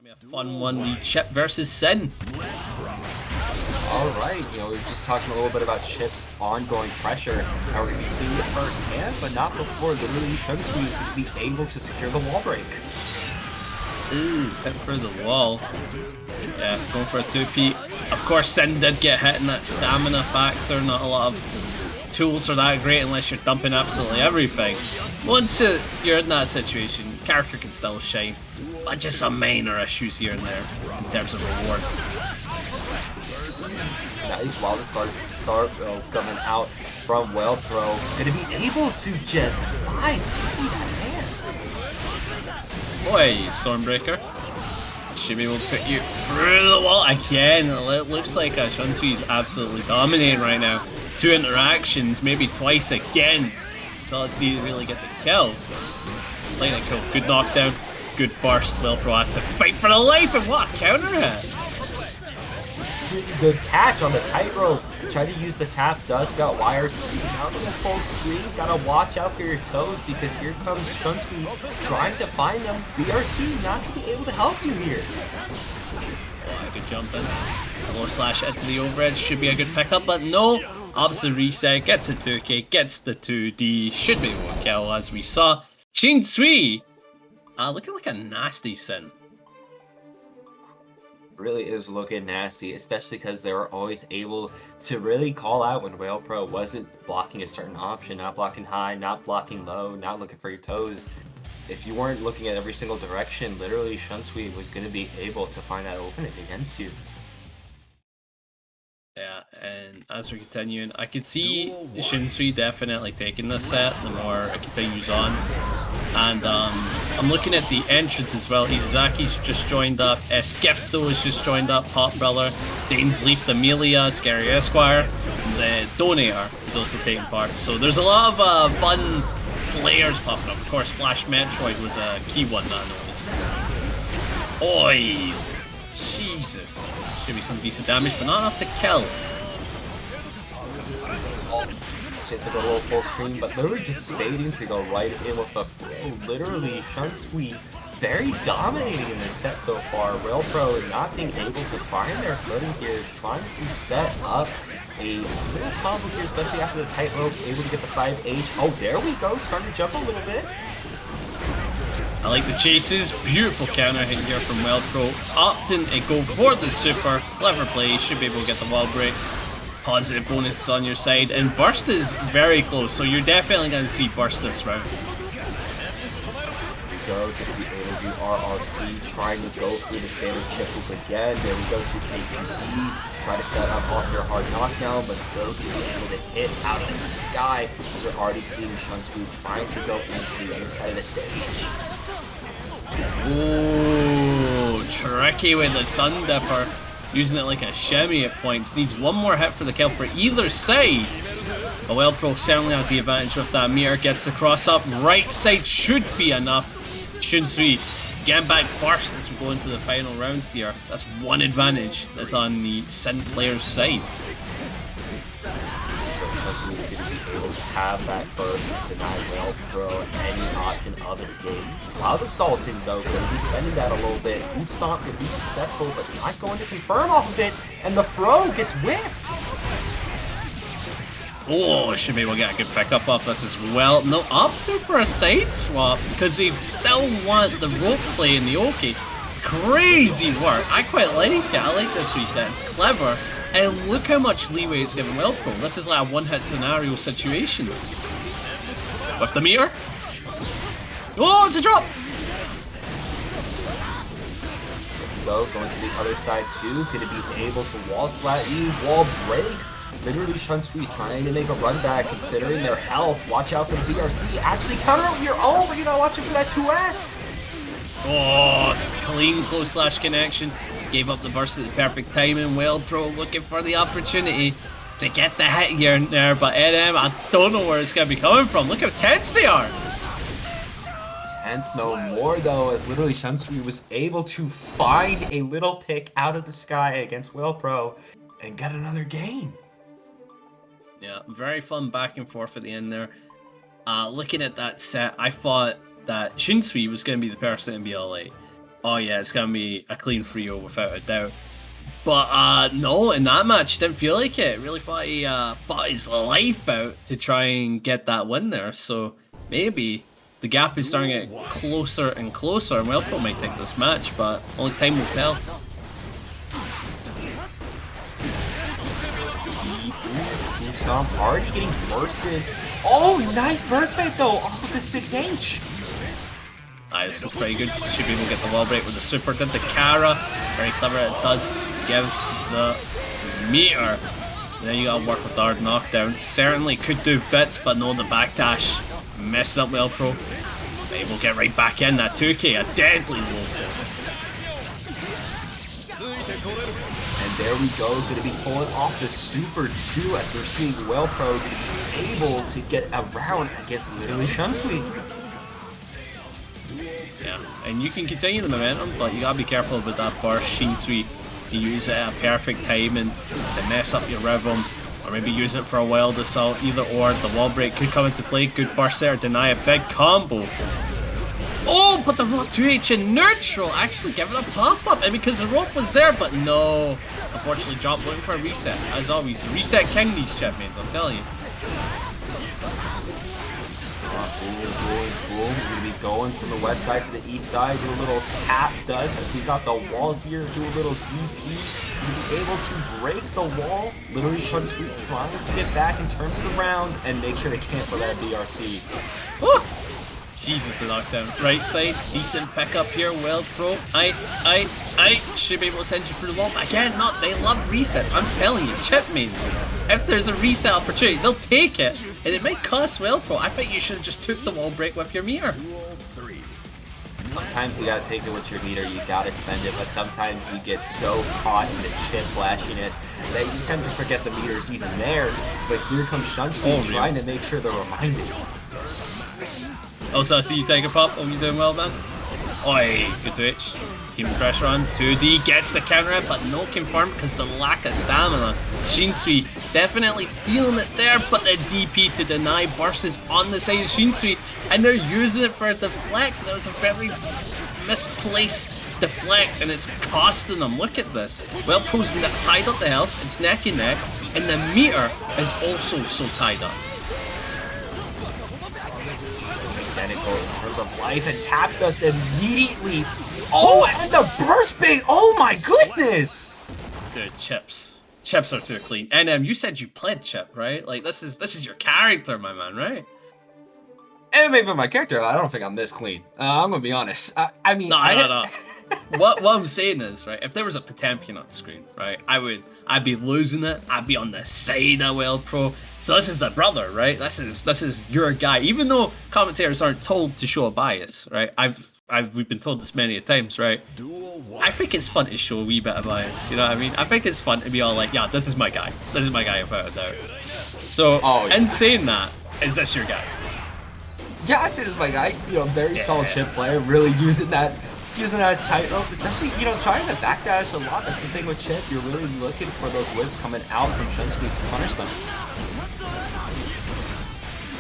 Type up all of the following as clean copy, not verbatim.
Be a fun one, the Chipp versus Sin. Alright, we were just talking a little bit about Chipp's ongoing pressure. Now we're going to be seeing it firsthand, but not before LiterallyShunsui is going to be able to secure the wall break. Ooh, hit for the wall. Yeah, going for a 2P. Of course, Sin did get hit in that stamina factor. Not a lot of tools are that great unless you're dumping absolutely everything. Once you're in that situation, character can still shine. But just some minor issues here and there in terms of reward. Nice wild start coming out from Waelpro. Gonna be able to just fly through that hand. Boy, Stormbreaker. Should be able to put you through the wall again. It looks like Shunsui is absolutely dominating right now. 2 interactions, maybe twice again. So let's see really get the kill. Lightning kill, good knockdown, good burst. Waelpro has to fight for the life, and what a counter hit! Good catch on the tightrope. Try to use the tap, does got wires out in the full screen. Gotta watch out for your toes because here comes Shunsui trying to find them. BRC not gonna be able to help you here. Good jump in. Low slash into the overhead should be a good pickup, but no. Opposite reset, gets a 2K, gets the 2D, should be able to kill as we saw. Shunsui looking like a nasty Sin. Really is looking nasty, especially because they were always able to really call out when Waelpro wasn't blocking a certain option, not blocking high, not blocking low, not looking for your toes. If you weren't looking at every single direction, LiterallyShunsui was going to be able to find that opening against you. Yeah, and as we're continuing, I could see Shunsui definitely taking this set the more it continues on. And I'm looking at the entrance as well. Isozaki's just joined up, Skifto has just joined up, Hot Brother, DainsLeif, the Millia, Scary Esquire, and the Donator is also taking part. So there's a lot of fun players popping up. Of course, Flash Metroid was a key one that I noticed. Oi! Jesus. Should be some decent damage, but not enough to kill. Chance to go a little full screen, but literally just fading to go right in with the LiterallyShunsui very dominating in this set so far. Waelpro not being able to find their footing here, trying to set up a little combo here, especially after the tightrope, able to get the 5H. Oh, there we go, starting to jump a little bit. I like the chases. Beautiful counter hit here from Waelpro. Opting to go for the super. Clever play. Should be able to get the wall break. Positive bonuses on your side. And burst is very close, so you're definitely going to see burst this round. Go, just be able to do RRC, trying to go through the standard chip loop again. There we go to K2D. Try to set up off your hard knockdown, but still to be able to hit out of the sky. As we're already seeing Shunsui trying to go into the other side of the stage. Ooh, tricky with the Sun Dipper. Using it like a shimmy at points. Needs one more hit for the kill for either side. But Waelpro certainly has the advantage with that meter. Gets the cross up. Right side should be enough. Shunsui getting back first as we go into the final round here. That's one advantage that's on the Sin player's side. So Shunsui is going to be able to have that burst and deny Waelpro any option of escape. Wild Assaulting though, going to be spending that a little bit. Boot Stomp could be successful, but not going to confirm off of it, and the throw gets whiffed! Oh, should be able to get a good pickup off this as well. No, opting for a side swap because they still want the rope play in the Oki. Crazy work. I quite like it. I like this reset. It's clever. And look how much leeway it's given Waelpro. This is like a one-hit scenario situation. With the meter. Oh, it's a drop! Go, going to the other side too. Could it be able to wall splat you? Wall break? LiterallyShunsui trying to make a run back, considering their health. Watch out for the BRC. Actually counter out your own, but you're not watching for that 2S. Oh, clean close slash connection. Gave up the burst at the perfect time, and Waelpro looking for the opportunity to get the hit here and there. But NM, I don't know where it's going to be coming from. Look how tense they are. Tense no more though, as LiterallyShunsui was able to find a little pick out of the sky against Waelpro and get another game. Yeah, very fun back and forth at the end there. Looking at that set, I thought that Shunsui was going to be the person in BLA. Oh yeah, it's gonna be a clean 3-0 without a doubt. But no, in that match, didn't feel like it. Really thought he fought his life out to try and get that win there. So maybe the gap is starting to get closer and closer, and Waelpro might take this match, but only time will tell. Stomp already getting bursted. Oh, nice burst bait though off of the 6H. This is pretty good. Should be able to get the wall break with the super. Did the Kara. Very clever. It does give the meter. And then you gotta work with the hard knockdown. Certainly could do bits, but no, the backdash. Messing up Waelpro. Able to get right back in. That 2K, a deadly low blow. And there we go, going to be pulling off the Super 2 as we're seeing Waelpro be able to get around against LiterallyShunsui. Yeah, and you can continue the momentum, but you gotta be careful about that burst. Shinsui, you use it at a perfect timing to mess up your rhythm, or maybe use it for a wild assault. Either or, the wall break could come into play. Good burst there, deny a big combo. Oh, but the rope 2H in neutral, actually give it a pop-up, and because the rope was there, but no. Unfortunately, Drop looking for a reset. As always, reset king these Chipp mains, I'm telling you. Boom, boom, boom. We're going to be going from the west side to the east side. Do a little tap dust as we got the wall here. Do a little DP. We'll be able to break the wall. LiterallyShunsui trying to get back in terms of the rounds and make sure to cancel that DRC. Woo! Jesus, the knockdown. Right side, decent pickup here. Waelpro. I should be able to send you through the wall. Again, not. They love resets. I'm telling you, Chipp mains. If there's a reset opportunity, they'll take it. And it might cost Waelpro. I think you should have just took the wall break with your meter. Sometimes you gotta take it with your meter, you gotta spend it, but sometimes you get so caught in the Chipp flashiness that you tend to forget the meter's even there. But here comes Shunsui trying to make sure they're reminded. Also, I see you take a pop. Oh, you doing well, man? Oi, good twitch. Keep the pressure on. 2D gets the counter out, but no confirm because the lack of stamina. Shinsui definitely feeling it there, but the DP to deny burst is on the side of Shinsui, and they're using it for a deflect. That was a very misplaced deflect, and it's costing them. Look at this. Waelpro's tied up the health, it's neck and neck, and the meter is also so tied up. Identical in terms of life, and tap dust immediately. Oh, and the burst bait! Oh my goodness! Dude, Chips are too clean. And you said you played Chipp, right? Like this is your character, my man, right? And maybe my character, I don't think I'm this clean. I'm gonna be honest. I mean, no. What I'm saying is, right, if there was a Potemkin on the screen, right, I'd be losing it. I'd be on the side of Waelpro. So this is the brother, right? This is your guy. Even though commentators aren't told to show a bias, right? We've been told this many times, right? I think it's fun to show a wee bit of bias. You know what I mean? I think it's fun to be all like, yeah, this is my guy. This is my guy without a doubt. So, in saying that, is this your guy? Yeah, I'd say this is my guy. You know, very solid Chipp player. Really using that tightrope, especially, you know, trying to backdash a lot. That's the thing with Chipp. You're really looking for those whips coming out from Shunsui to punish them.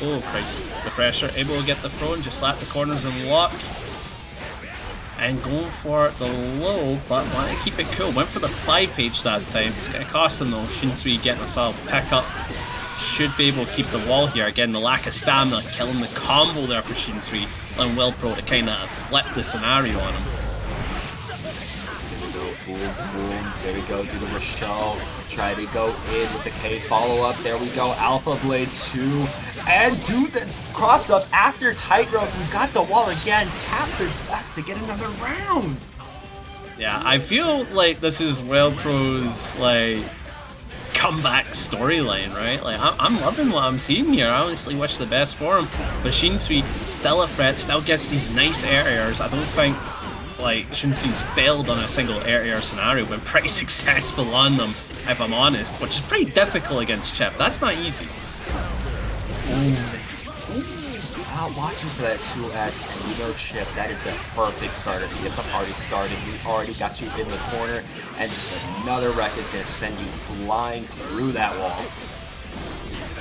Oh Christ, the pressure, able to get the throw and just slap the corners and lock. And going for the low, but want to keep it cool. Went for the 5H that time. It's going to cost him though. Shinsui getting a solid pickup. Should be able to keep the wall here. Again, the lack of stamina, killing the combo there for Shinsui. And Waelpro to kind of flip the scenario on him. Boom, boom. There we go. Do the Rochelle. Try to go in with the K follow-up. There we go. Alpha Blade 2. And do the cross-up after tightrope. We got the wall again. Tap their dust to get another round. Yeah, I feel like this is Waelpro's, like, comeback storyline, right? Like, I'm loving what I'm seeing here. I honestly wish the best for him. But Shinsui, still a threat, still gets these nice air airs. I don't think, like, Shinsui's failed on a single air scenario, but pretty successful on them, if I'm honest, which is pretty difficult against Chipp. That's not easy. Watching for that 2S, and you know, Chipp, that is the perfect starter to get the party started. We already got you in the corner, and just another wreck is going to send you flying through that wall.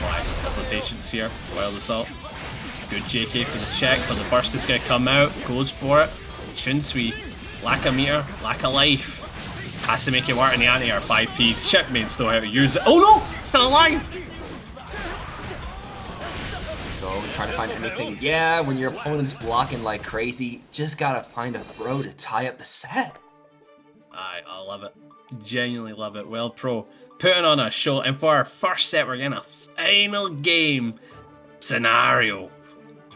Alright, couple of patience here. Wild assault. Good JK for the check, but the burst is going to come out. Goes for it. Shinsui lack of meter, lack of life. Has to make it work in the anti-air 5p. Chipp may still how to use it. Oh no! Still alive! So, trying to find anything. Yeah, when your opponent's blocking like crazy, just gotta find a throw to tie up the set. I love it. Genuinely love it. Waelpro putting on a show. And for our first set, we're getting a final game scenario.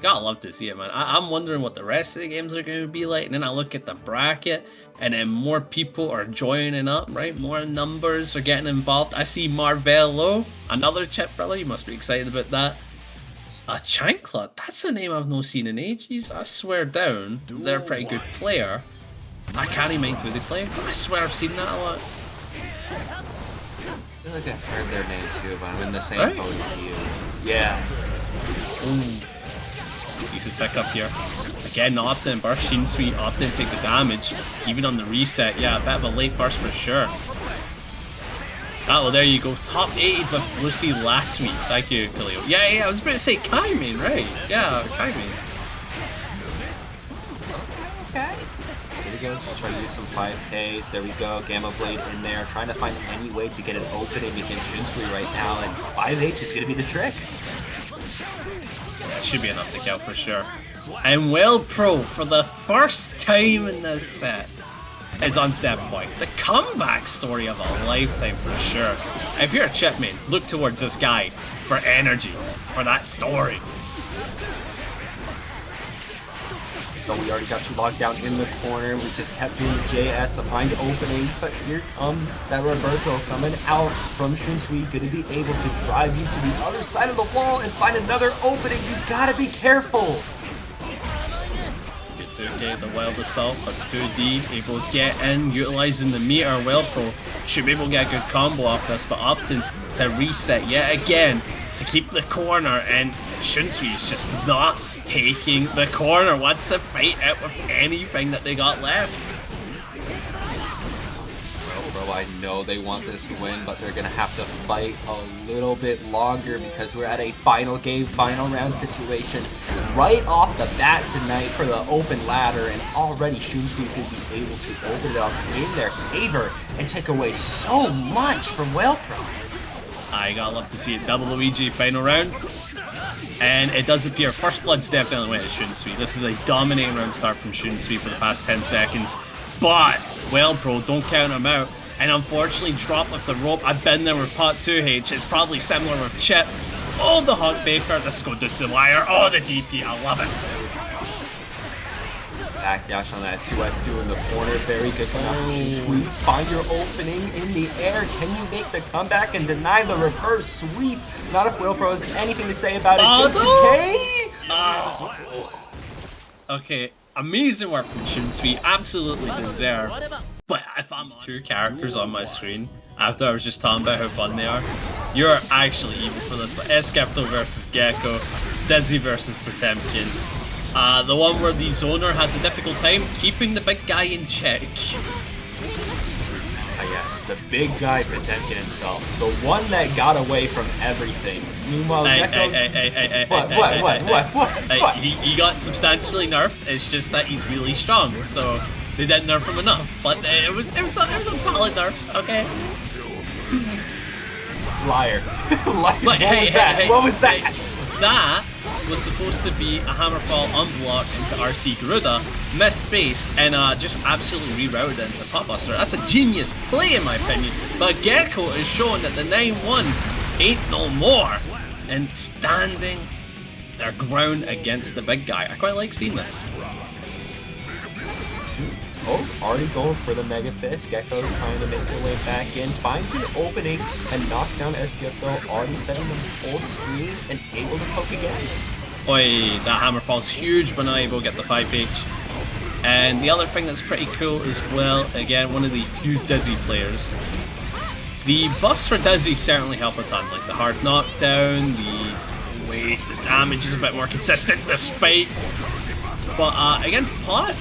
Gotta love to see it, man. I'm wondering what the rest of the games are going to be like. And then I look at the bracket, and then more people are joining up, right? More numbers are getting involved. I see Marvelo, another Chipp brother. You must be excited about that. Chancla, that's a name I've not seen in ages. I swear down, they're a pretty good player. I can't even mind who they play. I swear I've seen that a lot. I feel like I've heard their name too, but I'm in the same Right? boat as you. Yeah. Ooh. Decent pick up here. Again, opting burst. Shinsui opting to take the damage. Even on the reset, yeah, a bit of a late burst for sure. Oh, well, there you go. Top 80 with Lucy last week. Thank you, Khalil. Yeah, I was about to say Kaimin, right? Yeah, Kaimin. Okay. Here we go, just trying to use some 5Ks. There we go, Gamma Blade in there. Trying to find any way to get an opening against Shinsui right now, and 5H is going to be the trick. Yeah, should be enough to kill for sure. And Waelpro, for the first time in this set, is on set point. The comeback story of a lifetime for sure. If you're a Chipp main, look towards this guy for energy, for that story. But we already got you locked down in the corner. We just kept doing JS to find openings, but here comes that Roberto coming out from Shinsui, gonna be able to drive you to the other side of the wall and find another opening. You gotta be careful. Good 2K, the Wild Assault, but 2D, able to get in, utilizing the meter. Waelpro should be able to get a good combo off this, but opting to reset yet again to keep the corner, and Shinsui is just not taking the corner. Wants to fight out with anything that they got left. Well, bro, I know they want this win, but they're gonna have to fight a little bit longer because we're at a final game, final round situation right off the bat tonight for the open ladder, and already Shinsui could be able to open it up in their favor and take away so much from Waelpro. I gotta love to see it. Double Luigi final round. And it does appear First Blood's definitely went to Shinsui. This is a dominating round start from Shinsui for the past 10 seconds. But Waelpro, don't count him out. And unfortunately, drop with the rope. I've been there with Pot 2H. It's probably similar with Chipp. Oh, the Hot Baker. This goes to the wire. Oh, the DP. I love it. Backdash on that 2S2 in the corner. Very good Shinsui. Find your opening in the air. Can you make the comeback and deny the reverse sweep? Not if Waelpro has anything to say about it. Oh, okay, amazing work from Shinsui. Absolutely deserved. But if I'm two characters on my screen after I was just talking about how fun they are, you're actually evil for this. But Escapto versus Geko, DaisLeif versus Potemkin. The one where the zoner has a difficult time keeping the big guy in check. Ah yes, the big guy Potemkin himself. The one that got away from everything. Meanwhile, Geko... What? He got substantially nerfed, it's just that he's really strong, so they didn't nerf him enough. But it was some solid nerfs, okay? Liar. Liar. But What was that? That was supposed to be a Hammerfall unblocked into RC Garuda, misspaced, and just absolutely rerouted into Potbuster. That's a genius play in my opinion, but Geko is showing that the 9-1 ain't no more, and standing their ground against the big guy. I quite like seeing this. Oh, already going for the Mega Fist. Geko trying to make their way back in. Finds an opening and knocks down Escapto. Already setting them full screen and able to poke again. Oi, that Hammerfall's huge, but not able to get the 5H. And the other thing that's pretty cool as well, again, one of the few Dizzy players. The buffs for Dizzy certainly help a ton, like the hard knockdown, the weight, the damage is a bit more consistent, the spike. But against Pot,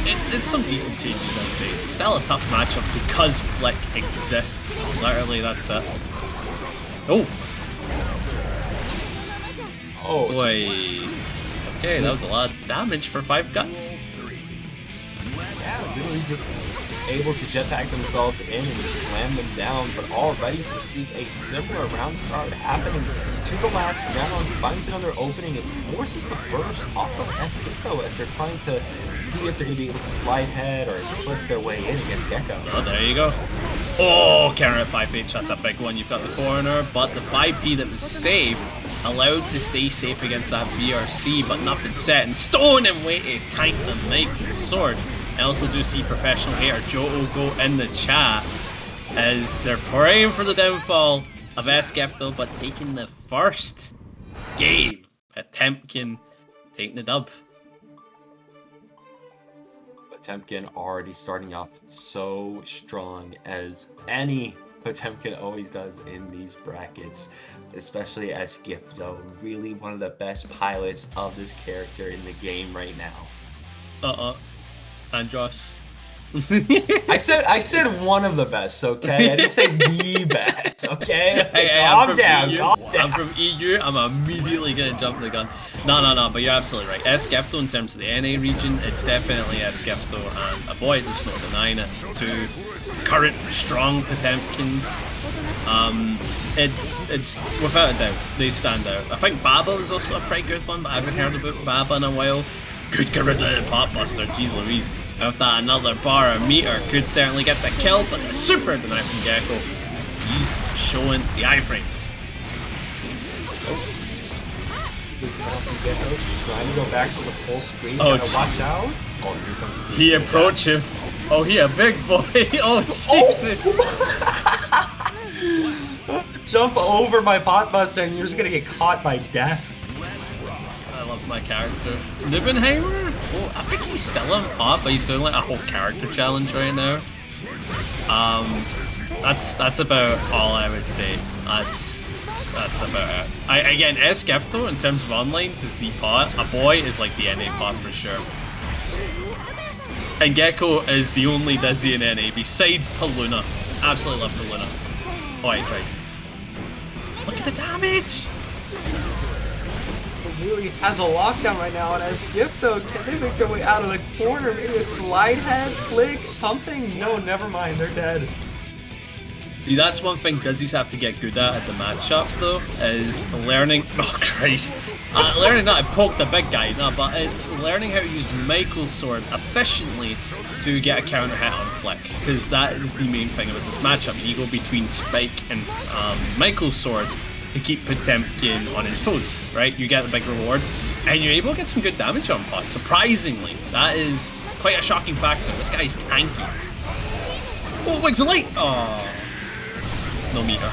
it's some decent changes, I'd say. It's still a tough matchup because Flick exists. Literally, that's it. Oh! Oh, boy. Okay, that was a lot of damage for 5 guts. literally just able to jetpack themselves in and just slam them down, but already foresee a similar round start happening to the last round. Finds another opening and forces the burst off of Geko as they're trying to see if they're going to be able to slide head or slip their way in against Geko. Oh, there you go. Oh, counter at 5H, that's a big one. You've got the corner, but the 5P that was saved allowed to stay safe against that VRC, but nothing set in stone and wait to tank the Michael sword. I also do see professional hater Joe go in the chat as they're praying for the downfall of Skepto, but taking the first game. Potemkin taking the dub. Potemkin already starting off so strong, as any Potemkin always does in these brackets, especially as Skepto, really one of the best pilots of this character in the game right now. Andros. I said one of the best, okay? I didn't say the best, okay? Hey, calm down, calm down. I'm from EU, I'm immediately gonna jump the gun. No, but you're absolutely right. Skepto in terms of the NA region, it's definitely Skepto and a.b.a, there's no denying it. Two current strong Potemkins. It's without a doubt, they stand out. I think Baba was also a pretty good one, but I haven't heard about Baba in a while. Could get rid of the Potbuster, jeez Louise. If that another bar or meter could certainly get the kill, but the super deny from Geko. He's showing the iframes. Trying to go back to the full screen. Oh, watch out. Oh, here comes the he approached him. Oh, he a big boy. Oh, Jesus. Jump over my Potbuster and you're just gonna get caught by death. I love my character. Libbenheimer? Oh, I think he's still on pot, but he's doing like a whole character challenge right now. That's about all I would say. That's about it. Again, Skepto in terms of onlines is the pot. A.b.a is like the NA pot for sure. And Geko is the only Dizzy in NA besides Paluna. Absolutely love Paluna. Oh, Christ. Look at the damage! Really has a lockdown right now, and as Skepto, can they make their way out of the corner? Maybe a slide head, flick, something? No, never mind, they're dead. See, that's one thing Dizzies have to get good at the matchup, though, is learning. Oh, Christ. Learning not to poke the big guy, no, but it's learning how to use Michael's sword efficiently to get a counter hit on flick, because that is the main thing about this matchup. You go between Spike and Michael's sword to keep Potemkin on his toes, right? You get the big reward, and you're able to get some good damage on pot. Surprisingly, that is quite a shocking factor. This guy's tanky. Oh, Wings of Light! Oh, no meter.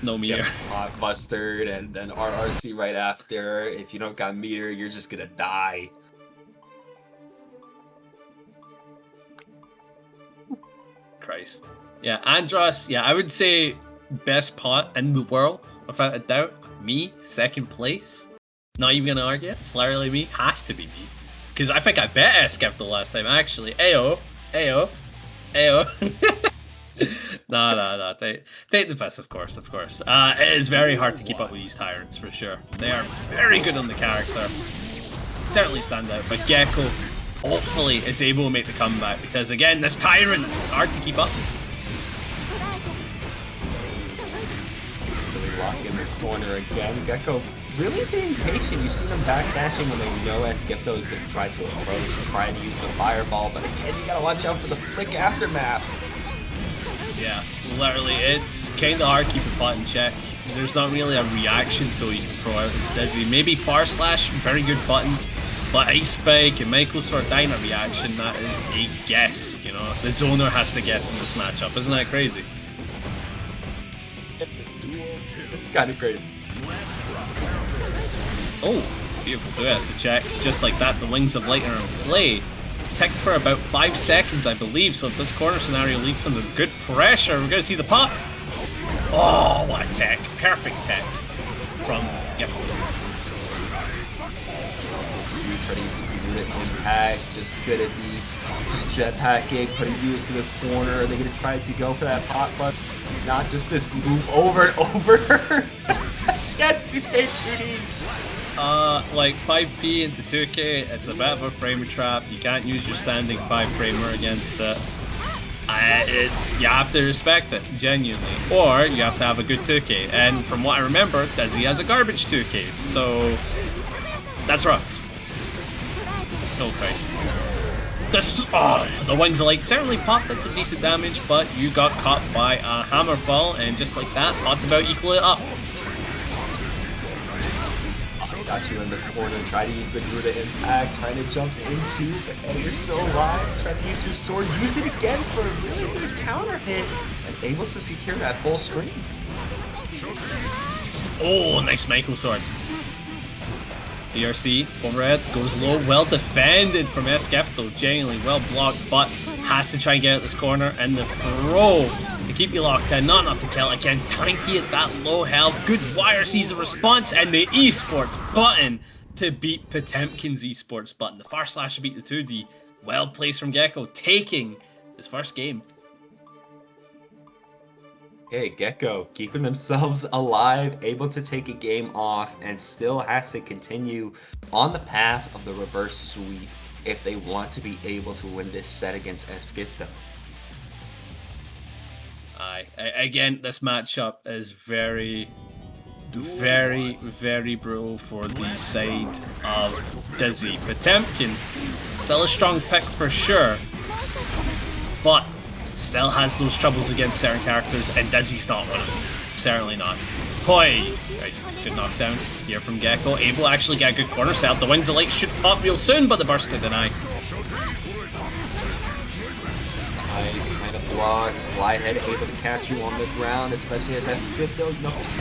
No meter. Yep. Pot busted, and then RRC right after. If you don't got meter, you're just gonna die. Christ. Yeah, Andros, yeah, I would say best pot in the world, without a doubt. Me, second place. Not even gonna argue. It's literally me. Has to be me. Because I think I bet Skepto last time, actually. Ayo. No. Take the best, of course. It is very hard to keep up with these tyrants, for sure. They are very good on the character. Certainly stand out. But Geko, hopefully, is able to make the comeback. Because, again, this tyrant is hard to keep up with. Lock in the corner again. Geko really being patient. You've seen them backdashing when they know Skepto is going to try to approach, trying to use the fireball, but again, you gotta watch out for the flick aftermath. Yeah, literally, it's kind of hard keeping pot in check. There's not really a reaction to it you can throw out as Dizzy. Maybe Far Slash, very good button, but Ice Spike and Michael Sword dying a reaction, that is a guess, you know. The zoner has to guess in this matchup, isn't that crazy? It's kind of crazy. Oh, beautiful 2S to check. Just like that, the Wings of Light are in play. Ticked for about 5 seconds, I believe, so if this corner scenario leads them to good pressure, we're going to see the pop. Oh, what a tech. Perfect tech from Geko. Trying to use a unit impact, just good at just jetpacking, putting unit to the corner. They're going to try to go for that pot, but not just this move over and over. get 2K 2Ds. Like 5p into 2K, it's a bit of a frame trap. You can't use your standing 5-framer against it. You have to respect it, genuinely. Or you have to have a good 2K. And from what I remember, Desi has a garbage 2K. So, that's rough. Oh Christ. The ones like certainly Pop did some decent damage, but you got caught by a hammerfall, and just like that, odds about equal it up. Got you in the corner, try to use the Garuda impact, trying to jump into, but you're still alive. Try to use your sword, use it again for a really good counter hit, and able to secure that full screen. Oh, nice Michael sword. DRC, overhead, goes low, well defended from Esquefto, genuinely well blocked, but has to try and get out this corner, and the throw to keep you locked in, not enough to kill. Again, Tanky at that low health, good wire sees a response, and the esports button to beat Potemkin's esports button. The far slash to beat the 2D, well placed from Geko, taking his first game. Okay, Geko keeping themselves alive, able to take a game off, and still has to continue on the path of the reverse sweep if they want to be able to win this set against Esquefto. Again, this matchup is very brutal for the side of Dizzy. Potemkin, still a strong pick for sure, but still has those troubles against certain characters, and Dizzy's not one of them. Certainly not. Hoi! Nice, good knockdown here from Geko. Able to actually get a good corner set. The Winds of Light should pop real soon, but the burst to deny. Nice, kind of block, slide head, able to catch you on the ground, especially as that Geko,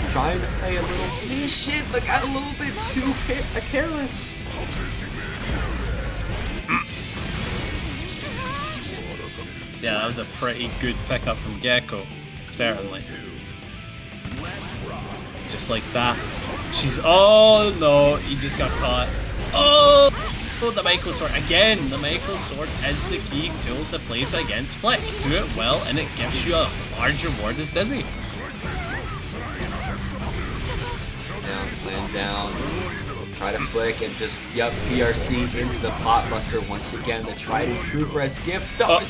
trying to play a little patient, but got a little bit too careless. Yeah, that was a pretty good pickup from Geko, certainly. Just like that. Oh no, he just got caught. Oh, the Michael sword. Again, the Michael sword is the key tool to place against Flick. Do it well, and it gives you a large reward as Dizzy. Down, slam down. Try to flick and just, PRC into the pot buster once again. The tried and true for his gift. Oh,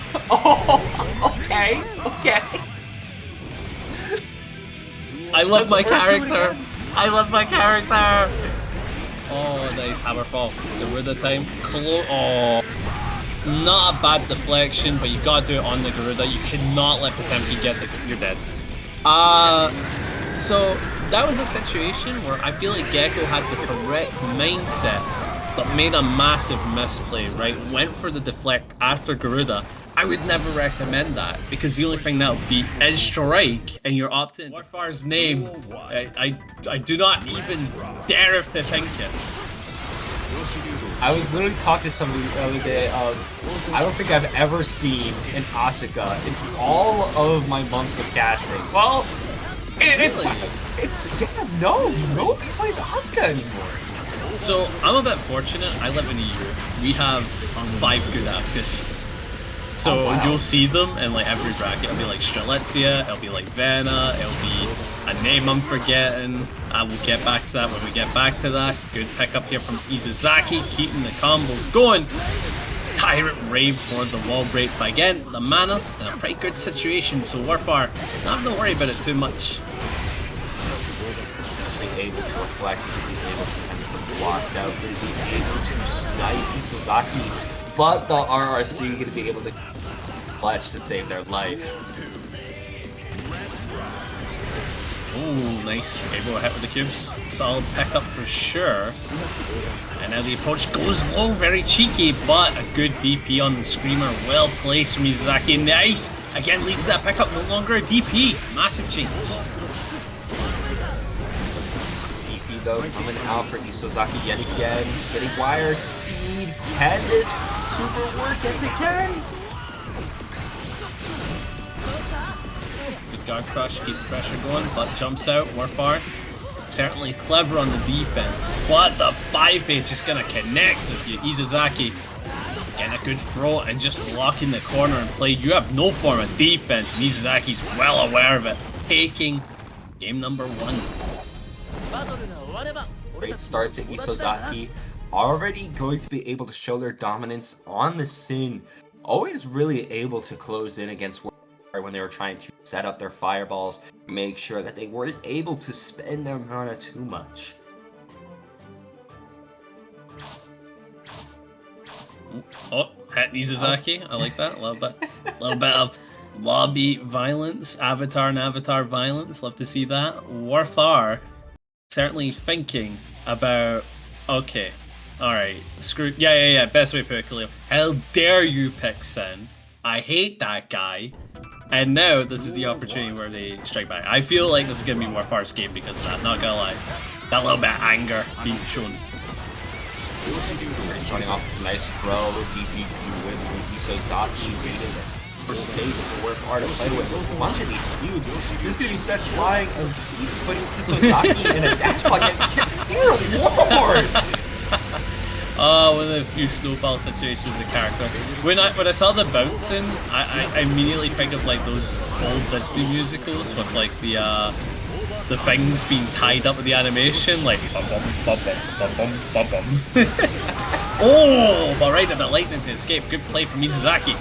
okay. I love my character. Oh, nice hammerfall. The Garuda time. Oh, not a bad deflection, but you gotta do it on the Garuda. You cannot let Potemkin get you're dead. So that was a situation where I feel like Geko had the correct mindset, but made a massive misplay, right? Went for the deflect after Garuda. I would never recommend that, because the only thing that would beat is strike, and you're opting. Warfar's name, I do not even dare to think it. I was literally talking to somebody the other day of, I don't think I've ever seen an Asuka in all of my months of casting. Well, nobody plays Asuka anymore. So I'm a bit fortunate. I live in EU. We have 5 good Askas. So you'll see them in like every bracket. It'll be like Strelitzia, it'll be like Vena, it'll be a name I'm forgetting. I will get back to that when we get back to that. Good pickup here from Isozaki, keeping the combo going. Tyrant Rave for the wall break, but again, the mana in a pretty good situation, so Warfar, not having to worry about it too much. Able to reflect, able to send some blocks out, going to be able to snipe Isozaki, but the RRC going to be able to clutch to save their life. Ooh, nice. Able to hit with the cubes. Solid pickup for sure. And now the approach goes low, very cheeky, but a good DP on the Screamer. Well placed from Isozaki. Nice! Again, leads to that pickup, no longer a DP. Massive change. DP though, coming out for Isozaki yet again. Getting wire seed. Can this super work? Yes, it can! Guard crush, keep the pressure going, but jumps out, Warfar. Certainly clever on the defense, but the 5-8 just gonna connect with you. Isozaki getting a good throw and just locking the corner and play. You have no form of defense, and Isozaki's well aware of it. Taking game number 1. Great start to Isozaki. Already going to be able to show their dominance on the Sin. Always really able to close in against when they were trying to set up their fireballs, make sure that they weren't able to spend their mana too much. Oh, hit Isozaki. I like that. A little bit of lobby violence, avatar and avatar violence. Love to see that. Worth R certainly thinking about, okay, alright, screw, yeah, best way to put it, Khalil. How dare you pick Sin? I hate that guy. And now this is the opportunity where they strike back. I feel like this is going to be Worth R's game because of that, not gonna lie. That little bit of anger being shown. Starting off with a nice throw, DPQ with Isozaki waiting for space for Worth R to play with. A bunch of these cubes. This is going to be set flying, and he's putting Isozaki in a dash pocket. Dear Lord! One of the few snowball situations in the character. When I saw the bouncing, I immediately think of like those old Disney musicals with like the things being tied up with the animation, like bum bum bum bum bum bum bum bum. Oh, but right at the lightning to escape. Good play from Isozaki.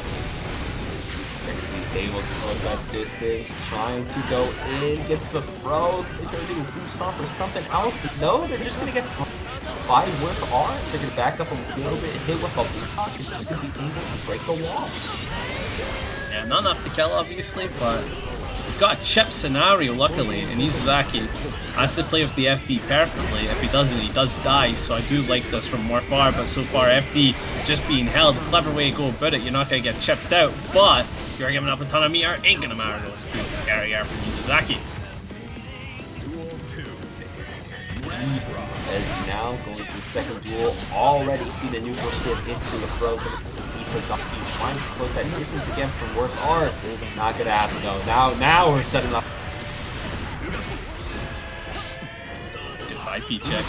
Able to close that distance, trying to go in, gets the throw. They're going to do a boost off or something else. No, they're just going to get by Worth R. They're going to back up a little bit, hit with a block, and just going to be able to break the wall. Yeah, not enough to kill, obviously, but we've got a Chipp scenario, luckily, and Isozaki has to play with the FD perfectly. If he doesn't, he does die, so I do like this from Worth R, but so far FD just being held. Clever way to go about it. You're not going to get chipped out, but you're giving up a ton of meter, ain't gonna matter though. Carry from Isozaki. As now going to the second duel, already see the neutral skip into the throw. Isozaki trying to close that distance again from Worth R. Not gonna happen though. Now we're setting up. Good IP check.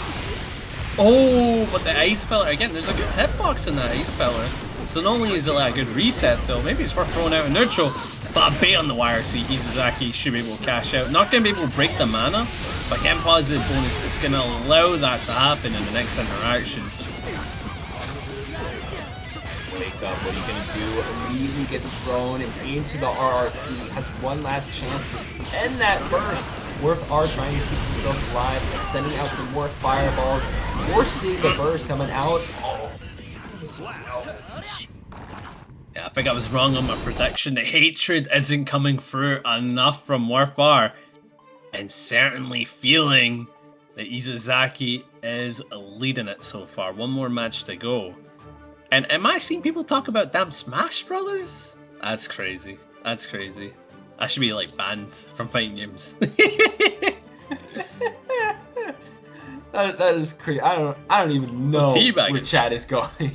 Oh, but the Ice Feller again. There's a good hitbox in that Ice Feller. So not only is it like a good reset though, maybe it's worth throwing out a neutral, but a bait on the wire, see Isozaki should be able to cash out. Not going to be able to break the mana, but getting positive bonus is going to allow that to happen in the next interaction. Wake up, what are you going to do? Immediately gets thrown into the RRC, has one last chance to end that burst. Worth R trying to keep themselves alive, sending out some more fireballs, forcing the burst coming out. Yeah, I think I was wrong on my prediction. The hatred isn't coming through enough from Worth R, and certainly feeling that Isozaki is leading it so far. One more match to go. And am I seeing people talk about damn Smash Brothers? That's crazy. That's crazy. I should be like banned from fighting games. that is crazy. I don't even know where chat is going.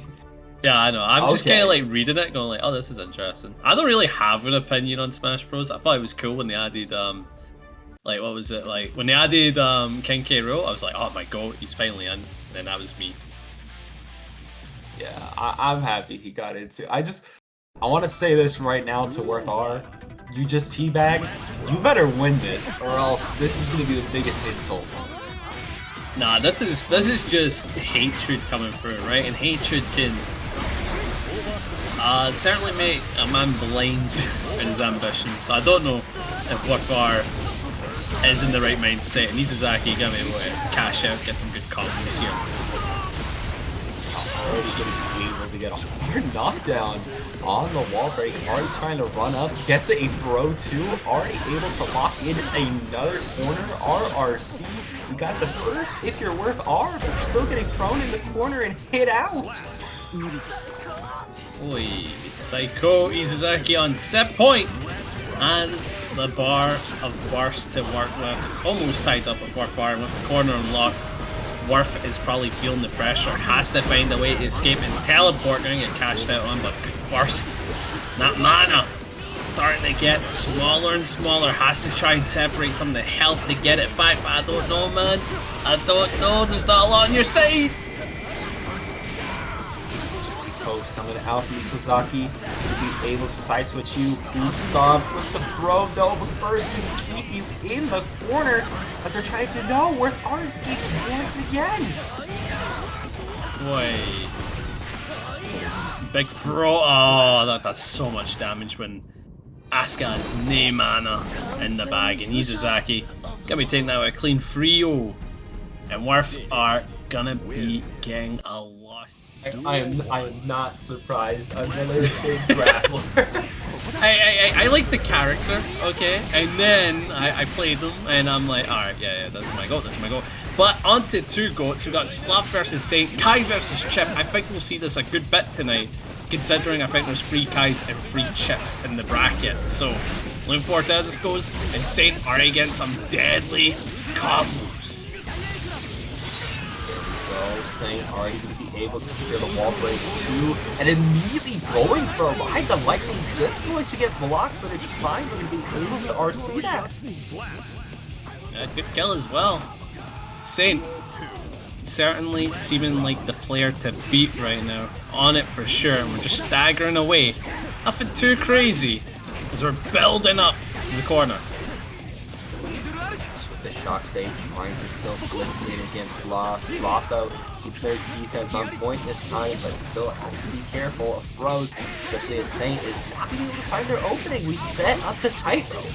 Yeah, I know. I'm just kind of like reading it, going like, "Oh, this is interesting." I don't really have an opinion on Smash Bros. I thought it was cool when they added, like, what was it like when they added Ken K. Rool? I was like, "Oh my god, he's finally in." And then that was me. Yeah, I'm happy he got into. I want to say this right now to Worth R. You just teabag. You better win this, or else this is gonna be the biggest insult. Nah, this is just hatred coming through, right? And hatred can certainly make a man blind in his ambitions. So I don't know if Worth R is in the right mind state. And Isozaki gonna be able to cash out, get some good combos here. Already going to be able to get a weird knockdown on the wall break. Already trying to run up, gets a throw too. Already able to lock in another corner. RRC, you got the burst if you're Worth R, but you're still getting thrown in the corner and hit out. Oi, Psycho Isozaki on set point as the bar of burst to work with. Almost tied up with Worth R with the corner unlocked. Worth is probably feeling the pressure, has to find a way to escape and teleport, going to get cashed out on, but good burst. That mana starting to get smaller and smaller, has to try and separate some of the health to get it back, but I don't know, man. I don't know, there's not a lot on your side. Coast coming out from Isozaki to be able to side switch you. Oof stomp with the throw though, but first to keep you in the corner as they're trying to know where are escape once again. Wait. Big throw. Oh, that's so much damage when Asuka has no mana in the bag, and Isozaki is gonna be taking out a clean 3-0. And Warf are gonna be getting a lot. I am not surprised. Another big grappler. I like the character, okay, and then I played them, and I'm like, alright, yeah, that's my goal, that's my goal. But onto two goats, we got Slav versus Saint, Kai versus Chipp. I think we'll see this a good bit tonight, considering I think there's 3 Kais and 3 Chipps in the bracket. So, looking forward to how this goes, and Saint are against some deadly combos. So, Saint already going to be able to secure the wall break too, and immediately going for a ride. The likely just going to get blocked, but it's fine. We're going to be able to RC that. Yeah, good kill as well. Saint certainly seeming like the player to beat right now. On it for sure, and we're just staggering away. Nothing too crazy, as we're building up in the corner. The shock stage trying to still flip it against Sloth. Sloth though keeps their defense on point this time, but still has to be careful of throws, especially as Saint is not being able to find their opening. We set up the tightrope.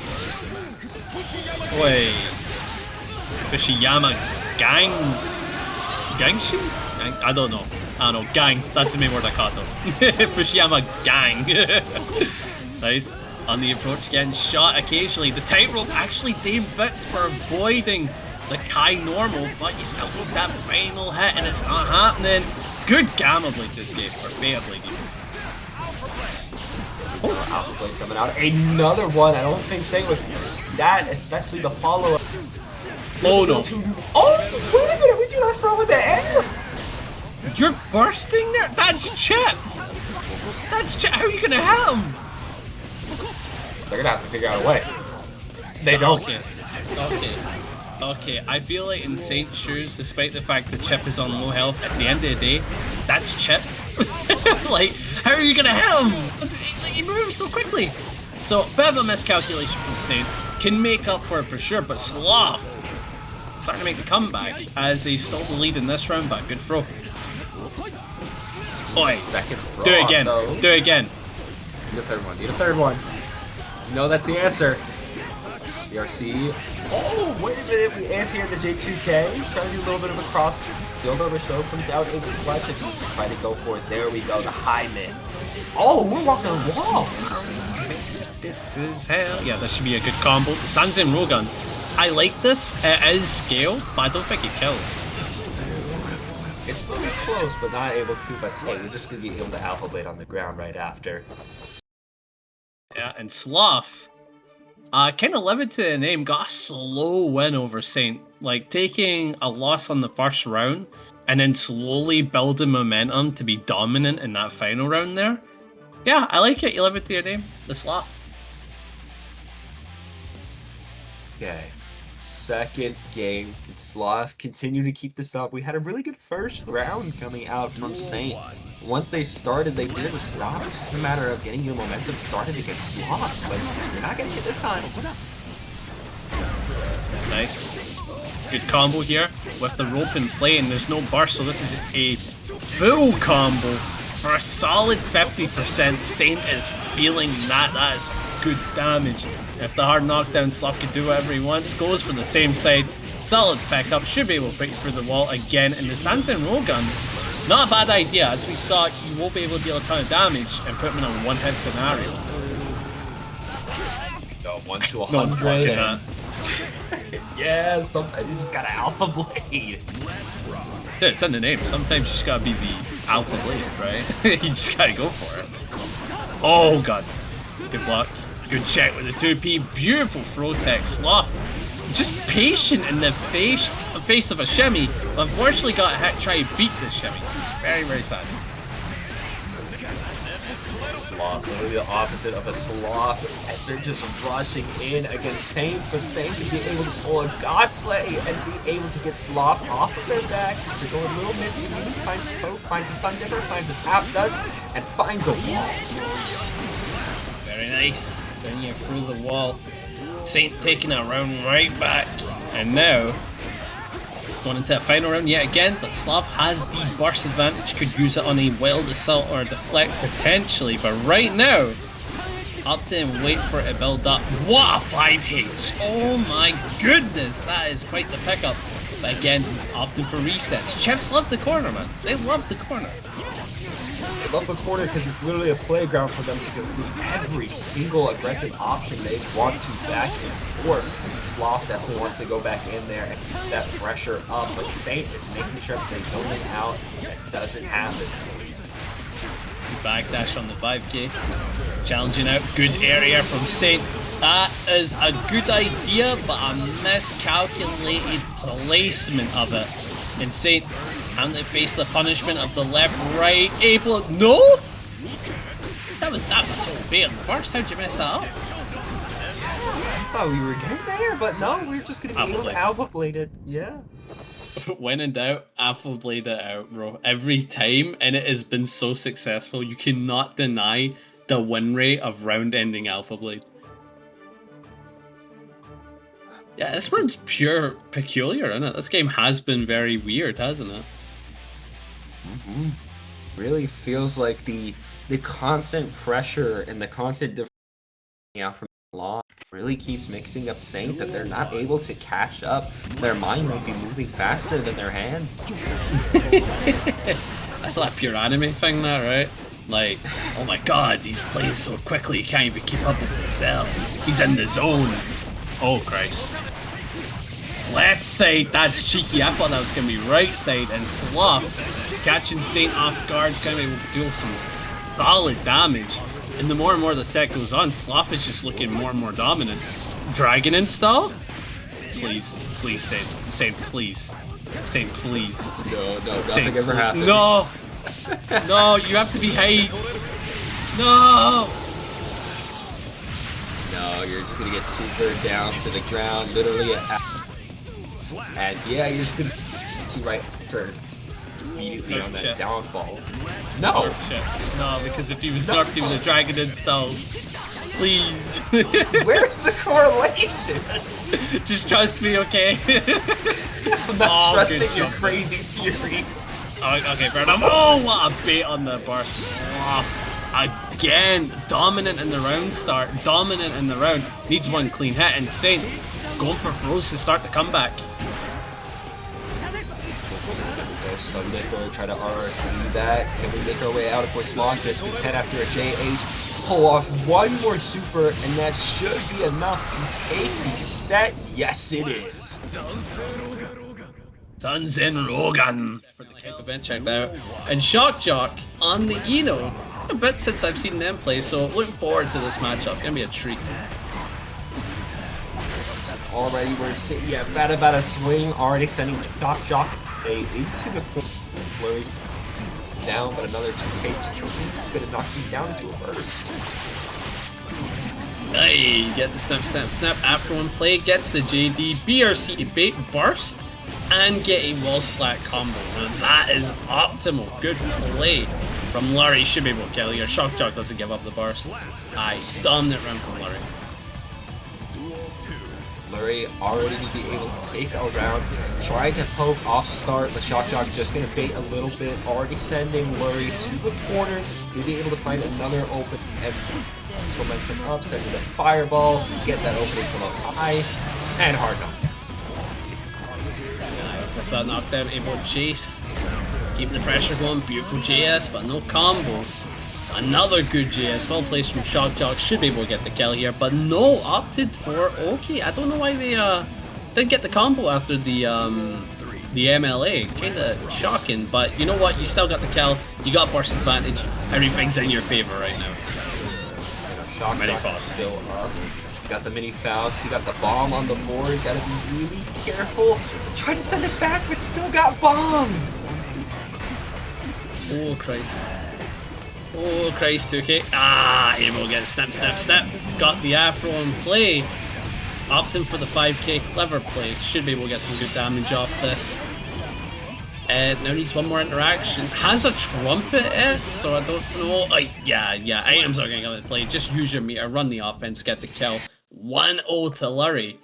Wait. Fushiyama Gangshu? I don't know. Gang. That's the main word I caught though. Fushiyama gang. Nice. On the approach, getting shot occasionally. The tightrope actually Dame bits for avoiding the Kai normal, but you still need that final hit and it's not happening. Good Gamma Blade this game, or Beta Blade even. Oh, Alpha Blade coming out. Another one. I don't think Saint was that, especially the follow-up. Oh no. Oh, wait a minute, we do that for all of the You're bursting there? That's Chipp! That's Chipp! How are you gonna hit him? They're gonna have to figure out a way. They don't. Okay, I feel like in Saint's shoes, despite the fact that Chipp is on low health, at the end of the day, that's Chipp. Like, how are you gonna hit him? He moves so quickly. So, a bit of a miscalculation from Saint. Can make up for it for sure, but Sloth starting to make the comeback as they stole the lead in this round, but good throw. Oi, second throw. Do it again, do it again. Need a third one, need a third one. No, that's the answer. ERC. Oh, wait a minute, we anti-air the J2K. Trying to do a little bit of a cross. Dildo Stowe comes out in the flesh and he's trying to go for it. There we go, the high mid. Oh, we're walking on walls. This is hell. Yeah, this should be a good combo. Sanzen Rogun. I like this. It is scaled, but I don't think it kills. It's really close, but not able to. But hey, we're just going to be able to Alpha Blade on the ground right after. Yeah, and Sloth, kind of limited in aim, got a slow win over Saint. Like, taking a loss on the first round, and then slowly building momentum to be dominant in that final round there. Yeah, I like it. You live it to your name, the Sloth. Okay, second game. Sloth continue to keep this up. We had a really good first round coming out from Saint. Once they started, they didn't stop. It's just a matter of getting your momentum started against Sloth, but you're not getting it this time. Nice. Good combo here with the rope in play, and there's no burst, so this is a full combo for a solid 50%. Saint is feeling that. That is good damage. If the hard knockdown Sloth can do whatever he wants, goes for the same side. Solid pickup, should be able to break through the wall again. And the Sanzen Rogun, not a bad idea. As we saw, he will be able to deal a ton of damage and put him in a one-hit scenario. Go 1 to 100. No, Yeah, sometimes you just gotta Alpha Blade. Dude, it's in the name. Sometimes you just gotta be the Alpha Blade, right? You just gotta go for it. Oh god. Good block. Good check with the 2P. Beautiful throw tech. Sloth. Just patient in the face of a shimmy. Unfortunately got a hit trying to beat this shimmy. Very, very sad. sloth, literally the opposite of a sloth, as they're just rushing in against Saint, but Saint to be able to pull a god play and be able to get sloth off of their back. They're going a little mixy, finds a poke, finds a stun dipper, finds a tap dust, and finds a wall. Very nice. Sending it through the wall. Saint taking a round right back. And now, going into a final round yet again, but Slav has the burst advantage, could use it on a wild assault or a deflect potentially, but right now, up and wait for it to build up. What a 5H! Oh my goodness, that is quite the pickup. But again, opting for resets. Chips love the corner, man. They love the corner. They love the corner because it's literally a playground for them to go through every single aggressive option they want to back and forth. Sloth definitely wants to go back in there and keep that pressure up, but Saint is making sure that they zone it out. That doesn't happen. Backdash on the 5k. Challenging out, good area from Saint. That is a good idea, but a miscalculated placement of it. And Saint, can they face the punishment of the left, right, able? No? That was a total bait on the burst. How'd you mess that up? I thought we were getting there, but no, we're just gonna be able to alpha blade it. Yeah. When in doubt, alpha blade it out, bro. Every time, and it has been so successful. You cannot deny the win rate of round-ending alpha blade. Yeah, this one's pure peculiar, isn't it? This game has been very weird, hasn't it? Mm-hmm. Really feels like the constant pressure and the constant difference out from Law really keeps mixing up Saint that they're not able to catch up. Their mind might be moving faster than their hand. That's like a pure anime thing, that, right? Like, oh my god, he's playing so quickly, he can't even keep up with himself. He's in the zone. Oh Christ. Left side, that's cheeky. I thought that was going to be right side, and Sloth catching Saint off guard, going to be able to deal some solid damage. And the more and more the set goes on, Sloth is just looking more and more dominant. Dragon install? Please, please, Saint. Saint, please. Saint, please. No, nothing Saint, ever happens. No! No, you have to be high. No! No, you're just going to get super down to the ground, literally. And yeah, you're just gonna see right after immediately on that downfall. No! No, because if he was nerfed with a dragon install, please. Where's the correlation? Just trust me, okay? I'm not trusting your crazy theories. Okay, fair enough. Oh, what a bait on the burst. Oh, again, dominant in the round start. Dominant in the round. Needs one clean hit, and Saint going for throws to start the comeback. Stun Geko, try to RRC that. Can we make our way out if we're sloshed? We head after a JH, pull off one more super, and that should be enough to take the set. Yes, it is. Sunzen Rogan for the Kick event, check that out. And Shockjoc on the Eno. A bit since I've seen them play, so looking forward to this matchup. Gonna be a treat. Already we're sitting, yeah, about a swing, already sending Shockjoc into the corner. Lurry's down, but another 2K is gonna knock you down into a burst. Hey, get the snap after one play, gets the JD, BRC bait burst, and get a wall splat combo. And that is optimal. Good play from Lurry. Should be able to kill here. Shockjoc doesn't give up the burst. Aye, dominant round from Lurry. Lurry already to be able to take a round, trying to poke off start, but Shockjoc just going to bait a little bit, already sending Lurry to the corner to be able to find another open and momentum up, sending the fireball, get that opening from up high, and hard knock. With that knockdown, able to chase, keep the pressure going, beautiful JS, but no combo. Another good JS, well placed from Shockjoc, should be able to get the kill here, but no, opted for okay. I don't know why they didn't get the combo after the MLA. Kinda shocking, but you know what? You still got the kill, you got burst advantage, everything's in your favor right now. Shockjoc still up. You got the mini Faust, you got the bomb on the board, you gotta be really careful. Try to send it back, but still got bombed! Oh Christ. Oh Christ, 2K. Ah, able get snap, snap, snap. Got the afro in play. Opting for the 5K, clever play. Should be able to get some good damage off this. Now needs one more interaction. Has a trumpet, so I don't know. Yeah, items are going to come into play. Just use your meter, run the offense, get the kill. 1-0 to Lurry.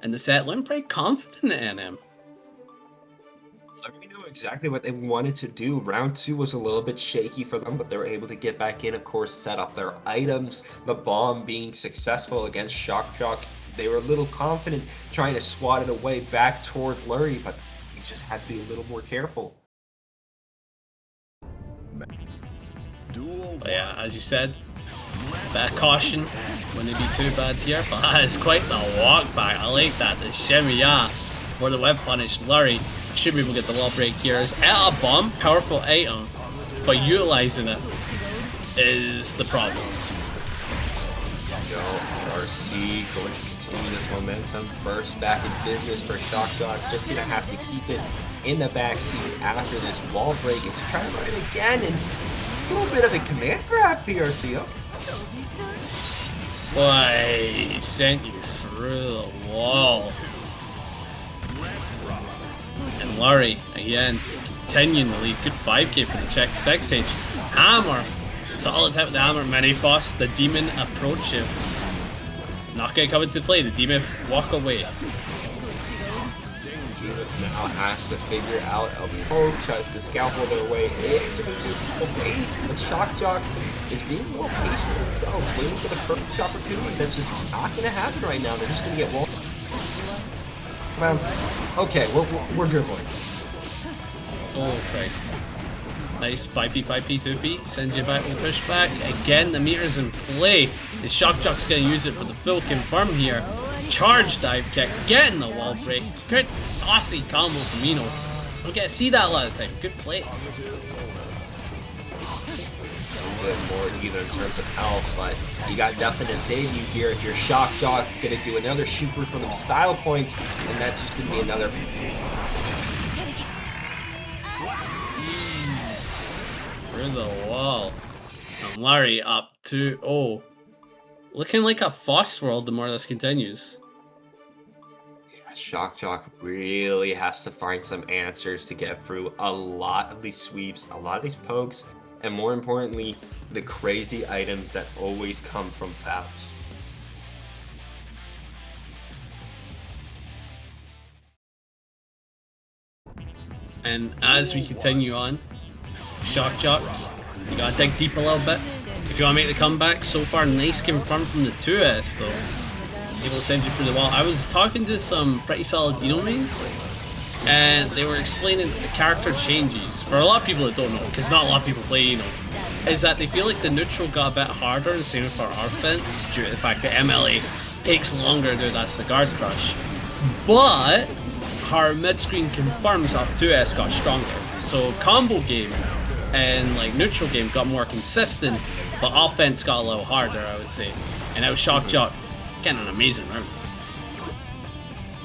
And the set looking pretty confident in him. Lurry knew exactly what they wanted to do. Round 2 was a little bit shaky for them, but they were able to get back in, of course, set up their items. The bomb being successful against Shockjoc. They were a little confident trying to swat it away back towards Lurry, but you just had to be a little more careful. But yeah, as you said, bit of caution when they be too bad here, but that is quite the walk back. I like that. The shimmy, yeah, for the web punish. Lurry should be able to get the wall break here. It's a bomb, powerful item, but utilizing it is the problem. Go, RC going to continue this momentum. First back in business for Shockjoc. Just gonna have to keep it in the backseat after this wall break. It's trying to run it again, and a little bit of a command grab, PRC. Okay. Boy, he sent you through the wall. And Lurry, again, continuing the lead. Good 5K for the Czech 6H. Hammer. Solid hit with the hammer. Mini Faust. The demon approaches. Not going to come into play. The demon walk away. Now has to figure out a poke, tries to scalpel their way in. But Shockjoc is being a little patient themselves, waiting for the perfect opportunity. That's just not going to happen right now. They're just going to get wall rounds. Okay, we're dribbling. Oh Christ. Nice 5P, 5P, 2P. Sends you back with the pushback. Again, the meter's in play. The Shockjoc's going to use it for the full confirm here. Charge dive kick, getting the wall break. Good saucy combo from Eno. Don't get to see that a lot of the time. Good play. A little bit more either in terms of health, but you got nothing to save you here. If you're Shockjoc, gonna do another super for them style points, and that's just gonna be another. Through the wall. And Lurry up 2-0. Looking like a Faust world the more this continues. Yeah, Shockjoc really has to find some answers to get through a lot of these sweeps, a lot of these pokes, and more importantly, the crazy items that always come from Faust. And as we continue on, Shockjoc, you gotta dig deep a little bit. If you want to make the comeback, so far nice confirmed from the 2S though. Able to send you through the wall. I was talking to some pretty solid Eno mains, and they were explaining the character changes. For a lot of people that don't know, because not a lot of people play Eno, is that they feel like the neutral got a bit harder, and same for our fence, due to the fact that MLA takes longer to do that guard crush. But her mid-screen confirms off 2S got stronger. So combo game and like neutral game got more consistent, but offense got a little harder, I would say. And that was Shockjoc getting an amazing round.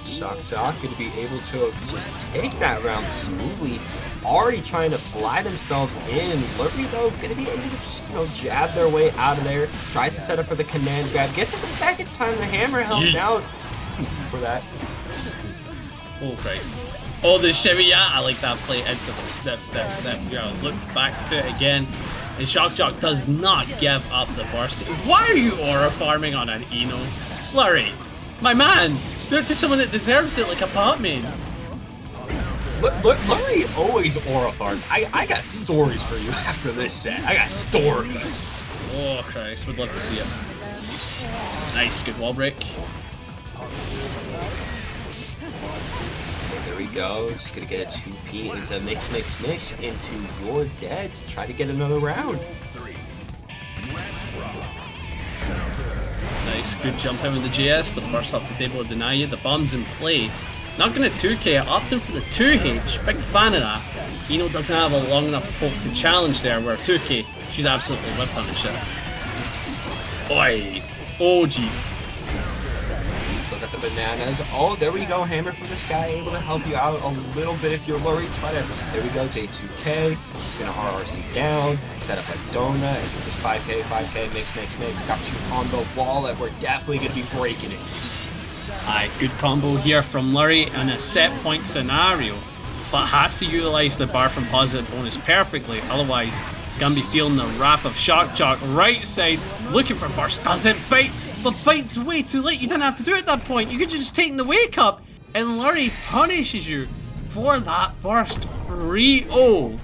Shockjoc going to be able to just take that round smoothly. Already trying to fly themselves in. Lurry though going to be able to just, jab their way out of there. Tries to set up for the command grab. Gets it the second time. The hammer helps out for that. Oh Christ. Oh, the shimmy, yeah, I like that play into the step. Look back to it again. And Shockjoc does not give up the burst. Why are you aura farming on an Eno? Lurry, my man, do it to someone that deserves it, like a pot main. Look, Lurry always aura farms. I got stories for you after this set. I got stories. Oh Christ, would love to see it. Nice, good wall break. There we go. Just gonna get a 2P into mix into You're Dead to try to get another round. Nice, good jump in with the JS, but the burst off the table will deny you. The bomb's in play. Not gonna 2K, opting for the 2H. Big fan of that. Eno doesn't have a long enough poke to challenge there, where 2K, she's absolutely whipped on the shit. Boy. Oh jeez. got the bananas. Oh, there we go. Hammer from the sky, able to help you out a little bit if you're Lurry. Try to. There we go. J2K. He's gonna RRC down. Set up a donut. And just 5K. Mix. Got you on the wall, and we're definitely gonna be breaking it. Aye, good combo here from Lurry in a set point scenario, but has to utilize the bar from positive bonus perfectly. Otherwise, gonna be feeling the wrath of Shockjoc right side, looking for burst. Doesn't bite. The bite's way too late. You didn't have to do it at that point. You could just taken the wake up, and Lurry punishes you for that burst. 3-0.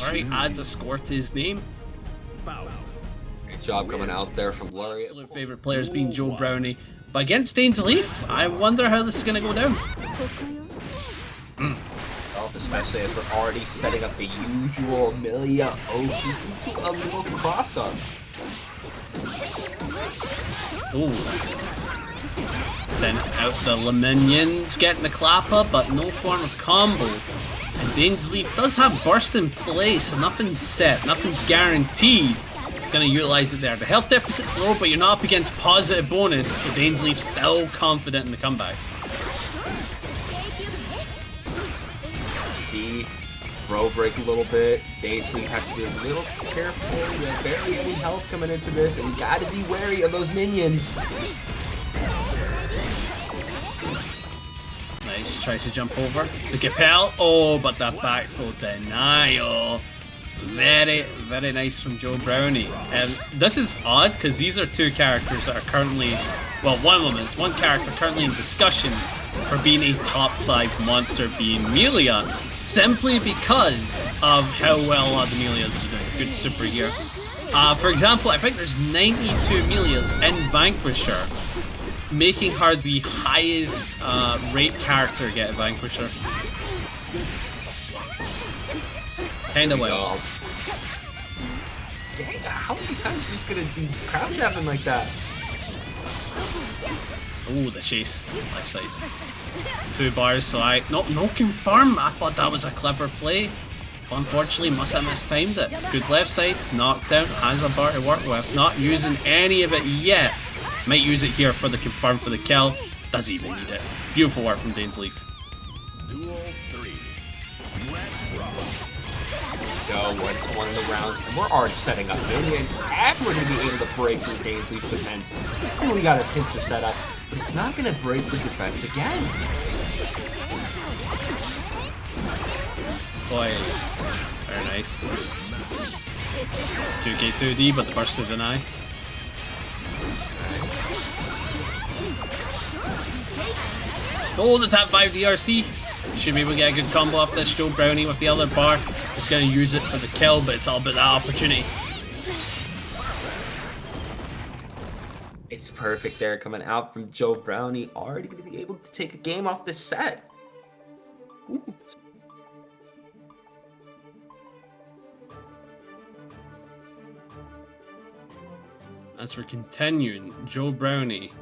Lurry adds a score to his name. Faust. Great job coming out there from Lurry. Absolute favorite players being Joe Brownie, but against DaisLeif, I wonder how this is gonna go down. Especially as we're already setting up the usual Millia OP into a little cross-up. Ooh. Send out the minions, getting the clap up, but no form of combo. And DaisLeif does have burst in place, so nothing's set, nothing's guaranteed. Gonna utilize it there. The health deficit's low, but you're not up against positive bonus, so DaisLeif's still confident in the comeback. See, throw break a little bit. DaisLeif has to be a little careful. We have barely any health coming into this, and we gotta be wary of those minions. Nice, tries to jump over. The Capel, oh, but that back throw denial. Very nice from Joe Brownie. And this is odd because these are two characters that are currently, well, one character currently in discussion for being a top 5 monster, being Millia, simply because of how well the Millia is doing. Good super here. For example, I think there's 92 Millias in Vanquisher, making her the highest rate character to get a Vanquisher. Kinda well. Dang, how many times is just gonna be crowd trapping like that? Oh, the chase. Left side. 2 bars, so no confirm. I thought that was a clever play. But unfortunately, must have mistimed it. Good left side, knockdown, has a bar to work with. Not using any of it yet. Might use it here for the confirm for the kill. Doesn't even need it. Beautiful work from DaisLeif. Duel 3. Let's rock. Go, we're one of the rounds, and we're already setting up minions, and we're going to be able to break through DaisLeif's defense. And we got a pincer set up, but it's not going to break the defense again. Boy, very nice. 2K2D, but the burst to deny. Oh, the tap 5 DRC. Should be able to get a good combo off this. Joe Brownie with the other bar. He's going to use it for the kill, but it's all about that opportunity. It's perfect there coming out from Joe Brownie. Already going to be able to take a game off this set. Ooh. As we're continuing, Joe Brownie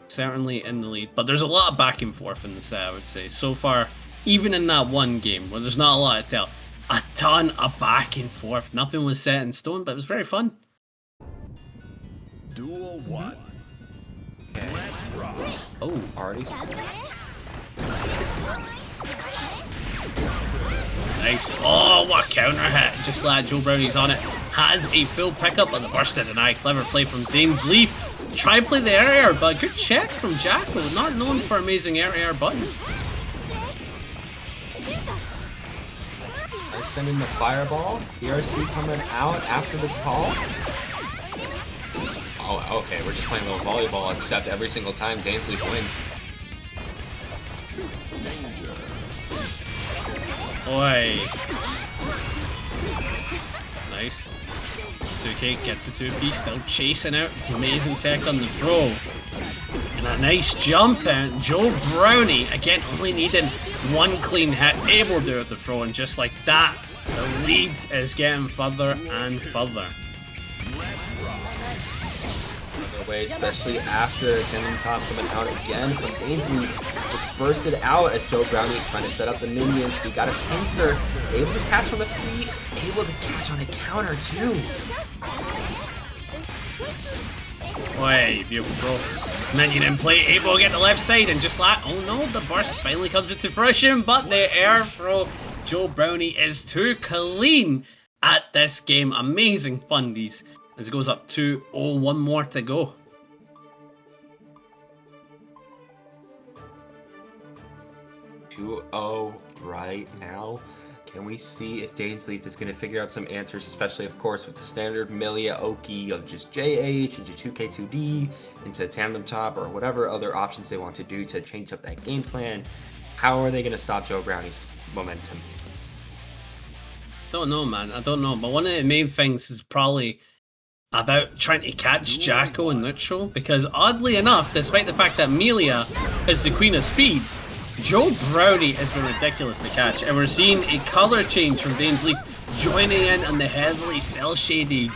certainly in the lead, but there's a lot of back and forth in the set, I would say. So far, even in that one game where there's not a lot to tell, a ton of back and forth. Nothing was set in stone, but it was very fun. Duel 1. Okay. Let's rock. Oh, Already. nice. Oh, what a counter hit. Just glad Joe Brownie's on it. Has a full pickup on the burst to deny. Clever play from DaisLeif. Try play the air, but good check from Geko. Not known for amazing air buttons. I send in the fireball. DRC coming out after the call. Oh, okay. We're just playing a little volleyball, except every single time DaisLeif wins. Danger. Oi. Nice. 2K gets a 2P, still chasing out. Amazing tech on the throw. And a nice jump and Joe Brownie, again, only needing one clean hit, able to do it the throw, and just like that, the lead is getting further and further. Another way, especially after Cannon Top coming out again from DaisLeif. It's bursted out as Joe Brownie is trying to set up the minions. We got a pincer, able to catch on the feet, able to catch on the counter too. Way, beautiful throw. Minion in play, able to get the left side, and just like, oh no, the burst finally comes into fruition, but the air throw, Joe Brownie is too clean at this game. Amazing fundies as it goes up 2-0, one more to go. Right now. Can we see if DaisLeif is going to figure out some answers, especially, of course, with the standard Millia Oki of just JH into 2K2D, into tandem top, or whatever other options they want to do to change up that game plan? How are they going to stop Joe Brownie's momentum? Don't know, man. I don't know. But one of the main things is probably about trying to catch Geko in neutral, because oddly enough, despite the fact that Millia is the queen of speed, Joe Brownie has been ridiculous to catch, and we're seeing a color change from DaisLeif joining in on the heavily cel-shaded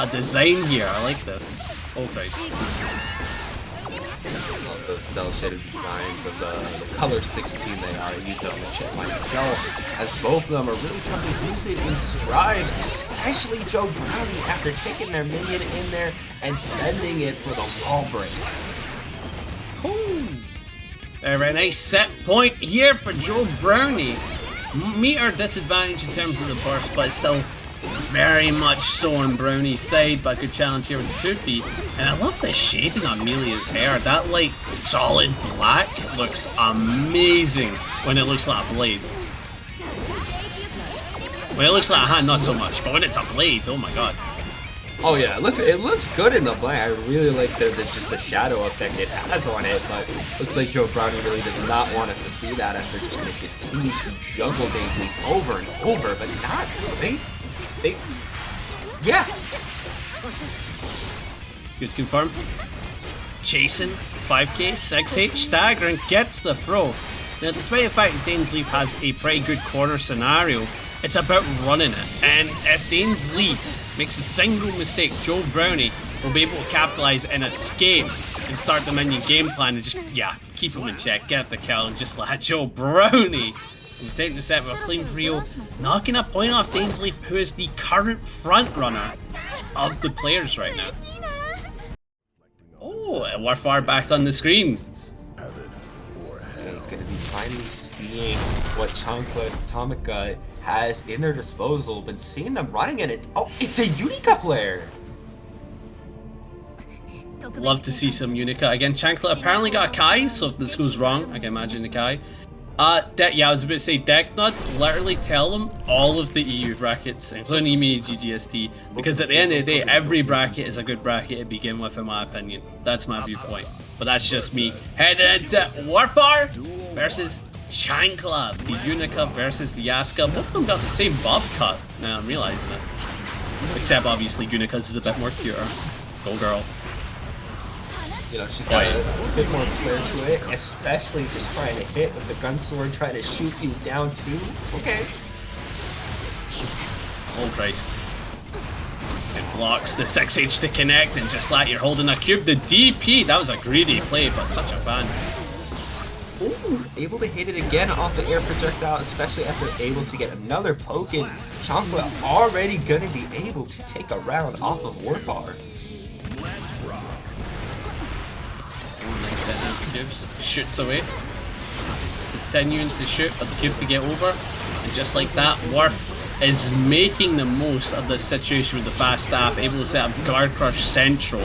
design here. I like this. Oh Christ. Love those cel-shaded designs of the color 16 they are. I use it on the Chipp myself, as both of them are really trying to use it in stride, especially Joe Brownie after kicking their minion in there and sending it for the wall break. Very nice set point here for Joe Brownie. Meter disadvantage in terms of the burst, but it's still very much so on Brownie's side. But a good challenge here with the 2-feet. And I love the shading on Milia's hair. That like solid black looks amazing when it looks like a blade. When it looks like a hand, not so much. But when it's a blade, oh my god. Oh yeah, it looks good in the black. I really like just the shadow effect it has on it, but looks like Joe Brownie really does not want us to see that, as they're just going to continue to juggle DaisLeif over and over, but not they yeah. Good confirm. Chasing 5k, 6H, staggering, gets the throw. Now, despite the fact that DaisLeif has a pretty good corner scenario, it's about running it. And if DaisLeif makes a single mistake, Joe Brownie will be able to capitalize and escape and start the minion game plan and just, yeah, keep him in check, get the kill, and just like Joe Brownie. He's taking the set with a clean 3-0, knocking a point off DaisLeif, who is the current front runner of the players right now. Oh, and Warfare back on the screen. We're going to be finally seeing what Chancla Atomica has in their disposal, been seeing them running in it. Oh, it's a Unika player! Love to see some Unika. Again, Chancla apparently got a Kai, so if this goes wrong, I can imagine the Kai. Yeah, I was about to say, Decknut, literally tell them all of the EU brackets, including EMEA GGST, because at the end of the day, every bracket is a good bracket to begin with, in my opinion. That's my viewpoint. But that's just me. Headed into Warfare versus Chancla, the Unika versus the Asuka. Both of them got the same buff cut. Now I'm realizing it. Except obviously Unika's is a bit more cuter. Go girl. You know, she's got a bit more flair to it, especially just trying to hit with the gun sword, trying to shoot you down too. Okay. Oh Christ. It blocks the 6H to connect, and just like you're holding a cube, the DP, that was a greedy play, but such a fan. Ooh, able to hit it again off the air projectile, especially as they're able to get another poke in. Chancla already gonna be able to take a round off of Warfare. Cubes shoots away, continuing to shoot for the cube to get over, and just like that, Worth is making the most of this situation with the fast staff, able to set up Guard Crush Central.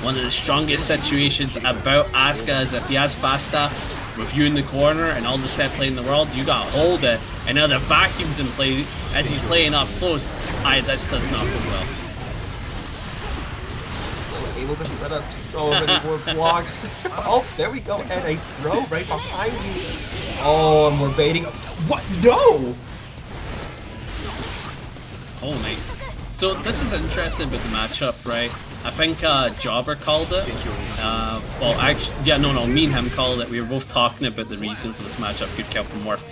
One of the strongest situations about Asuka is if he has fast staff with you in the corner and all the set play in the world, you gotta hold it, and now the vacuum's in play as he's playing up close. This does not go well. Able to set up so many more blocks. Oh, there we go, and a throw right behind you. Oh, and we're baiting. What? No! Oh, nice. So this is interesting with the matchup, right? I think Jobber called it. Well, actually, yeah, no, me and him called it. We were both talking about the reason for this matchup. Good kill from Worth,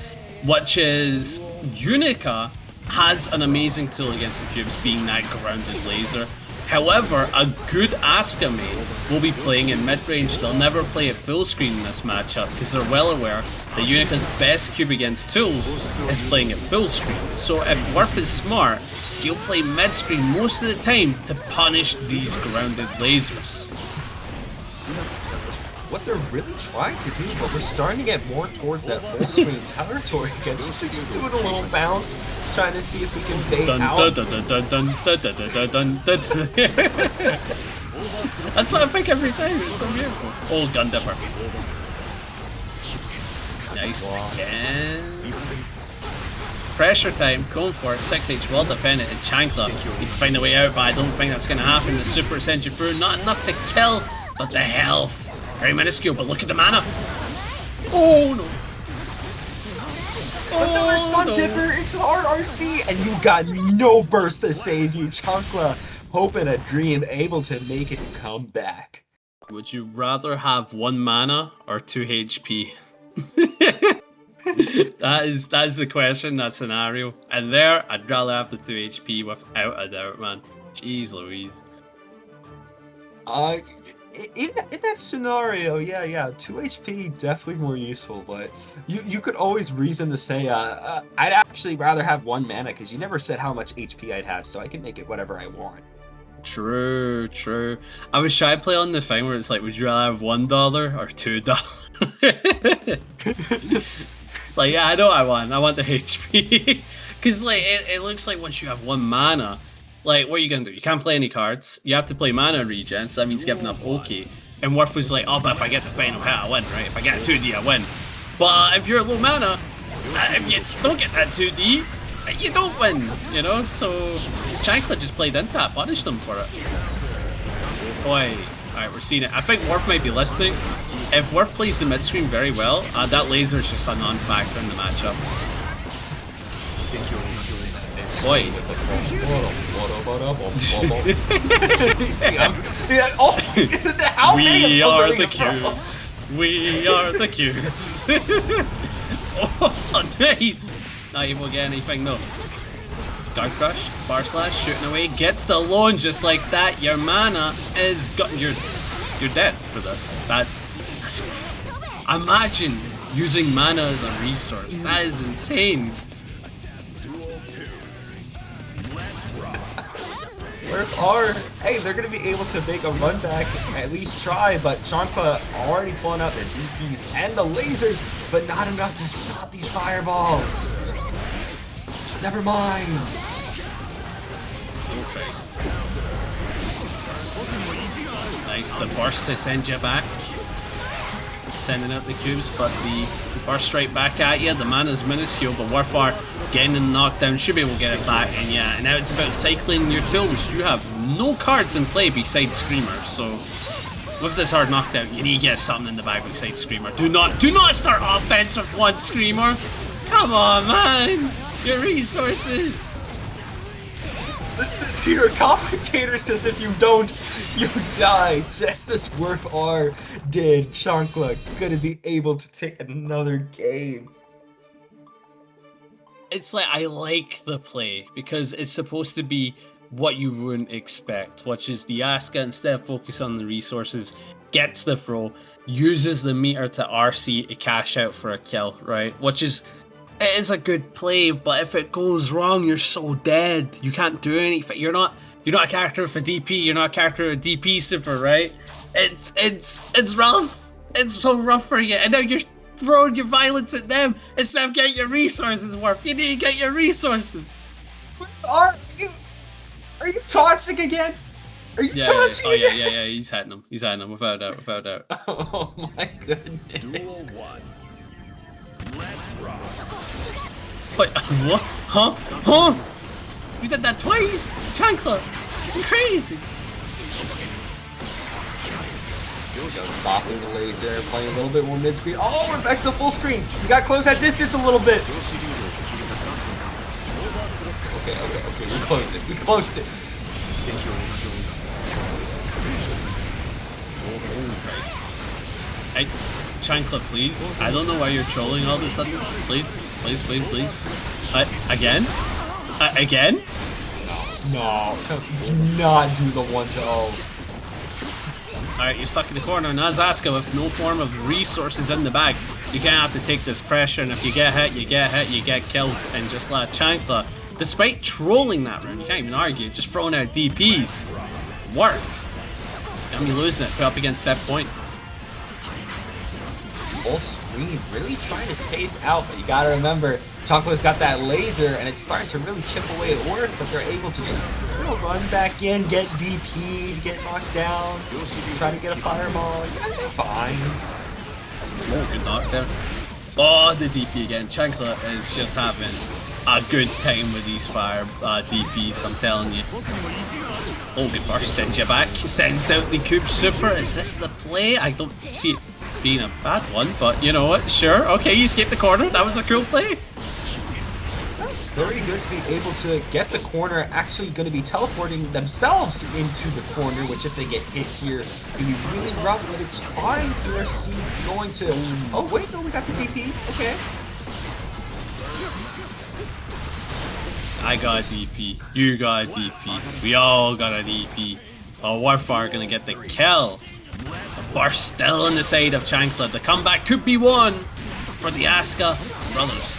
which is Unika has an amazing tool against the cubes, being that grounded laser. However, a good Asuka main will be playing in mid-range. They'll never play at full screen in this matchup because they're well aware that Unika's best cube against tools is playing at full screen. So if Worth is smart, he'll play mid-screen most of the time to punish these grounded lasers. What they're really trying to do, but we're starting to get more towards that full screen territory again. Just doing a little bounce, trying to see if we can phase out. That's what I think every time. It's so beautiful. Old gun dipper. Nice again. Pressure time, going for it. 6H well defended, and Chankla needs to find a way out, but I don't think that's going to happen. The super sends you through, not enough to kill, but the health. Very minuscule, but look at the mana. Oh no. It's another stun dipper into the RRC, and you got no burst to save you. Chankla, hope and a dream, able to make it come back. Would you rather have 1 mana or 2 HP? that is the question, that scenario. And there, I'd rather have the 2 HP without a doubt, man. Jeez Louise. In that scenario, yeah, 2 HP definitely more useful, but you could always reason to say, I'd actually rather have 1 mana, because you never said how much HP I'd have, so I can make it whatever I want. True. I was trying to play on the thing where it's like, would you rather have $1 or $2? It's like, yeah, I know I want the HP. Because like, it looks like once you have 1 mana, like, what are you going to do? You can't play any cards. You have to play mana regen, so that means giving up OK. And Worf was like, oh, but if I get the final hit, I win, right? If I get a 2D, I win. But if you're low mana, if you don't get that 2D, you don't win, you know? So, Chankla just played into that, punished them for it. Boy, alright, we're seeing it. I think Worf might be listening. If Worf plays the mid-screen very well, that laser is just a non-factor in the matchup. Boy. We are the cubes. We are the cubes. Oh, nice. Not able to get anything though. Guard Crush, Bar Slash, shooting away, gets the loan just like that. Your mana is you're dead for this. That's imagine using mana as a resource. That is insane. Hey, they're gonna be able to make a run back, at least try, but Chankla already pulling out the DPs and the lasers, but not enough to stop these fireballs. Never mind. Nice, the burst to send you back. Sending out the cubes, but the burst right back at you. The mana's minuscule, but Warfare getting the knockdown, should be able to get it back, and yeah, and now it's about cycling your tools. You have no cards in play besides Screamer, so with this hard knockdown, you need to get something in the bag besides Screamer. Do not start offense with 1 Screamer. Come on, man, your resources. Listen to your commentators, because if you don't, you die. Just as Worf R did. Chankla gonna be able to take another game. It's like, I like the play because it's supposed to be what you wouldn't expect, which is the Asuka, instead of focus on the resources, gets the throw, uses the meter to RC to cash out for a kill, right? Which is, it is a good play, but if it goes wrong, you're so dead. You can't do anything. You're not a character with a DP. You're not a character with a DP super, right? It's rough. It's so rough for you, and now you're throwing your violence at them instead of getting your resources worth. You need to get your resources. Are you taunting again? Are you taunting again? Yeah. He's hitting him. He's hitting him without a doubt. Oh my goodness. Duel 1. Let's rock. Wait, what? Huh? You did that twice? Chankla, you're crazy. Stopping the laser, playing a little bit more mid-screen. Oh, we're back to full screen. You gotta close that distance a little bit. Okay. We closed it. Hey, Chankla, please. I don't know why you're trolling all of a sudden. Please. Again? Again? No, do not do the 1-0. Alright, you're stuck in the corner, and as Asuka with no form of resources in the bag, you can't have to take this pressure, and if you get hit, you get killed, and just let Chankla despite trolling that round, you can't even argue, just throwing out DPs. Work. Got me losing it, put up against set point. Full screen, really trying to space out, but you gotta remember, Choco's got that laser, and it's starting to really chip away at work, but they're able to just run back in, get DP'd, get knocked down, try to get a fireball. Yeah, they're fine. Oh, good knockdown. Oh, the DP again. Chancla is just having a good time with these fire DPs, I'm telling you. Oh, good burst. Sends you back. Sends out the Cube Super. Is this the play? I don't see it being a bad one, but you know what? Sure. Okay, you escaped the corner. That was a cool play. Very good to be able to get the corner, actually going to be teleporting themselves into the corner, which if they get hit here, can be really rough, but it's fine. UFC going to... Oh, wait, no, we got the DP. Okay. I got a DP. You got a DP. We all got a DP. Oh, Warfare gonna get the kill. The burst still on the side of Chancla. The comeback could be won for the Asuka brothers.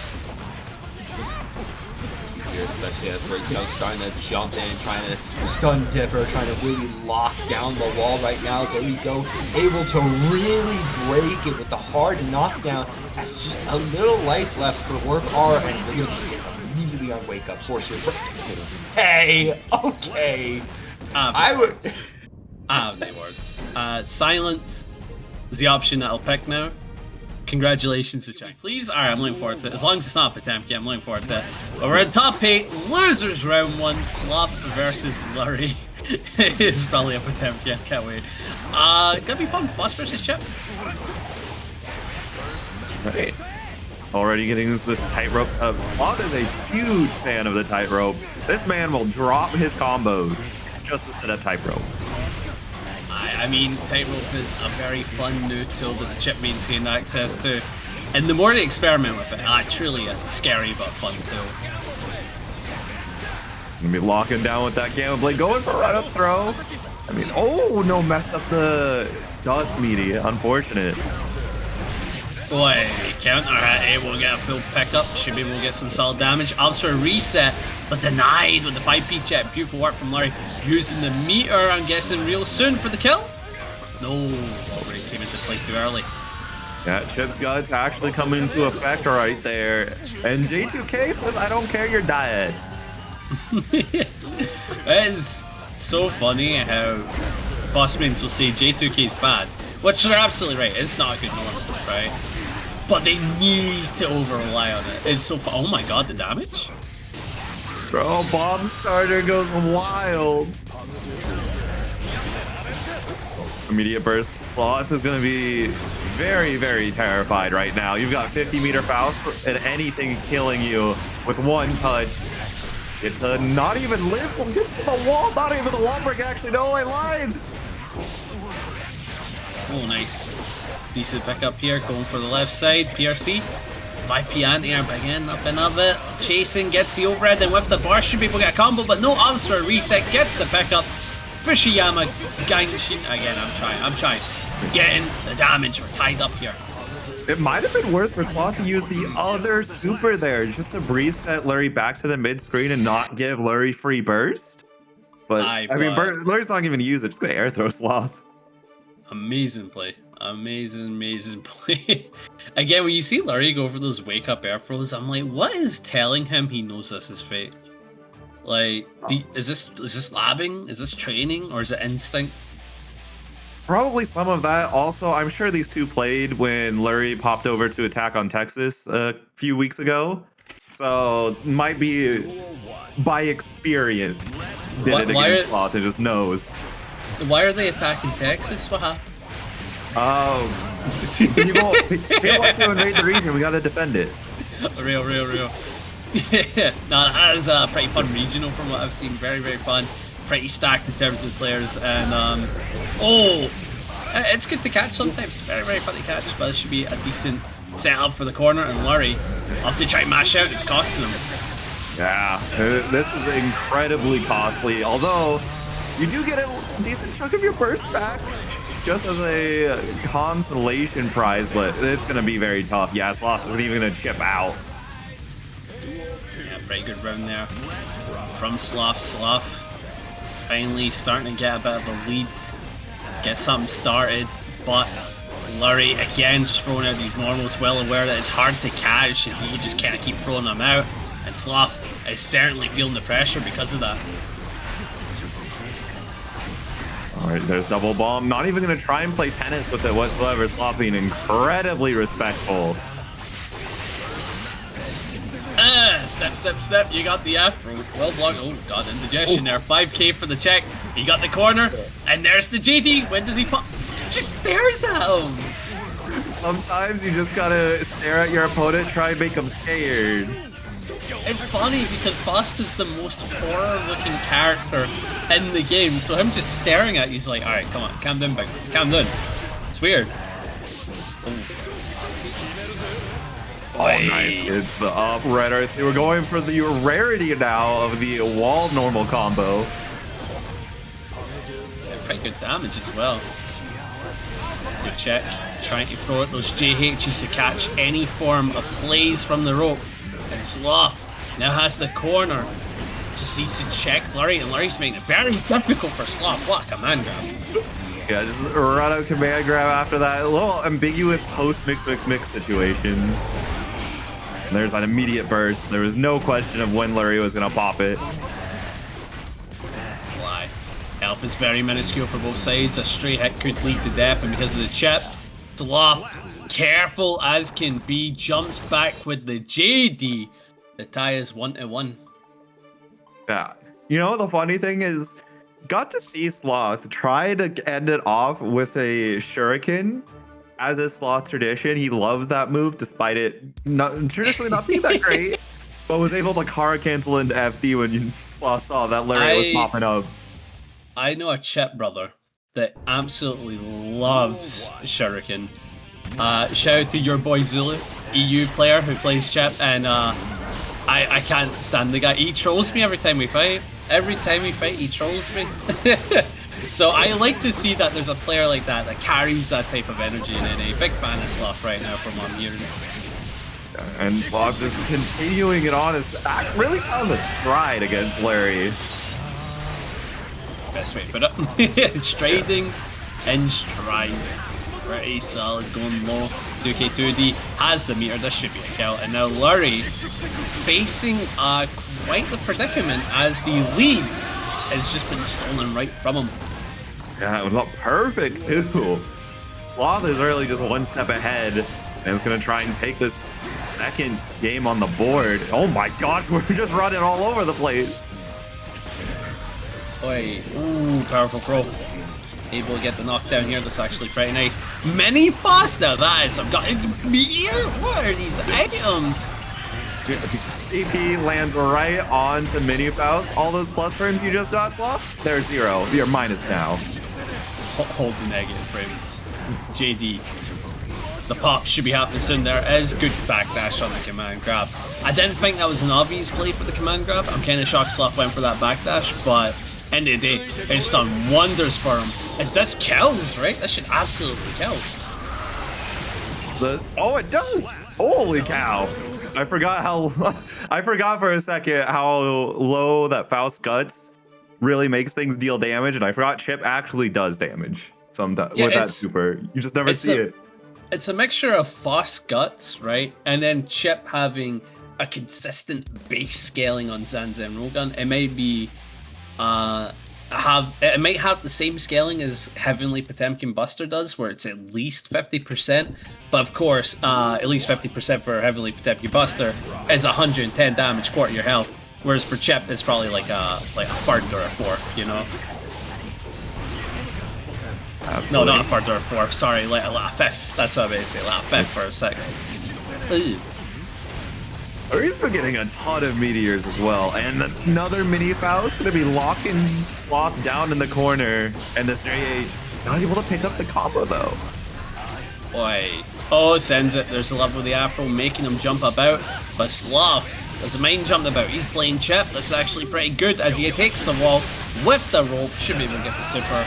Especially as we're starting to jump in, trying to stun Dipper, trying to really lock down the wall right now. There we go, able to really break it with the hard knockdown. That's just a little life left for Warp R, and we're gonna get immediately on wake up. Force your hey, okay. I would. They words. Silence is the option that I'll pick now. Congratulations to Chang. Please? Alright, I'm looking forward to it. As long as it's not Potemkin, I'm looking forward to it. But we're in top 8, losers round 1, Sloth versus Lurry. It's probably a Potemkin, can't wait. Gonna be fun. Faust versus Chipp. Right. Already getting this tightrope. Sloth is a huge fan of the tightrope. This man will drop his combos just to set up tightrope. I mean, tightrope is a very fun new tool that the Chipp maintain access to. And the more they experiment with it, truly a scary but fun tool. Gonna be locking down with that Gamma Blade, going for a right-up throw. I mean, oh no, messed up the dust media. Unfortunate. Boy, counter hit, we'll get a full pickup. Should be able to get some solid damage. Opts for a reset, but denied with the 5p chip. Beautiful work from Lurry. Using the meter, I'm guessing, real soon for the kill. No, already came into play too early. Yeah, Chipp's guts actually come into effect right there. And J2K says, I don't care, you're dead. It is so funny how bossmains will say J2K is bad, which they're absolutely right. It's not a good normal, right? But they need to over-rely on it. It's so fun. Oh my god, the damage? Bro, Bomb Starter goes wild. Immediate burst. Sloth is going to be very, very terrified right now. You've got 50-meter Faust and anything killing you with one touch. It's a not even live. Gets to the wall. Not even the wall break, actually. No, I lied. Oh, nice. Decent pickup here. Going for the left side. PRC. 5p anti-air again. Up and up it. Chasing. Gets the overhead. And with the bar, should be able to get a combo. But no arms for a reset. Gets the pickup. Fushiyama. Gangshin. Again, I'm trying. Getting the damage. We're tied up here. It might have been worth for Sloth to use the other super there just to reset Lurry back to the mid screen and not give Lurry free burst. But I mean, Lurry's not even use it. Just gonna air throw Sloth. Amazing play. Amazing play. Again, when you see Lurry go for those wake up air throws, I'm like, what is telling him he knows this is fake? Like, is this labbing? Is this training? Or is it instinct? Probably some of that. Also, I'm sure these two played when Lurry popped over to Attack on Texas a few weeks ago. So, might be by experience. Did it against Sloth and just knows. Why are they attacking Texas? What happened? People like to invade the region. We gotta defend it. Real. Yeah, no, that is a pretty fun regional from what I've seen. Very fun. Pretty stacked in terms of players, and it's good to catch sometimes. Very fun to catch, but it should be a decent setup for the corner. And Lurry, up to try and mash out, it's costing them. Yeah, this is incredibly costly. Although you do get a decent chunk of your burst back, just as a consolation prize, but it's gonna be very tough. Yeah, Sloth isn't even gonna chip out. Yeah, Pretty good round there from Sloth. Sloth finally starting to get a bit of a lead, get something started, but Lurry again just throwing out these normals, well aware that it's hard to catch and he just can't keep throwing them out, and Sloth is certainly feeling the pressure because of that. Alright, there's double bomb. Not even going to try and play tennis with it whatsoever. Sloth being incredibly respectful. Step. You got the afro. Well blocked. Oh, god, indigestion there. 5k for the check. He got the corner. And there's the JD. When does he pop? Just stares at him. Sometimes you just gotta stare at your opponent, try and make them scared. It's funny because Faust is the most horror-looking character in the game, so him just staring at you, he's like, alright, come on, calm down, big, calm down. It's weird. Oh, nice. It's the up red. So we're going for the rarity now of the wall normal combo. Yeah, pretty good damage as well. Good check. Trying to throw at those JHs to catch any form of plays from the rope. And Sloth now has the corner. Just needs to check Lurry, and Lurry's making it very difficult for Sloth. What a command grab. Yeah, just run out command grab after that. A little ambiguous post mix situation. And there's an immediate burst. There was no question of when Lurry was going to pop it. Why? Health is very minuscule for both sides. A stray hit could lead to death, and because of the chip, Sloth, careful as can be, jumps back with the JD. The tie is 1-1. Yeah. You know, the funny thing is, got to see Sloth try to end it off with a shuriken. As is Sloth tradition, he loves that move despite it traditionally not being that great, but was able to Kara cancel into FD when Sloth saw that Larry was popping up. I know a Chipp brother that absolutely loves shuriken. Shout out to your boy Zulu, EU player who plays Chipp, and I can't stand the guy. He trolls me every time we fight. Every time we fight, he trolls me. So I like to see that there's a player like that that carries that type of energy in NA. Big fan of Sloth right now from what I'm hearing. And Sloth just continuing it on his back, really on the stride against Larry. Best way to put it. Striding and striding. Pretty solid, going low. 2k2d has the meter, this should be a kill. And now Lurry facing quite the predicament as the lead has just been stolen right from him. Yeah, it was not perfect too. Sloth is really just one step ahead and is going to try and take this second game on the board. Oh my gosh, we're just running all over the place. Oi, ooh, powerful throw. Able to get the knockdown here, that's actually pretty nice. Mini Faust now, that is some guy. What are these items? AP lands right on to Mini Faust. All those plus frames you just got, Sloth, they're 0. You're minus now. Hold the negative frames. JD. The pop should be happening soon. There is good backdash on the command grab. I didn't think that was an obvious play for the command grab. I'm kind of shocked Sloth went for that backdash, but end of the day, it's done wonders for him. As this kills, right? This should absolutely kill. Oh, it does! Holy cow! I forgot for a second how low that Faust guts really makes things deal damage, and I forgot Chipp actually does damage sometimes with that super. You just never see it. It's a mixture of Faust guts, right? And then Chipp having a consistent base scaling on Zanzen Rogun. It may be it might have the same scaling as Heavenly Potemkin Buster does, where it's at least 50%. But of course, at least 50% for Heavenly Potemkin Buster is 110 damage, quarter your health. Whereas for Chipp, it's probably like a third or a fourth, you know? Absolutely. No, not a third or a fourth. Sorry, like a fifth. That's what I meant to say. Like a fifth for a second. He's been getting a ton of meteors as well, and another mini Faust gonna be locking Sloth down in the corner, and this JH not able to pick up the combo though. Boy, oh, sends it. There's a love with the Afro making him jump about, but Sloth doesn't mind jumping about. He's playing Chipp. This is actually pretty good as he takes the wall with the rope. Should be able to get the super.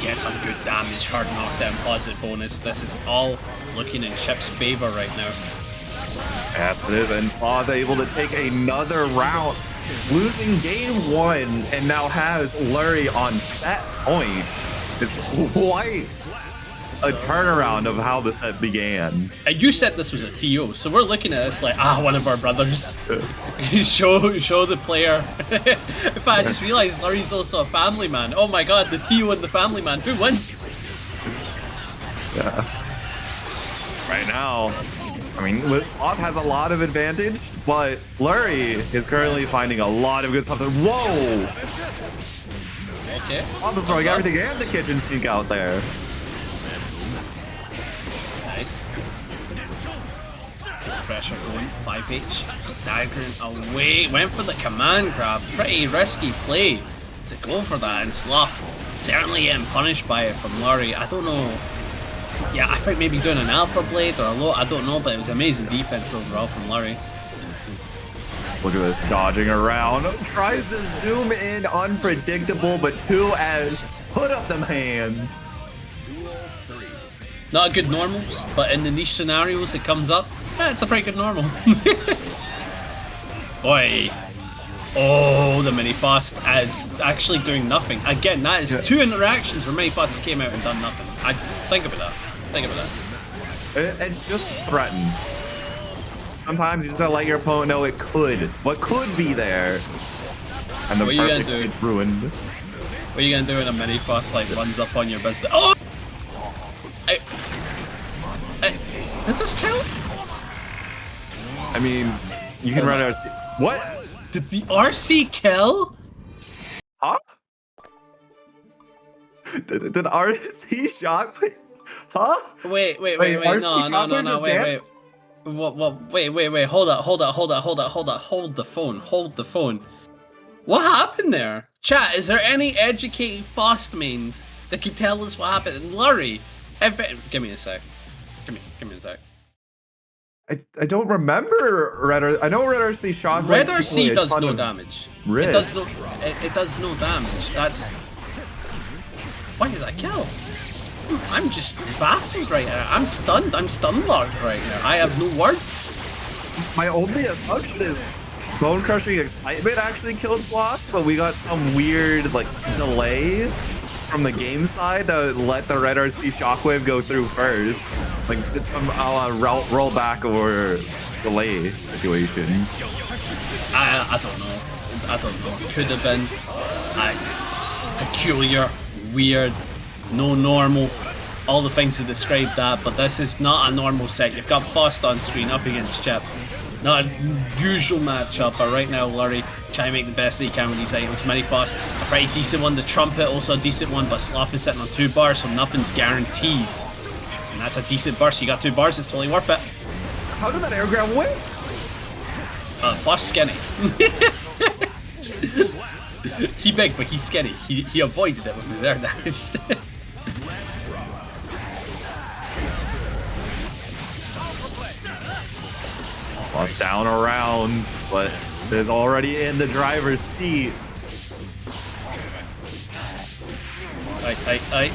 Get some good damage, hard knockdown, positive bonus. This is all looking in Chipp's favor right now. Yes, it is. And Sloth able to take another round, losing game 1, and now has Lurry on set point. It's quite a turnaround of how the set began. And you said this was a TO, so we're looking at this like, one of our brothers. show the player. In fact, I just realized Lurry's also a family man. Oh my god, the TO and the family man. Who wins? Yeah. Right now, I mean, Sloth has a lot of advantage, but Lurry is currently finding a lot of good stuff. Whoa! Okay. Sloth is throwing everything and the kitchen sink out there. Nice. Pressure going, 5H. Staggering away. Went for the command grab. Pretty risky play to go for that, and Sloth certainly getting punished by it from Lurry. I don't know. Yeah, I think maybe doing an alpha blade or a low, I don't know, but it was amazing defense overall from Lurry. Look at this, dodging around. Tries to zoom in, unpredictable, but 2S put up them hands. Not a good normals, but in the niche scenarios it comes up, it's a pretty good normal. Boy. Oh, the mini Faust is actually doing nothing. Again, that is 2 interactions where mini Faust came out and done nothing. Think about that. Think about that. It's just threatened. Sometimes you just gotta let your opponent know what could be there. And the perfect is ruined. What are you gonna do when a mini Faust like runs up on your business? Oh! Does this count? I mean, you can run out. What? Did the RC kill? Huh? Did RC shock? Huh? Wait, no. Wait. Wait, hold the phone. What happened there? Chat, is there any educated Faust mains that can tell us what happened? And Lurry, give me a sec. Give me a sec. I don't remember I know Red RC shock. Red RC does no damage. It does no damage. That's... Why did I kill? I'm just baffled right now. I'm stunned locked right now. I have no words. My only assumption is Bone Crushing Excitement actually killed Sloth, but we got some weird like delay from the game side to let the Red RC Shockwave go through first. Like it's some roll back or delay situation. I don't know. Could have been peculiar, weird, no normal, all the things to describe that, but this is not a normal set. You've got Faust on screen up against Chipp. Not a usual matchup, but right now Lurry trying to make the best that he can with these items. Mini Faust, a pretty decent one. The Trumpet, also a decent one, but Sloth is sitting on 2 bars, so nothing's guaranteed. And that's a decent burst. You got 2 bars, it's totally worth it. How did that air grab win? Faust skinny. He big, but he's skinny. He avoided it with his air dash. Down around, but is already in the driver's seat. Right.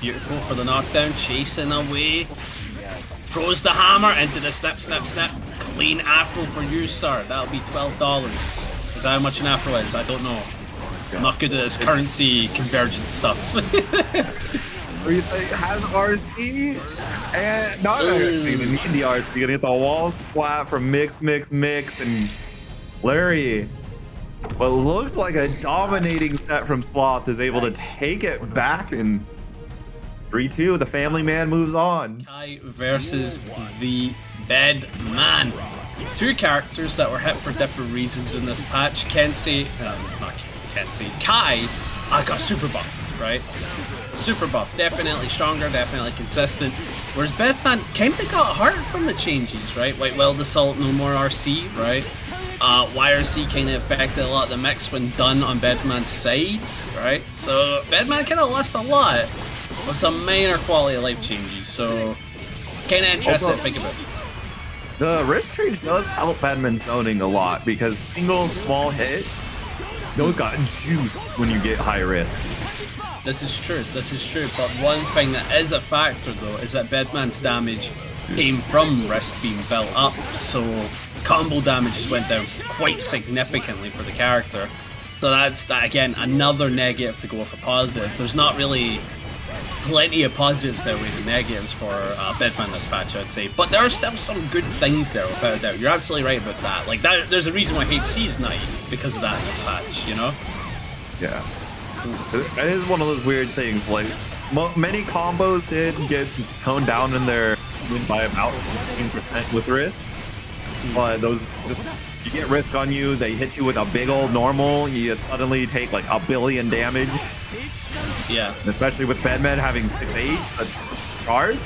Beautiful for the knockdown, chasing away. Throws the hammer into the snap. Clean afro for you, sir. That'll be $12. Is that how much an afro is? I don't know. I'm not good at this currency convergent stuff. Where you say has RC and not even need the RC. You're gonna get the wall splat from mix, and Lurry. What looks like a dominating set from Sloth is able to take it back in 3-2. The family man moves on. Kai versus the Bedman. 2 characters that were hit for different reasons in this patch. Kensei, not Kensei, Kai got super buffed, right? Super buff, definitely stronger, definitely consistent. Whereas Bedman kinda got hurt from the changes, right? White Wild Assault, no more RC, right? YRC kinda affected a lot of the mix when done on Bedman's side, right? So Bedman kinda lost a lot with some minor quality of life changes, so kinda interesting to think about. The wrist change does help Bedman zoning a lot because single small hits, those got juice when you get high risk. This is true, but one thing that is a factor though is that Bedman's damage came from risk being built up, so combo damage just went down quite significantly for the character. So that's, again, another negative to go for positive. There's not really plenty of positives that outweigh the negatives for Bedman this patch, I'd say. But there are still some good things there, without a doubt. You're absolutely right about that. Like, there's a reason why HC is 9, because of that in the patch, you know? Yeah. It is one of those weird things, like, many combos did get toned down in their win by about 16% with risk. But those just, you get risk on you, they hit you with a big old normal, you suddenly take like 1 billion damage. Yeah. Especially with Bedman having 6-8 a charge,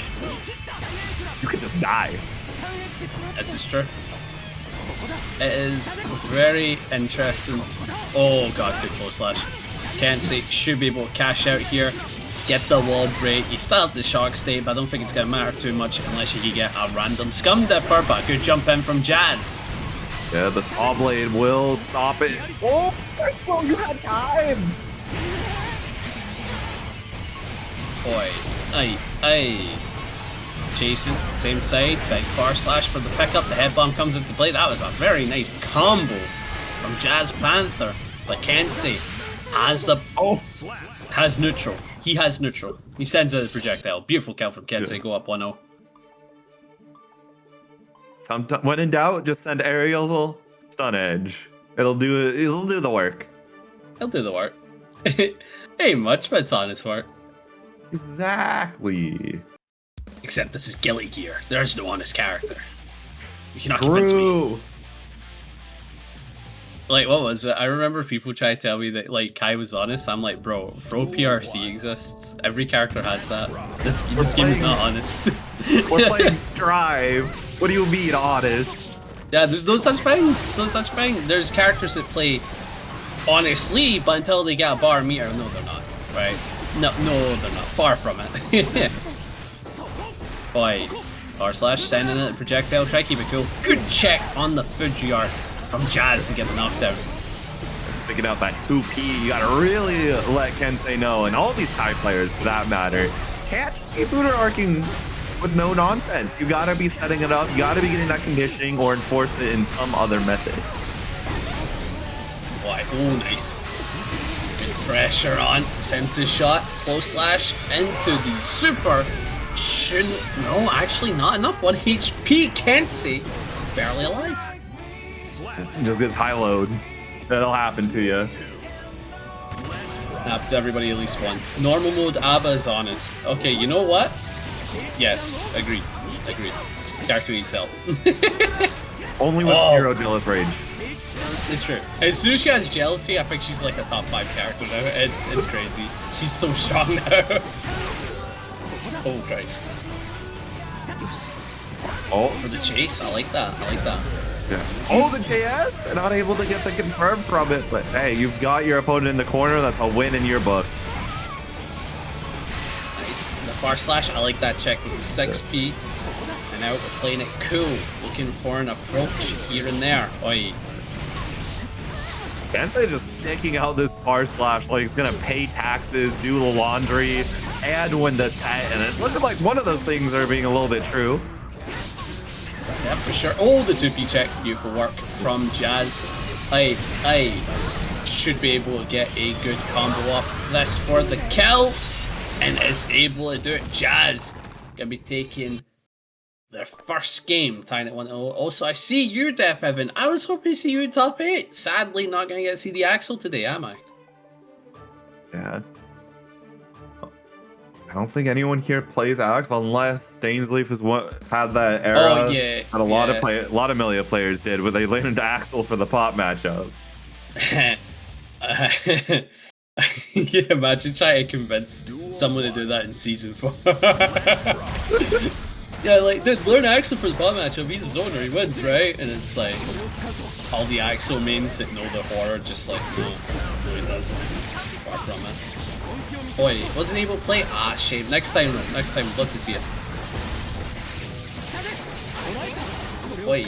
you could just die. This is true. It is very interesting. Oh god, good close slash. Kensei should be able to cash out here. Get the wall break. You still have the shock state, but I don't think it's going to matter too much unless you can get a random scum dipper, but a good jump in from Jazz. Yeah, the saw blade will stop it. Oh, you had time! Boy, aye. Jason, same side, big far slash for the pickup. The head bomb comes into play. That was a very nice combo from JazzPanther. But Kensei has the has neutral. He has neutral. He sends a projectile. Beautiful kill from Kensei. Go up 1-0. Sometimes, when in doubt, just send aerial stun edge. It'll do the work. He'll do the work. Ain't much, but it's honest work. Exactly. Except this is Gilly Gear. There's no honest character. You cannot convince me. Like, what was it? I remember people trying to tell me that, like, Kai was honest. I'm like, bro, throw PRC exists. Every character has that. This game is not honest. We're playing Strive. What do you mean, honest? Yeah, there's no such thing. No such thing. There's characters that play honestly, but until they get a bar meter, no, they're not. Right? No, they're not. Far from it. Boy, R slash sending it a projectile. Try to keep it cool. Good check on the Fuji from Jazz to get the knockdown. Picking out that 2P, you gotta really let Kensei know, and all these Kai players for that matter, can't just be booter arcing with no nonsense. You gotta be setting it up, you gotta be getting that conditioning or enforce it in some other method. Boy, oh nice. Good pressure on, sends his shot, close slash into the super. No, actually not enough. 1 HP, Kensei barely alive. Just gets high load. That'll happen to you. Happens to everybody at least once. Normal mode a.b.a is honest. Okay, you know what? Yes, agreed. Character needs help. Only with 0 jealous rage. It's true. As soon as she has jealousy, I think she's like a top 5 character now. It's crazy. She's so strong now. Oh Christ. Oh, for the chase, I like that. Yeah. Oh, the JS! And not able to get the confirm from it, but hey, you've got your opponent in the corner. That's a win in your book. Nice. The far slash, I like that check with the 6P. And now we're playing it cool, looking for an approach here and there. Oi. Kensei just sticking out this far slash like he's gonna pay taxes, do the laundry, and win the set. And it looks like one of those things are being a little bit true. Yeah, for sure. Oh, the 2P check. Beautiful work from Jazz. I should be able to get a good combo off this for the kill. And is able to do it. Jazz gonna be taking their first game, tying it 1-0. Also, I see you, Def Evan. I was hoping to see you in top 8. Sadly, not gonna get to see the Axel today, am I? Yeah. I don't think anyone here plays Alex unless DainsLeif is what had that era. Oh yeah. And a lot of Millia players did, where they leaned into Axel for the pop matchup. You can imagine trying to convince someone to do that in season 4. Yeah, like, dude, learn Axel for the pop matchup. He's a zoner, he wins, right? And it's like all the Axel mains that know the horror, just like no, he doesn't. Far from it. Boy, wasn't able to play. Ah, shame. Next time, love to see it. Boy.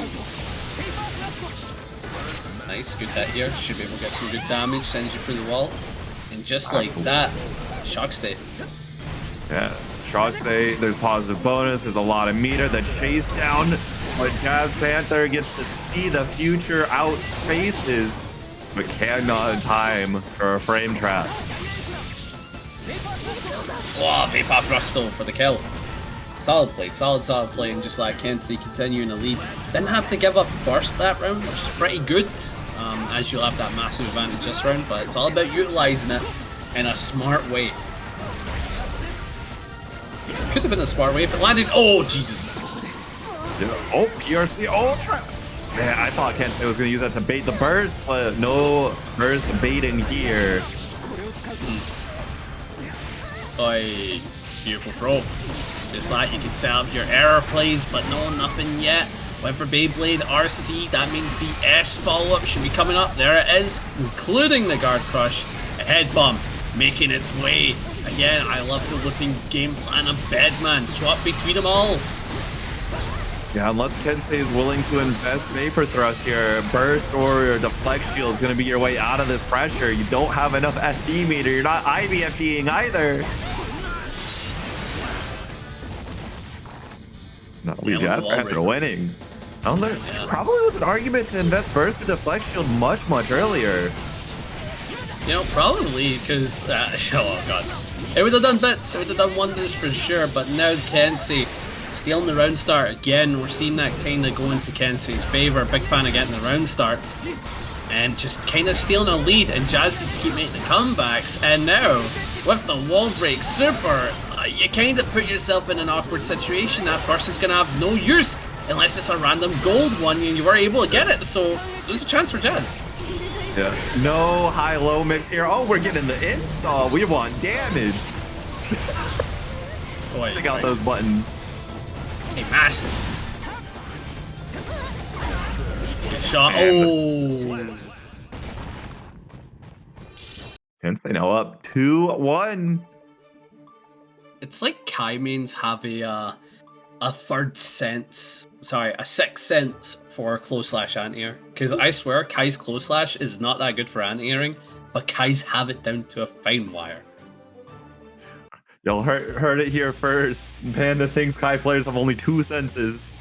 Nice, good hit here. Should be able to get some good damage, sends you through the wall. And just like that, shock state. Yeah, Kensei, there's positive bonus, there's a lot of meter. The chase down, but JazzPanther gets to see the future out spaces, but cannot time for a frame trap. Wow, a.b.a Brusto for the kill. Solid play, solid play, and just like Kensei continuing to lead. Didn't have to give up burst that round, which is pretty good, as you'll have that massive advantage this round, but it's all about utilising it in a smart way. Could have been a smart way if it landed. Oh, Jesus. Yeah. Oh, PRC Ultra. Man, I thought Kensei was going to use that to bait the burst, but no burst baiting here. Oi, beautiful throw. Just like you can set up your error plays, but no, nothing yet. Went for Beyblade RC, that means the S follow-up should be coming up. There it is, including the guard crush. A head bomb making its way. Again, I love the looking game plan of Bedman. Swap between them all. Yeah, unless Kensei is willing to invest Vapor Thrust here, burst or your deflect shield is going to be your way out of this pressure. You don't have enough FD meter. You're not IBFDing either. No, we JazzPanther winning. There probably was an argument to invest burst and deflect shield much earlier. You know, probably, because, oh god. It would have done bits, it would have done wonders for sure, but now Kensei stealing the round start again. We're seeing that kind of go into Kensei's favor. Big fan of getting the round starts and just kind of stealing a lead, and Jazz needs to keep making the comebacks. And now with the wall break super, you kind of put yourself in an awkward situation. That person's gonna have no use unless it's a random gold one and you were able to get it, so there's a chance for Jazz. Yeah, no high-low mix here. Oh, we're getting the install. We want damage. Boy, check out those buttons. Hey, massive. Good shot. Oh. Kensei now up 2-1. It's like Kai mains have a third sense. Sorry, a sixth sense for close slash anti-air. Because I swear Kai's close slash is not that good for anti-airing, but Kai's have it down to a fine wire. Y'all heard it here first. Panda thinks Kai players have only 2 senses.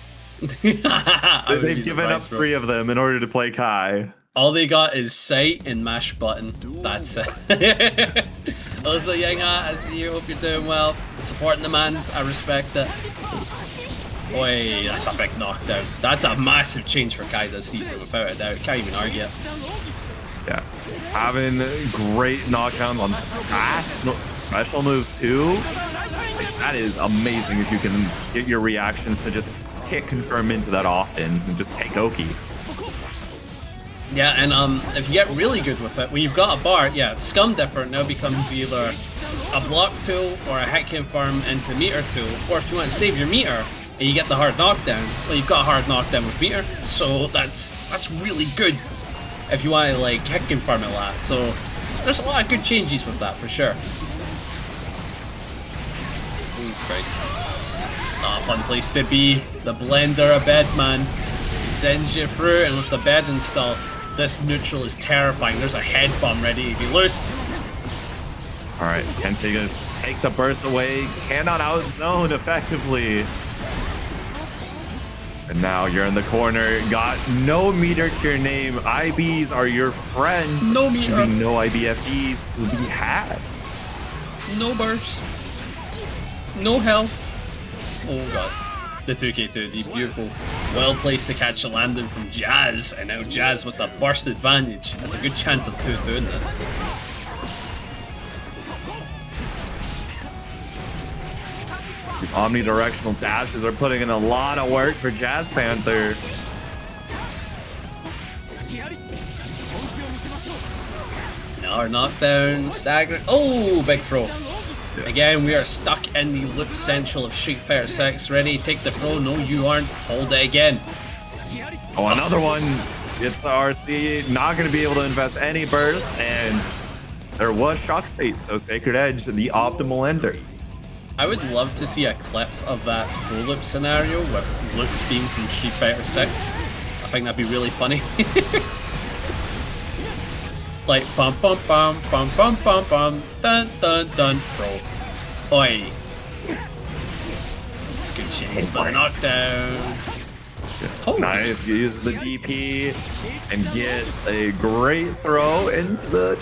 They've given up 3 of them in order to play Kai. All they got is sight and mash button. That's it. Also, Young, I see you. Hope you're doing well. Supporting the mans. I respect it. Boy, that's a big knockdown. That's a massive change for Kai this season, without a doubt. Can't even argue it. Yeah, having great knockdowns on fast special moves too. Like, that is amazing if you can get your reactions to just hit confirm into that often and just take Oki. Yeah, and if you get really good with it, when you've got a bar, yeah, Scum Dipper now becomes either a block tool or a hit confirm into meter tool, or if you want to save your meter and you get the hard knockdown, well, you've got a hard knockdown with meter, so that's really good if you want to like hit confirm a lot. So there's a lot of good changes with that for sure. Oh Christ. Not a fun place to be. The blender of Bedman sends you through, and with the bed install, this neutral is terrifying. There's a head bomb ready to be loose. Alright, Kensei gonna take the burst away, cannot outzone effectively. And now you're in the corner, got no meter to your name. IBs are your friend. No meter. No IBFEs to be had. No burst. No health. Oh god. The 2K2D, beautiful. Well placed to catch the landing from Jazz, and now Jazz with the burst advantage. That's a good chance of 2 doing this. These omnidirectional dashes are putting in a lot of work for JazzPanther. Another knockdown, stagger. Oh, big throw. Again, we are stuck in the loop central of Street Fighter 6. Ready, take the throw. No, you aren't. Hold it again. Oh, another one. It's the RC. Not going to be able to invest any burst. And there was Shock State, so Sacred Edge, the optimal ender. I would love to see a clip of that throw loop scenario with loop scheme from Street Fighter 6. I think that'd be really funny. Like bum bum bum bum bum bum bum dun dun dun throw. Oi. Chase by the knockdown. Oh, nice. Use the DP and get a great throw into the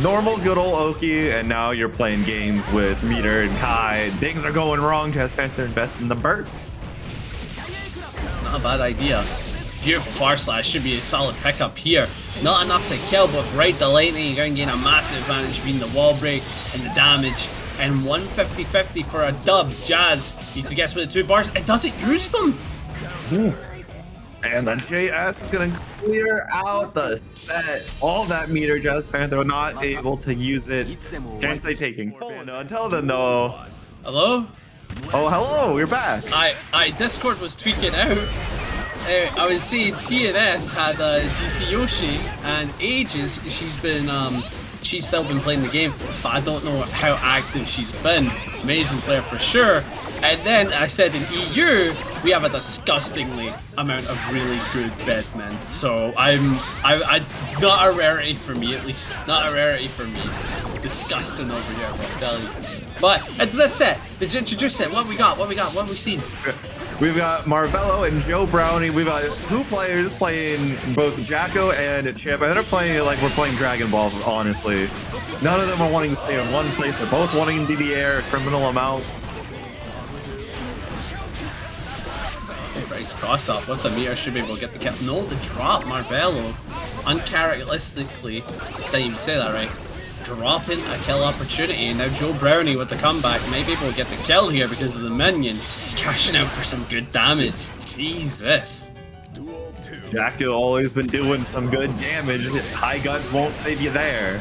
normal good old Oki. And now you're playing games with Meter and Kai. Things are going wrong. JazzPanther invest in the burst. Not a bad idea. Beautiful far slash should be a solid pickup here. Not enough to kill, but right the lightning, you're going to gain a massive advantage between the wall break and the damage. And 150-50 for a dub. Jazz needs to guess with the 2 bars. It doesn't use them. Ooh. And the JS is going to clear out the set. All that meter, JazzPanther not able to use it. Kensei taking full. Until then, though. Hello? Oh, hello, you're back. Discord was tweaking out. I was seeing TNS had GC Yoshi, and ages she's still been playing the game, but I don't know how active she's been. Amazing player for sure. And then I said in EU we have a disgustingly amount of really good Bedman. So I not a rarity for me, at least. Not a rarity for me. Disgusting over here, I'll tell you. But into this set, did you introduce it? What we got? What have we seen? We've got Marvelo and Joe Brownie. We've got 2 players playing both Geko and Chipp. And they're playing it like we're playing Dragon Ball, honestly. None of them are wanting to stay in one place. They're both wanting to be air a criminal amount. Nice cross up with the meter, should be able to get the kill. No, the drop, Marvelo. Uncharacteristically, didn't even say that right. Dropping a kill opportunity, and now Joe Brownie with the comeback may be able to get the kill here because of the minion. Cashing out for some good damage. Jesus. Geko always been doing some good damage. High guns won't save you there.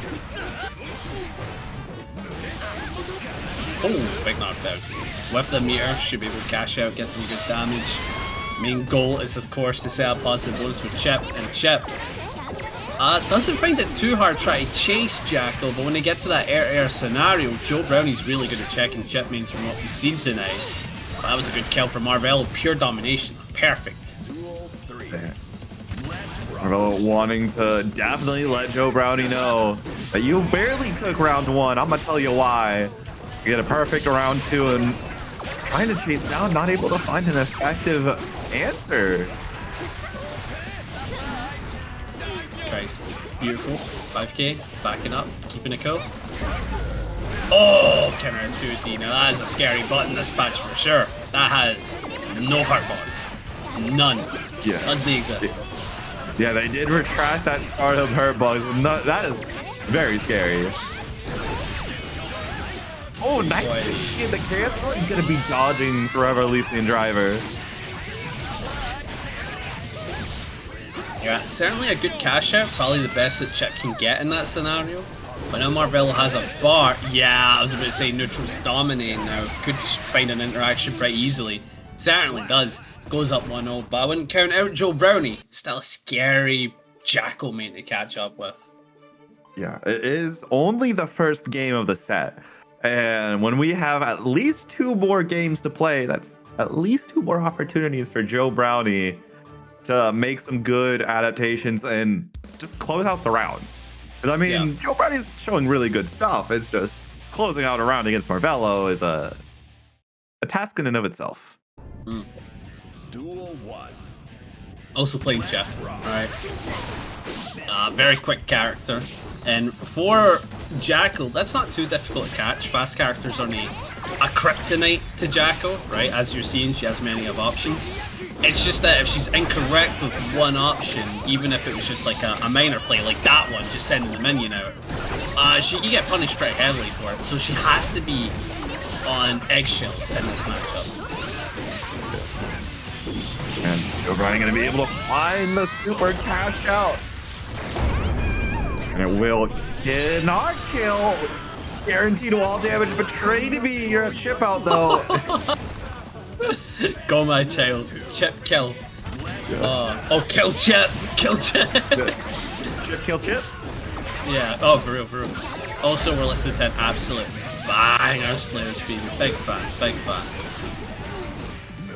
Oh, big knockdown. With the meter, should be able to cash out, get some good damage. Main goal is, of course, to set up positive blows with Chipp, and Chipp doesn't find it too hard trying to chase Geko, but when they get to that air scenario, Joe Brownie's really good at checking Chipp mains from what we've seen tonight. That was a good kill for Marvelo, pure domination, perfect. Marvelo wanting to definitely let Joe Brownie know that you barely took round 1. I'm gonna tell you why. You get a perfect round 2 and trying to chase down, not able to find an effective answer. Christ, beautiful. 5k, backing up, keeping it cool. Oh, counter 2D. Now that is a scary button this patch for sure. That has no heart bars. None. Yeah. Doesn't exist. Yeah, they did retract that start of hurt bugs. No, that is very scary. Oh, nice. The cancel is going to be dodging Forever Elysian Driver. Yeah, certainly a good cash out. Probably the best that Chipp can get in that scenario. But now Marvelo has a bar. Yeah, I was about to say neutral's dominating now. Could find an interaction pretty easily. Certainly does. Goes up 1-0, but I wouldn't count out Joe Brownie. Still a scary Geko main to catch up with. Yeah, it is only the first game of the set. And when we have at least 2 more games to play, that's at least 2 more opportunities for Joe Brownie to make some good adaptations and just close out the rounds. Because I mean, yeah. Joe Brownie's showing really good stuff. It's just closing out a round against Marvelo is a task in and of itself. Duel 1. Also playing Chipp. Alright. Very quick character. And for Geko, that's not too difficult to catch. Fast characters are only a kryptonite to Geko, right? As you're seeing, she has many of options. It's just that if she's incorrect with one option, even if it was just like a minor play, like that one, just sending the minion out, she can get punished pretty heavily for it. So she has to be on eggshells in this matchup. And Joe Brownie going to be able to find the super cash out. And it will not kill. Guaranteed wall damage, betray to be. You're a Chipp out though. Go my child. Chipp kill. Yeah. Oh, kill Chipp. Kill Chipp. Chipp kill Chipp? Yeah, oh for real, for real. Also, we're listening to an absolute banger Slayer speed. Big fan, big fan.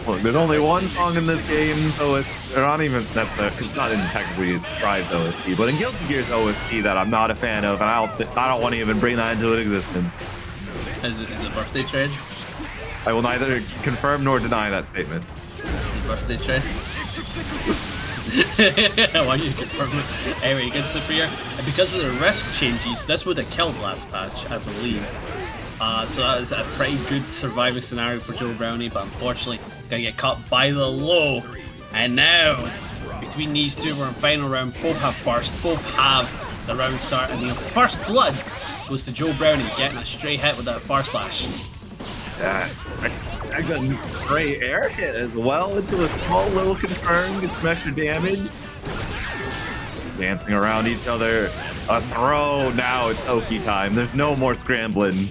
Look, there's only one song in this game, OST, or not even, it's not in technically Strive's OST, but in Guilty Gear's OST that I'm not a fan of, and I don't want to even bring that into existence. Is it birthday trade? I will neither confirm nor deny that statement. His birthday trade. Why you confirm it? Anyway, against Superior. And because of the risk changes, this would have killed last patch, I believe. So that is a pretty good surviving scenario for Joe Brownie, but unfortunately, gonna get caught by the low. And now, between these two, we're in final round. Both have burst, both have the round start, and the first blood goes to Joe Brownie, getting a straight hit with that far slash. Yeah, I got a great air hit as well into a small little confirm, get some extra damage. Dancing around each other. A throw, now it's Oki time. There's no more scrambling.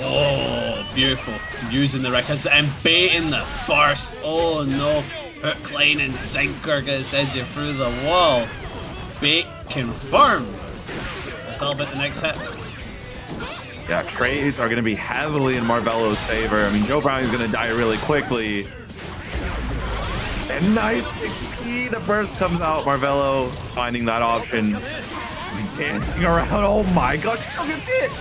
Oh, beautiful. Using the records and baiting the burst. Oh no. Hook, line, and sinker gonna send you through the wall. Bait confirmed. That's all about the next hit. Yeah, trades are going to be heavily in Marvelo's favor. I mean, Joe Brownie's going to die really quickly. And nice XP. The burst comes out. Marvelo finding that option. Dancing around. Oh my gosh, still gets hit.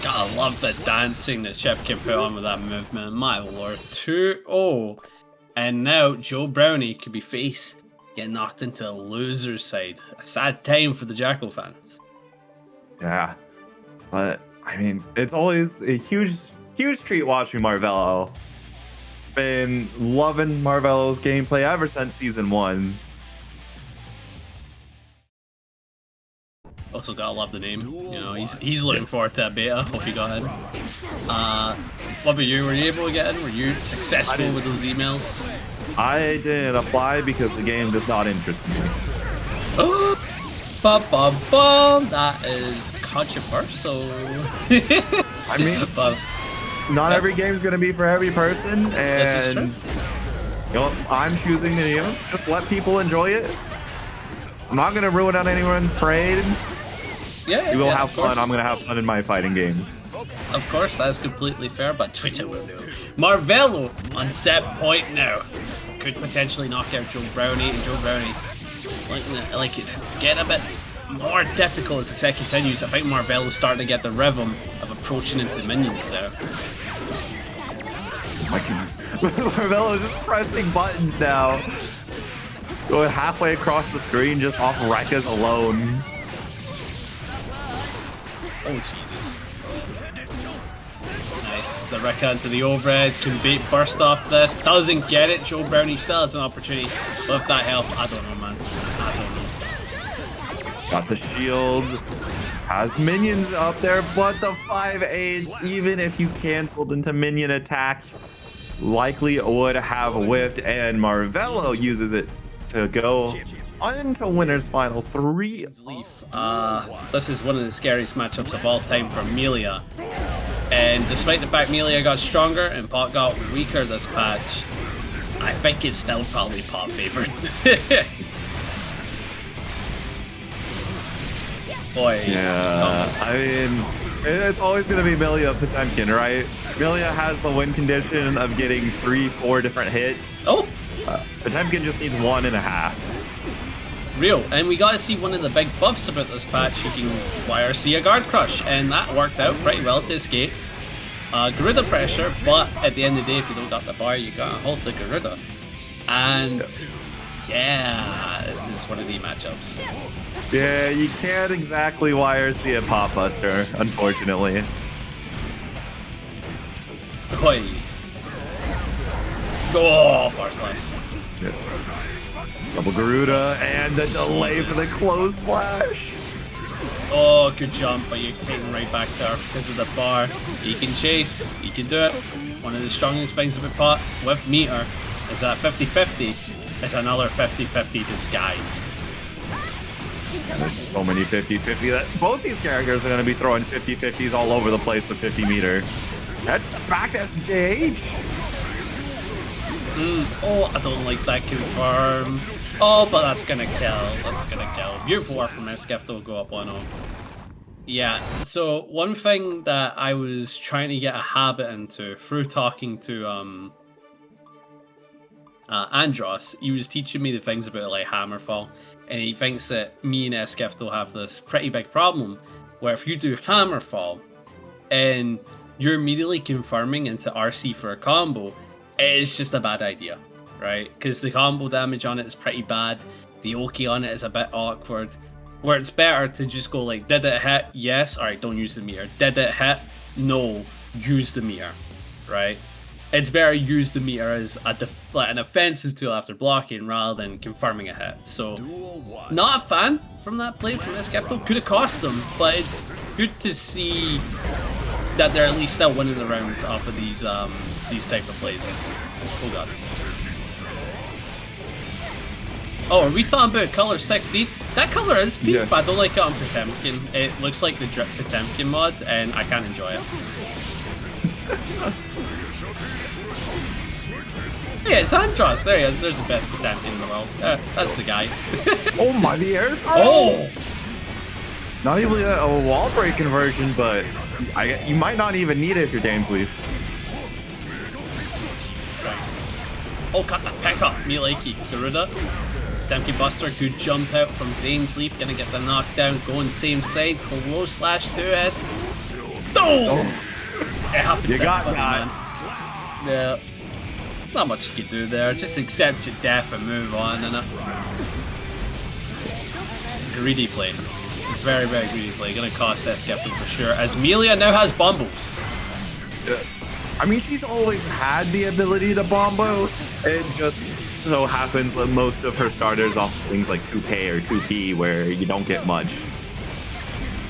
Gotta love the dancing that Chipp can put on with that movement. My lord. 2-0. And now Joe Brownie could be face getting knocked into the loser's side. A sad time for the Jackal fans. Yeah. But, I mean, it's always a huge treat watching Marvelo. Been loving Marvelo's gameplay ever since Season 1. Also gotta love the name. You know, he's looking forward to that beta. Hope he got in. What about you? Were you able to get in? Were you successful with those emails? I didn't apply because the game does not interest me. Oh, that is controversial. I mean, but, not every game is going to be for every person, and this is true. You know, I'm choosing to just let people enjoy it. I'm not going to ruin out anyone's parade. Yeah, you will have fun. I'm going to have fun in my fighting game. Of course, that's completely fair, but Twitter will do. Marvelo on set point now. Could potentially knock out Joe Brownie, and Joe Brownie, like it's getting a bit more difficult as the set continues. I think Marvelo's starting to get the rhythm of approaching into minions there. My goodness. Marvelo's just pressing buttons now. Going halfway across the screen just off Rekka's alone. Oh, Jesus. Nice. The Rekka into the overhead. Can bait burst off this. Doesn't get it. Joe Brownie still has an opportunity. But if that helps, I don't know, man. I don't know. Got the shield. Has minions up there, but the 5-8, even if you canceled into minion attack, likely would have whiffed, and Marvelo uses it to go into winner's final 3. This is one of the scariest matchups of all time for Millia. And despite the fact Millia got stronger and Pot got weaker this patch, I think it's still probably Pot favored. Boy. Yeah, I mean, it's always going to be Millia Potemkin, right? Millia has the win condition of getting 3-4 different hits. Oh! Potemkin just needs 1.5. Real, and we got to see one of the big buffs about this patch. You can YRC a guard crush, and that worked out pretty well to escape Garuda pressure, but at the end of the day, if you don't got the bar, you gotta hold the Garuda. And yeah, this is one of the matchups. Yeah, you can't exactly YRC a Pot Buster, unfortunately. Oi. Oh, far slice. Yeah. Double Garuda and the delay for the close slash. Oh, good jump, but you're taking right back there because of the bar. He can chase, he can do it. One of the strongest things about Pot with meter is that 50-50 is another 50-50 disguised. There's so many 50-50 that both these characters are going to be throwing 50-50s all over the place with 50 meter. That's back SJH. Oh, I don't like that confirm. Oh, but that's gonna kill. That's gonna kill. Beautiful work from Skiff. Will go up 1-0. Yeah, so one thing that I was trying to get a habit into through talking to Andros, he was teaching me the things about like Hammerfall, and he thinks that me and Skepto have this pretty big problem, where if you do Hammerfall, and you're immediately confirming into RC for a combo, it's just a bad idea, right? Because the combo damage on it is pretty bad, the Oki on it is a bit awkward, where it's better to just go like, did it hit? Yes. Alright, don't use the meter. Did it hit? No. Use the meter, right? It's better use the meter as an offensive tool after blocking rather than confirming a hit. So, not a fan from that play from Skepto. Could have cost them, but it's good to see that they're at least still winning the rounds off of these type of plays. Oh god. Oh, are we talking about color 16? That color is peak, Yeah. but I don't like it on Potemkin. It looks like the drip Potemkin mod, and I can't enjoy it. Yeah, it's Andros. There he is. There's the best Potemkin in the world. That's the guy. Oh my, the air. Oh! Not even a wall break conversion, but you might not even need it if you're DaisLeif. Jesus Christ. Oh, got that pick up. Me likey. Garuda. Potemkin Buster. Good jump out from DaisLeif. Gonna get the knockdown. Going same side. Close slash 2S. Oh! It happens. You got everybody, that. man. Yeah. Not much you can do there. Just accept your death and move on, innit? Greedy play. Very, very greedy play. Gonna cost that Skeptic for sure. As Millia now has Bombos. I mean, she's always had the ability to bombo. It just so happens that most of her starters off things like 2K or 2P where you don't get much.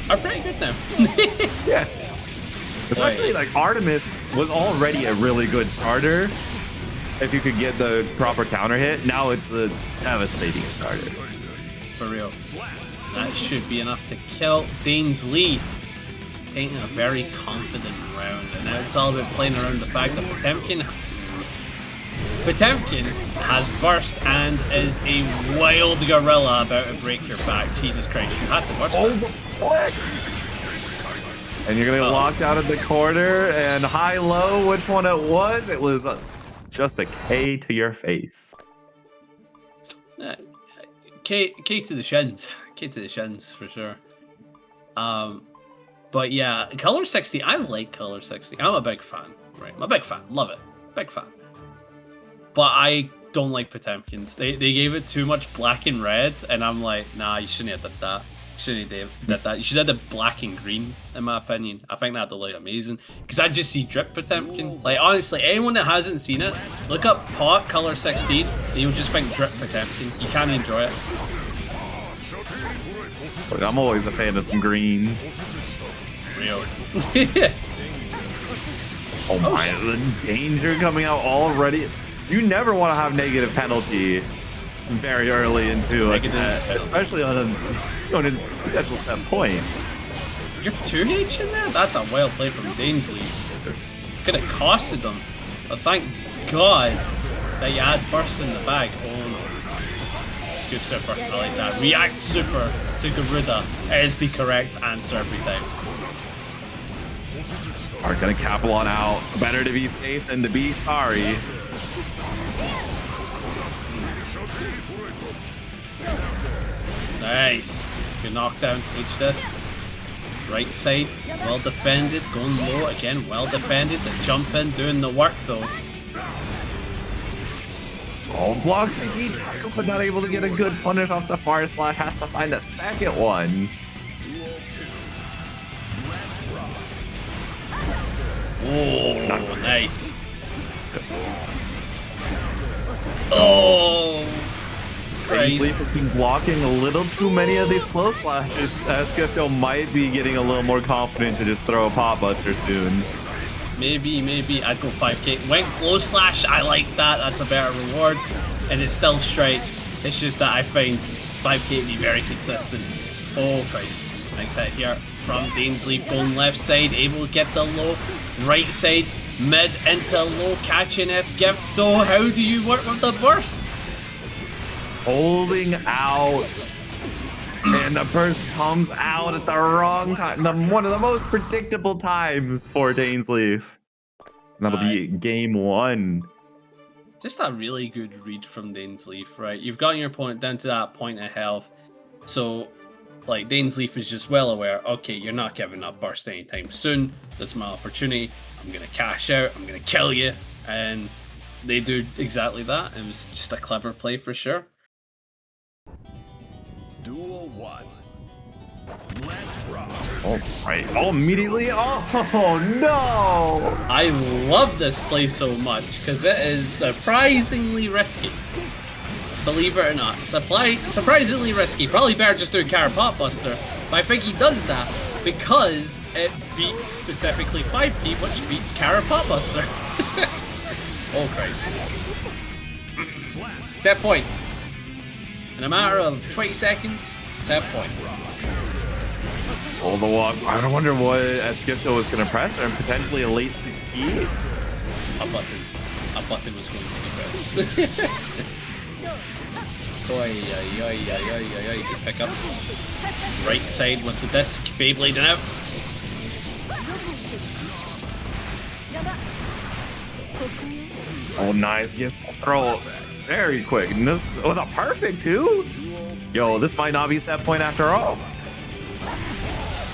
Are pretty good now. Yeah. Especially like Artemis was already a really good starter. If you could get the proper counter hit, now it's a devastating starter. For real. That should be enough to kill DaisLeif. Taking a very confident round. And now it's all about playing around the fact that Potemkin has burst and is a wild gorilla about to break your back. Jesus Christ, you had to burst. Oh, the flick! And you're gonna get locked out of the corner and high-low, which one it was? It was just a K to your face. K to the shins. K to the shins for sure. But yeah, color 60. I like color 60. I'm a big fan. Right, I'm a big fan. Love it. Big fan. But I don't like Potemkins. They gave it too much black and red, and I'm like, nah, you shouldn't have did that. You should have the black and green, in my opinion. I think that'd look amazing. Because I just see drip Potemkin. Like, honestly, anyone that hasn't seen it, look up pot color 16, and you'll just think drip Potemkin. You can't enjoy it. Look, I'm always a fan of some green. Real. Oh my, the danger coming out already. You never want to have negative penalty very early into a set, especially on a potential set point. You're 2H in there? That's a wild play from DaisLeif. Could have costed them. But thank God that you had burst in the bag. Oh no. Good super. I like that. React super to Garuda is the correct answer every time. Are gonna Capelon out. Better to be safe than to be sorry. Nice. Good knockdown. H this. Right side. Well defended. Going low again. Well defended. The jump in. Doing the work though. All blocks but not able to get a good punish off the far slash. Has to find a second one. Oh, nice. Oh. DaisLeif has been blocking a little too many of these close slashes. Skepto might be getting a little more confident to just throw a pot buster soon. Maybe. I'd go 5k. Went close slash. I like that. That's a better reward. And it's still strike. It's just that I find 5k to be very consistent. Oh, Christ. Nice hit here from DaisLeif going left side. Able to get the low. Right side. Mid into low. Catching Skepto. How do you work with the burst? Holding out. And the burst comes out at the wrong time. One of the most predictable times for DaisLeif. That'll be game one. Just a really good read from DaisLeif, right? You've gotten your opponent down to that point of health. So, like, DaisLeif is just well aware, okay, you're not giving up burst anytime soon. That's my opportunity. I'm going to cash out. I'm going to kill you. And they do exactly that. It was just a clever play for sure. Duel 1. Let's rock. Oh, right. Oh, immediately. Oh, no. I love this play so much because it is surprisingly risky. Believe it or not. Surprisingly risky. Probably better just doing Carrot Pot Buster. But I think he does that because it beats specifically 5P, which beats Carrot Pot Buster. Oh, Christ. Set point. In a matter of 20 seconds, set point. Oh, the walk. I wonder what Skifto was going to press, or potentially a late 6P. A button was going to be pressed. Oi, good pick up. Right side with the disc, Beyblade out. Oh, nice. Gets throw very quick. And this was a perfect too. Yo, this might not be set point after all.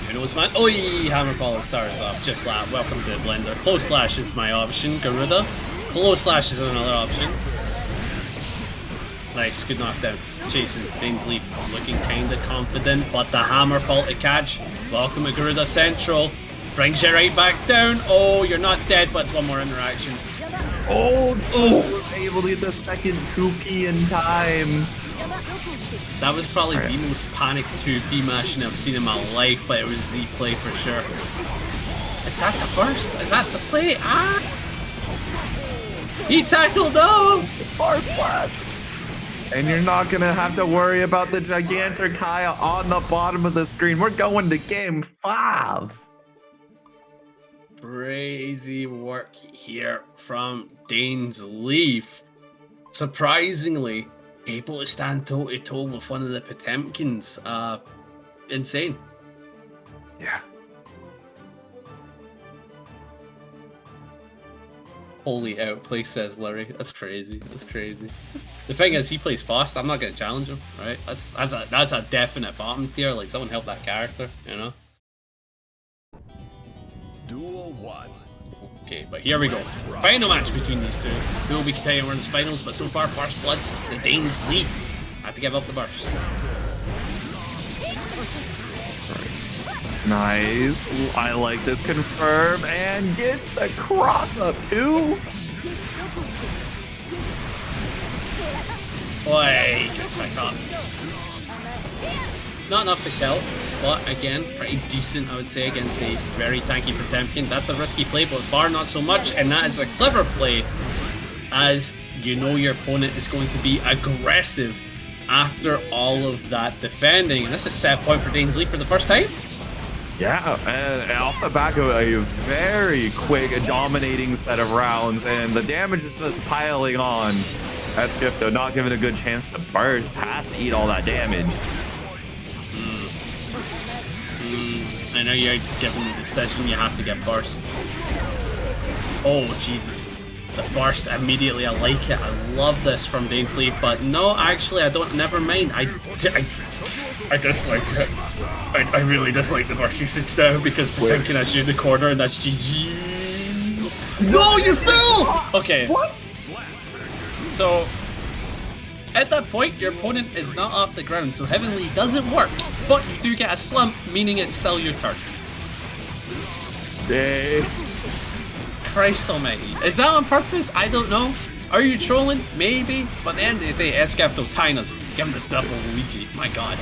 Who knows, man? Oi, hammer follow stars off. Just that. Welcome to the blender. Close slash is my option. Garuda. Close slash is another option. Nice, good knockdown. Chasing DaisLeif looking kinda confident, but the hammer fault to catch. Welcome to Garuda Central. Brings you right back down. Oh, you're not dead, but it's one more interaction. Oh, was able to get the second 2P in time. That was probably the most panicked 2P mashing I've seen in my life, but it was the play for sure. Is that the burst? Is that the play? Ah! He tackled though! Bar slash. And you're not gonna have to worry about the gigantic Kaya on the bottom of the screen. We're going to game 5. Crazy work here from DaisLeif. Surprisingly, able to stand toe to toe with one of the Potemkins. Insane. Yeah. Holy outplay, says Lurry. That's crazy. That's crazy. The thing is, he plays Faust. I'm not gonna challenge him, right? That's a definite bottom tier. Like, someone help that character, you know? Duel 1. Okay, but here we go. Final match between these two. Who will be continuing runs finals, but so far, first blood, the DaisLeif. I have to give up the burst. Nice. Ooh, I like this. Confirm and gets the cross up too. Boy, just back up. Not enough to kill, but again, pretty decent, I would say, against a very tanky Potemkin. That's a risky play, but Bar not so much, and that is a clever play, as you know your opponent is going to be aggressive after all of that defending. And this is set point for DaisLeif for the first time. Yeah, and off the back of a very quick, dominating set of rounds, and the damage is just piling on. Skifto not given a good chance to burst, has to eat all that damage. I know you're given the decision, you have to get burst. Oh, Jesus. The burst immediately, I like it. I love this from DaisLeif, but no, actually, I don't, never mind. I dislike it. I really dislike the burst usage now because Potemkin has you in the corner and that's GG. No, you fool! Okay. What? So, at that point, your opponent is not off the ground, so Heavenly doesn't work, but you do get a slump, meaning it's still your turn. Dang. Christ almighty. Is that on purpose? I don't know. Are you trolling? Maybe. But at the end of the day, Skifto tying us. Give him the stuff of Luigi. My god.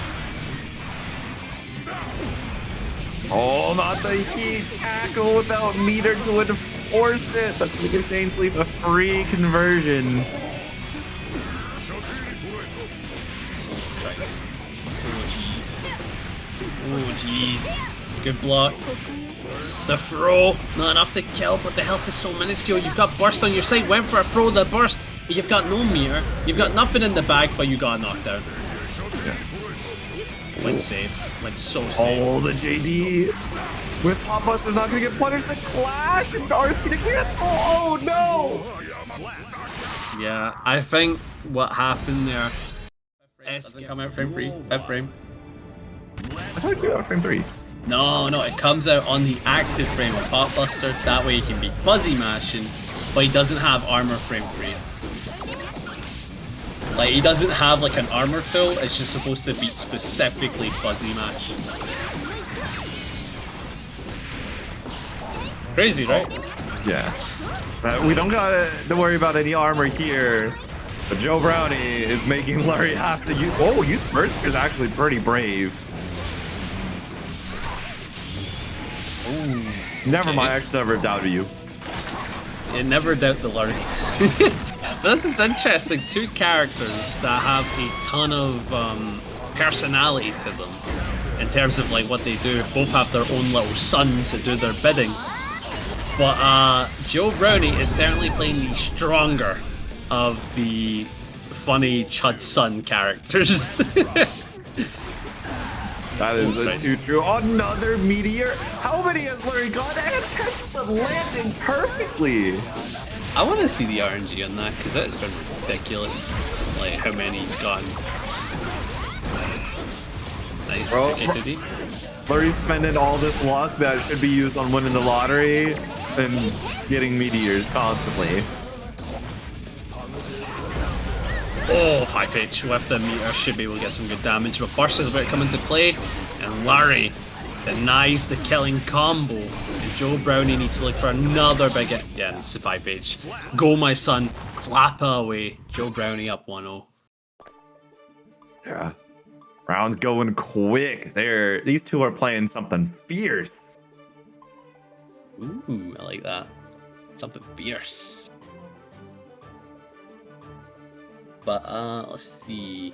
Oh, not the heat tackle without meter to enforce it. That's gonna give DaisLeif a free conversion. Oh jeez. Good block. The throw, not enough to kill, but the health is so minuscule. You've got burst on your side, went for a throw, the burst. You've got no meter, you've got nothing in the bag, but you got knocked out. Yeah. Went safe, went so safe. Oh, the JD with Pop Buster's not gonna get punished. The clash and Dar's gonna cancel. Oh no! Yeah, I think what happened there. Doesn't come out frame 3. F frame. I thought you got frame 3. No, it comes out on the active frame of Potbuster. That way he can be fuzzy mashing, but he doesn't have armor frame 3. Like, he doesn't have like an armor tool, it's just supposed to beat specifically fuzzy mash. Crazy, right? Yeah. We don't gotta worry about any armor here. But Joe Brownie is making Lurry have to use... Oh, use Burst is actually pretty brave. Ooh. Never mind, I actually never doubted you. You never doubt the Lurry. This is interesting. Two characters that have a ton of personality to them in terms of like what they do. Both have their own little sons that do their bidding. But Joe Brownie is certainly playing the stronger of the funny Chud Son characters. That is too true. Another meteor. How many has Lurry got? And catches them landing perfectly. I want to see the RNG on that because that's been ridiculous. Like how many he's gotten. Nice. Bro, Okay, Lurry's spending all this luck that should be used on winning the lottery and getting meteors constantly. Oh, 5H with the meter should be able to get some good damage, but Burst is about to come into play, and Lurry denies the killing combo, and Joe Brownie needs to look for another big hit. Yeah, it's the 5H. Go, my son. Clap away. Joe Brownie up 1-0. Yeah. Round going quick there. These two are playing something fierce. Ooh, I like that. Something fierce. But let's see.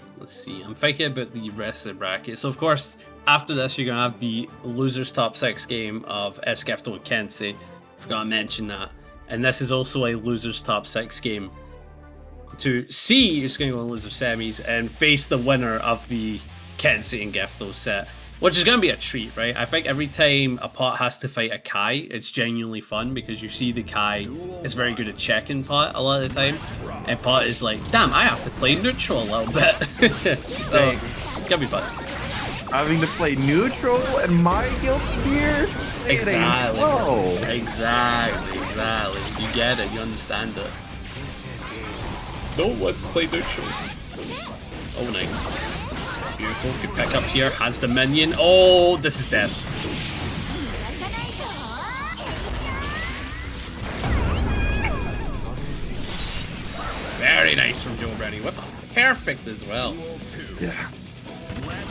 I'm thinking about the rest of the bracket. So of course, after this, you're gonna have the losers top 6 game of Escafto and Kensei. Forgot to mention that. And this is also a losers top 6 game to see who's going to go in loser semis and face the winner of the Kensei and Gefto set, which is going to be a treat, right? I think every time a pot has to fight a Kai, it's genuinely fun because you see the Kai is very good at checking pot a lot of the time, and pot is like, damn, I have to play neutral a little bit. So it's going to be fun. Having to play neutral and my guild here? Exactly. Exactly. You get it, you understand it. No one wants to play neutral. Oh, nice. Beautiful, good pick up here, has the minion. Oh, this is death. Very nice from Joe Brownie. Whip up. Perfect as well. Yeah.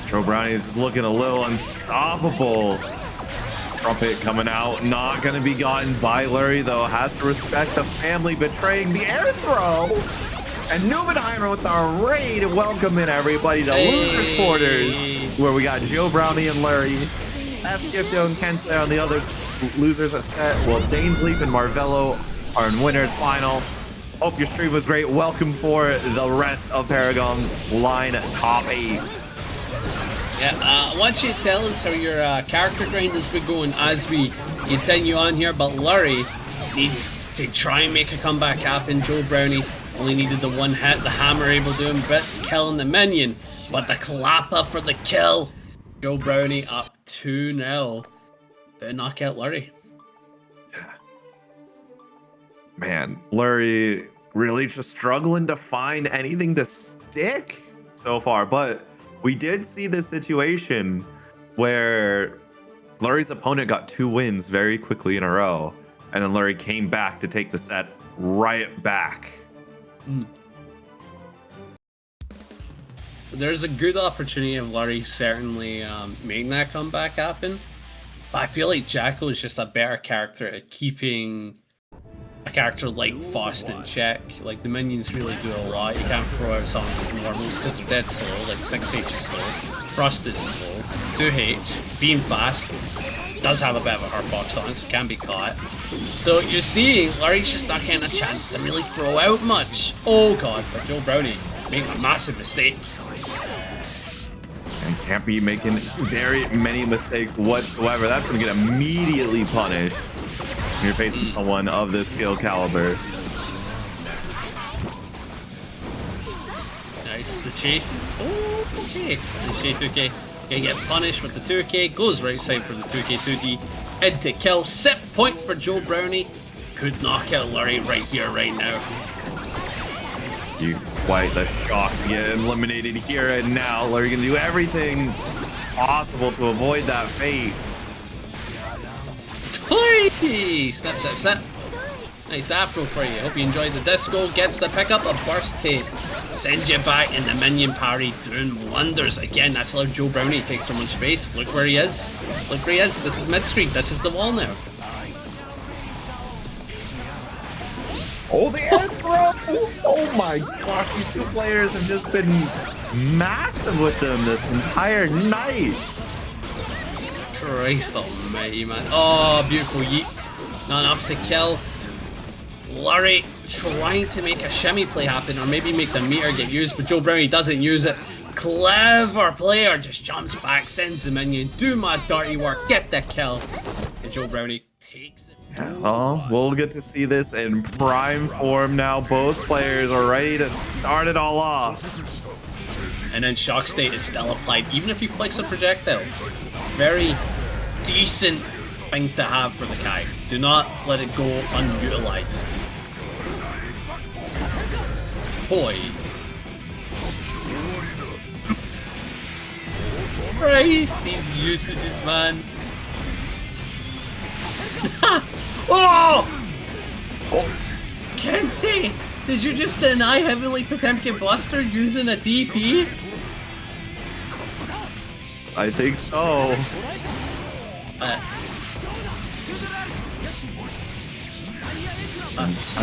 Joe Brownie is looking a little unstoppable. Trumpet coming out, not going to be gotten by Lurry, though. Has to respect the family, betraying the air throw. And Nubenheimer with our raid. Welcome in, everybody, to Losers Quarters, where we got Joe Brownie and Lurry, Escafto and Kensei on the other losers set. Well, DainsLeif and Marvelo are in winners final. Hope your stream was great. Welcome for the rest of Paragon line top 8. Yeah, I want you to tell us how your character grind has been going as we continue on here, but Lurry needs to try and make a comeback happen. Joe Brownie only needed the one hit, the hammer able to do bits, killing the minion, but the clapper for the kill. Joe Brownie up 2-0. Better knock out Lurry. Yeah. Man, Lurry really just struggling to find anything to stick so far, but we did see this situation where Lurry's opponent got 2 wins very quickly in a row, and then Lurry came back to take the set right back. There's a good opportunity of Lurry certainly making that comeback happen, but I feel like Geko is just a better character at keeping a character like Faust in check. Like, the minions really do a lot. You can't throw out some of his normals because they're dead slow, like 6H is slow, Frost is slow, 2H, being fast, does have a bit of a hurt box on it, so can be caught. So you're seeing Lurry's just not getting a chance to really throw out much. Oh god, but Joe Brownie making a massive mistake. And can't be making very many mistakes whatsoever. That's going to get immediately punished when you're facing someone of this skill caliber. Chase. Oh, okay. And Chase 2K. Gonna get punished with the 2K. Goes right side for the 2K 2D. Into kill. Set point for Joe Brownie. Could knock out Lurry right here, right now. You quite the shock to get eliminated here and now. Lurry gonna do everything possible to avoid that fate. Hey! Snap, snap, snap. Nice afro for you. Hope you enjoyed the disco. Gets the pickup. A burst tape. Sends you back in the minion parry. Doing wonders. Again, that's how Joe Brownie takes so much space. Look where he is. Look where he is. This is mid-screen. This is the wall now. Oh, the air throw! Oh my gosh, these two players have just been massive with them this entire night. Christ almighty, man. Oh, beautiful yeet. Not enough to kill. Lurry trying to make a shimmy play happen, or maybe make the meter get used, but Joe Brownie doesn't use it. Clever player, just jumps back, sends the minion, do my dirty work, get the kill. And Joe Brownie takes it. Oh, we'll get to see this in prime form now. Both players are ready to start it all off. And then shock state is still applied, even if you flex a projectile. Very decent thing to have for the Kai. Do not let it go unutilized. Boy. Christ, these usages, man. Oh! Kensei, did you just deny heavily Potemkin Buster using a DP? I think so. I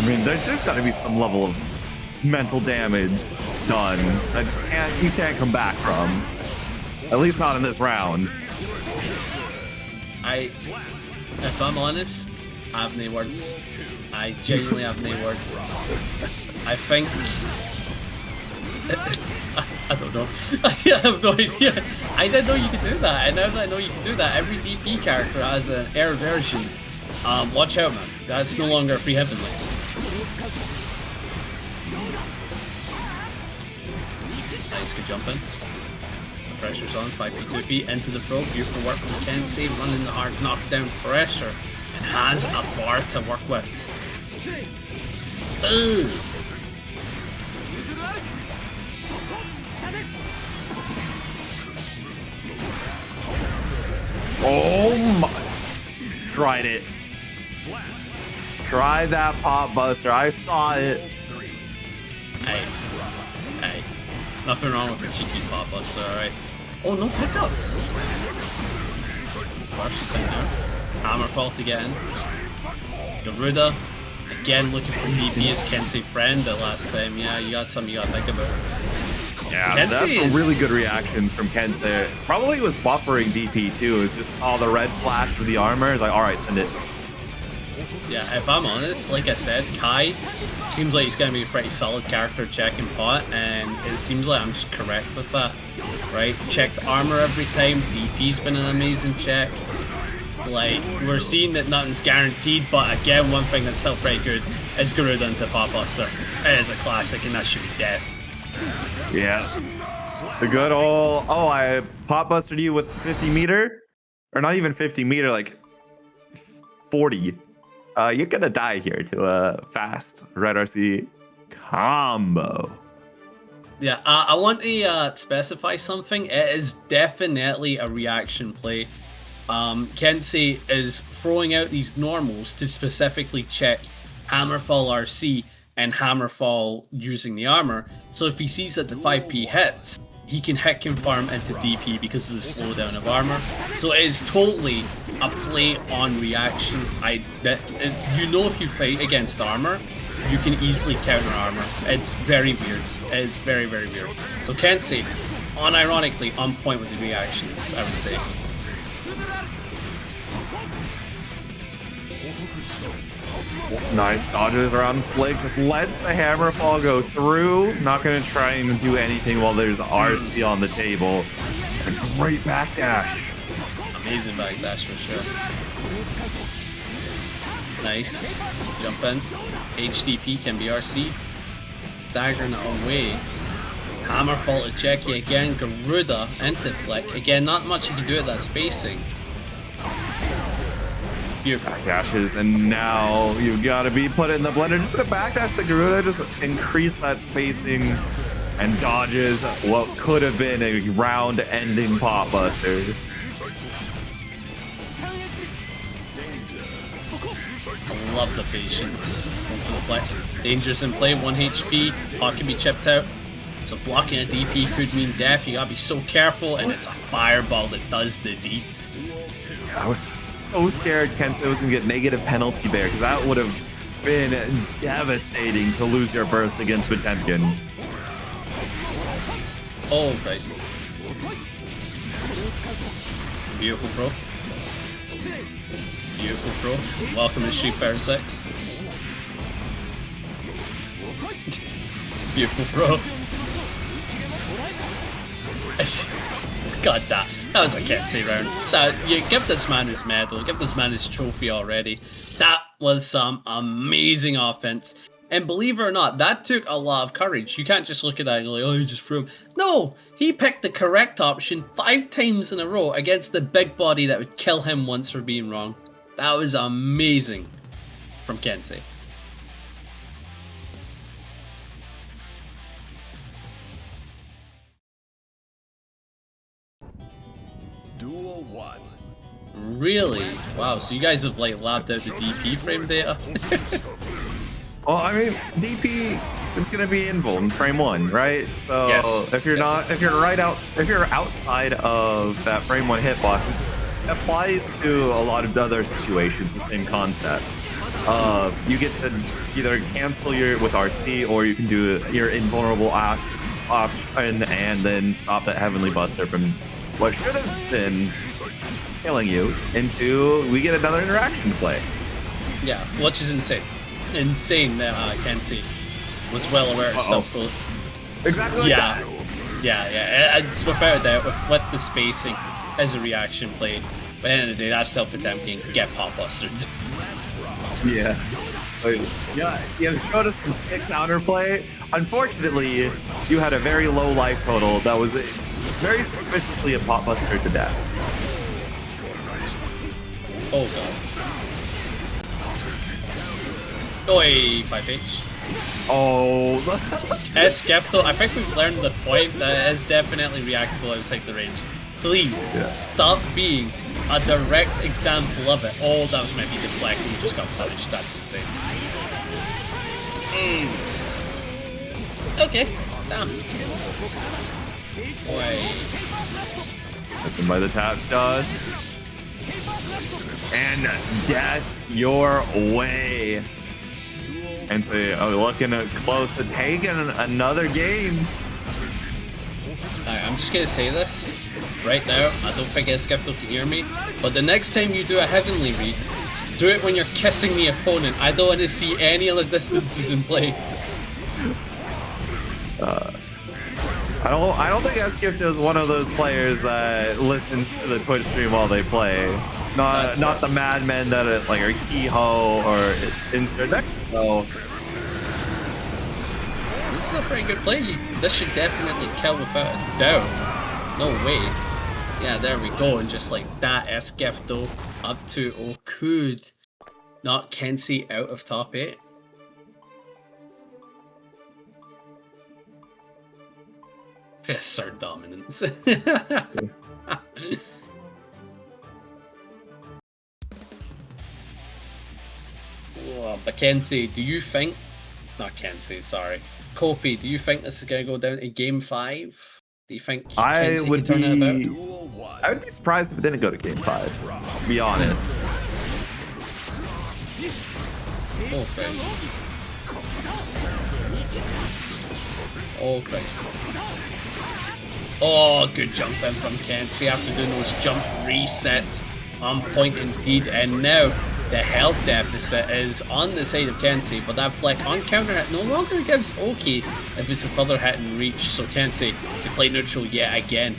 mean, there's got to be some level of mental damage done that you can't come back from. At least not in this round. If I'm honest, I have no words. I genuinely have no words. I think... I don't know. I have no idea. I didn't know you could do that, and now that I know you can do that, every DP character has an air version. Watch out, man. That's no longer free heavenly. Nice, good jump in. The pressure's on, 5p2p, into the throw. Beautiful work from Kensei, running the hard knockdown pressure. And has a bar to work with. Ooh. Oh my! Tried it. Try that pop buster. I saw it. Hey. Nothing wrong with a cheeky pop buster, alright? Oh, no pickups! Burst in there. Hammerfall to get in. Garuda. Again looking for DP as Kensei friend the last time. Yeah, you got something you gotta think about. Yeah, Kensei that's a really good reaction from Kensei. Probably was buffering DP too. It's just all the red flash with the armor. It's like, alright, send it. Yeah, if I'm honest, like I said, Kai seems like he's going to be a pretty solid character check in pot, and it seems like I'm just correct with that, right? Checked armor every time, DP's been an amazing check. Like, we're seeing that nothing's guaranteed, but again, one thing that's still pretty good is Garuda into Pop Buster. It is a classic, and that should be death. Yeah. The good old, oh, I Pop Bustered you with 50 meter? Or not even 50 meter, like 40. You're gonna die here to a fast Red RC combo. Yeah, I want to specify something. It is definitely a reaction play. Kensei is throwing out these normals to specifically check Hammerfall RC and Hammerfall using the armor. So if he sees that the 5p hits, he can hit confirm into DP because of the slowdown of armor. So it is totally a play on reaction. You know, if you fight against armor, you can easily counter armor. It's very weird. It's very, very weird. So Kensei, unironically, on point with the reactions, I would say. Nice dodges around Flick, just lets the Hammerfall go through. Not gonna try and do anything while there's RC on the table. A great backdash. Amazing backdash for sure. Nice. Jump in. HDP can be RC. Staggering away. Hammer fall to Jackie again, Garuda into flick. Again, not much you can do at that spacing. Beautiful. Backdashes, and now you've got to be put in the blender. Just gonna backdash the Garuda, just increase that spacing, and dodges what could have been a round-ending pop buster. I love the patience. One for the flick. Danger's in play, 1 HP. Hawk can be chipped out. So blocking a DP could mean death. You gotta be so careful, and it's a fireball that does the deed. I was so scared Kensei was gonna get negative penalty there, because that would have been devastating to lose your burst against Potemkin. Oh, Christ. Beautiful, bro. Beautiful, bro. Welcome to Street Fighter 6. Beautiful, bro. God, that was a Kensei round. You give this man his medal, give this man his trophy already. That was some amazing offense. And believe it or not, that took a lot of courage. You can't just look at that and go like, oh, you just threw him. No, he picked the correct option 5 times in a row against the big body that would kill him once for being wrong. That was amazing from Kensei. Duel 1. Really? Wow, so you guys have like labbed out the DP frame data? Well, I mean, DP is gonna be invul in frame 1, right? So Yes. if you're outside of that frame 1 hitbox, it applies to a lot of other situations. The same concept. You get to either cancel your with RC, or you can do your invulnerable option and then stop that Heavenly Buster from what should have been killing you into we get another interaction to play. Yeah, which is insane. Insane that Kensei was well aware of stuff. So, Exactly. Like yeah, that. yeah. It's without a doubt with the spacing as a reaction play. But at the end of the day, that's still Potemkin. Get pop bustered. Yeah. Yeah, you showed us some kick counterplay. Unfortunately, you had a very low life total that was very suspiciously a pop buster to death. Oh god. Oi, 5H. Oh. Skepto, I think we've learned the point that it is definitely reactable outside the range. Please, stop being a direct example of it. Oh, that was maybe deflected, we just got punished, that's insane. Okay, damn. Wait. Taken by the tap dust. And death your way. And so looking close to taking another game. Alright, I'm just gonna say this right now. I don't think Skepto can hear me, but the next time you do a heavenly read, do it when you're kissing the opponent. I don't want to see any other distances in play. I don't think Skepto is one of those players that listens to the Twitch stream while they play. Not the madmen that are like are Kehoe or insert deck. So this is a pretty good play. This should definitely kill without a doubt. No way. Yeah, there we go. And just like that, Skepto up to could knock Kensei out of top 8. Fists are dominance. But Kensei, do you think... Not Kensei, sorry. Kopi, do you think this is going to go down to Game 5? Do you think Kensei can turn it about? I would be surprised if it didn't go to Game 5, to be honest. Oh, Christ. Oh, Christ. Oh, good jump in from Kensei after doing those jump resets. On point indeed, and now the health deficit is on the side of Kensei, but that flick on counter hit no longer gives okay if it's a further hit and reach, so Kensei can play neutral yet again.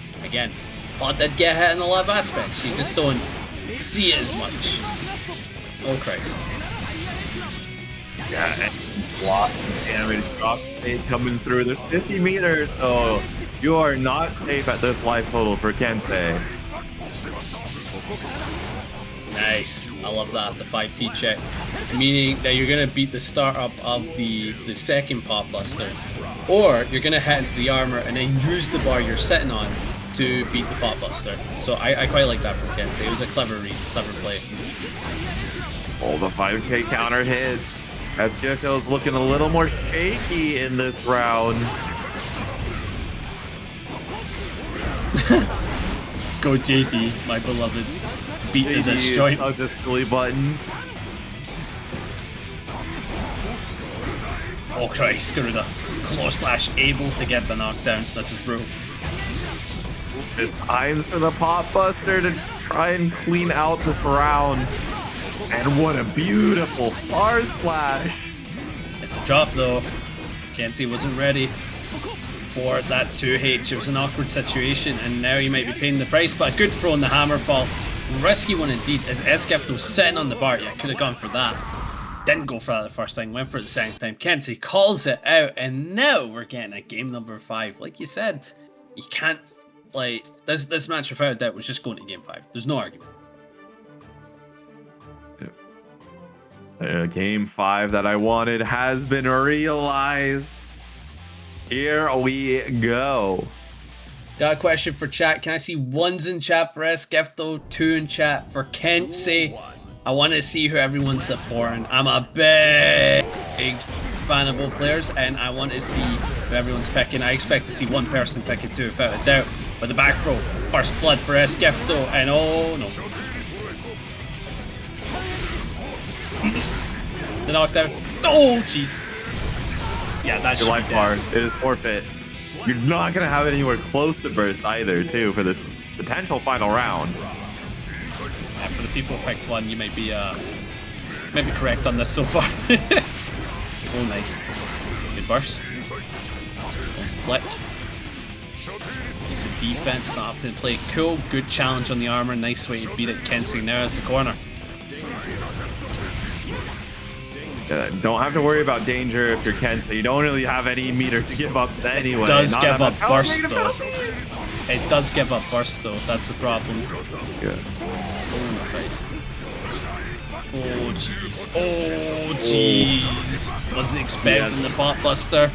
But did get hit in a lot of aspects, you just don't see it as much. Oh Christ. Yeah, and block damage drop state coming through. There's 50 meters, so you are not safe at this life total for Kensei. Nice. I love that, the 5P check. Meaning that you're going to beat the startup of the second Pot Buster. Or you're going to head into the armor and then use the bar you're sitting on to beat the Pot Buster. So I quite like that from Kensei. It was a clever read, clever play. Oh, the 5K counter hit. As Geko's looking a little more shaky in this round. Go JD, my beloved. Beat the JD disjoint. is the silly button. Oh Christ, Garuda. Close slash able to get the knockdown. This is brutal. It's times for the Pot Buster to try and clean out this round. And what a beautiful far slash. It's a drop though. Kensei wasn't ready for that 2H. It was an awkward situation and now he might be paying the price, but a good throw in the hammer fall. Risky one indeed, as Escafto sitting on the bar. Yeah, could have gone for that. Didn't go for that the first time, went for it the second time. Kensei calls it out, and now we're getting a game number 5. Like you said, you can't, like, this match without a doubt was just going to game 5. There's no argument. Game 5 that I wanted has been realized. Here we go. Got a question for chat. Can I see 1s in chat for Escafto, 2 in chat for Kensei? I want to see who everyone's supporting. I'm a big fan of both players, and I want to see who everyone's picking. I expect to see one person picking 2 without a doubt. With the back throw, first blood for Escafto, and oh no. The knockdown. Oh jeez. Yeah, that's your life bar. It is forfeit. You're not gonna have it anywhere close to burst either, too, for this potential final round. Yeah, for the people who picked 1, you might be correct on this so far. Oh, nice. Good burst. Flick. Decent defense, not often play. Cool, good challenge on the armor. Nice way to beat it. Kensei now as the corner. Don't have to worry about danger if you're Kensei. You don't really have any meter to give up anyway. It does give up burst though. It does give up burst though. That's the problem. Good. Oh Christ. Oh jeez. Oh jeez. Wasn't expecting the Pot Buster.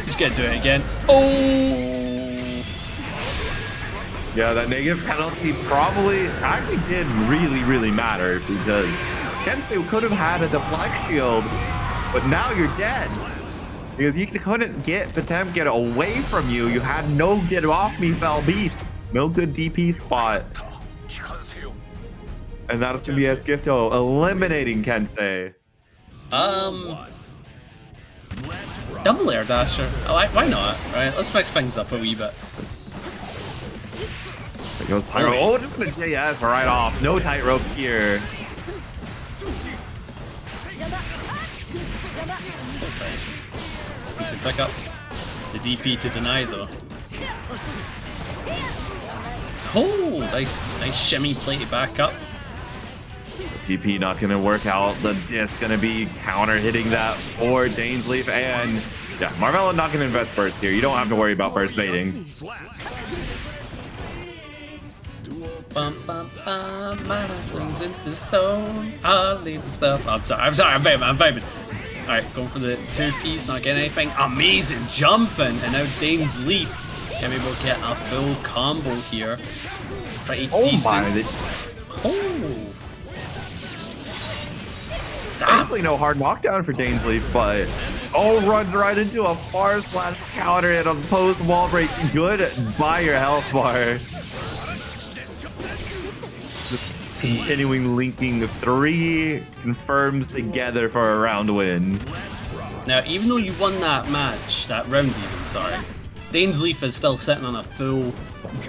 He's gonna do it again. Oh. Yeah, that negative penalty probably actually did really matter because Kensei could have had a deflect shield, but now you're dead. Because you couldn't get Potemkin away from you. You had no get off me fell beast. No good DP spot. And that's gonna be Escafto eliminating Kensei. Double air dasher. Why not? Right, let's mix things up a wee bit. There goes tightrope. Oh, just gonna say yes right off. No tightrope here. Decent pick up. The DP to deny though. Oh, nice shimmy plated back up. TP not gonna work out. The disc gonna be counter hitting that for DainsLeif, and yeah, Marvelo not gonna invest burst here. You don't have to worry about burst baiting. Bum bum bum, my things into stone. I'll leave the stuff. I'm sorry, I'm vibing. Alright, going for the 2Ps, not getting anything. Amazing jumping, and now DainsLeif can be able to get a full combo here. Pretty decent. Oh. Definitely no hard knockdown for DainsLeif, but runs right into a far slash counter and a post wall break. Good by your health bar. Just continuing linking 3 confirms together for a round win. Now, even though you won that match, that round even, sorry, DainsLeif is still sitting on a full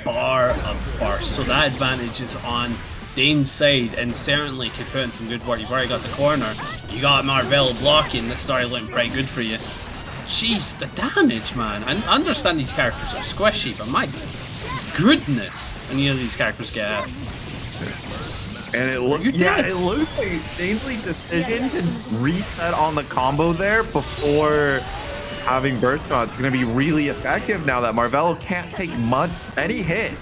bar of burst, so that advantage is on Dane's side, and certainly could put in some good work. You've already got the corner, you got Marvelo blocking, this is already looking pretty good for you. Jeez, the damage, man. I understand these characters are squishy, but my goodness, any of these characters get out. And it looks like DaisLeif's decision to reset on the combo there before having burst shot is going to be really effective now that Marvelo can't take any hit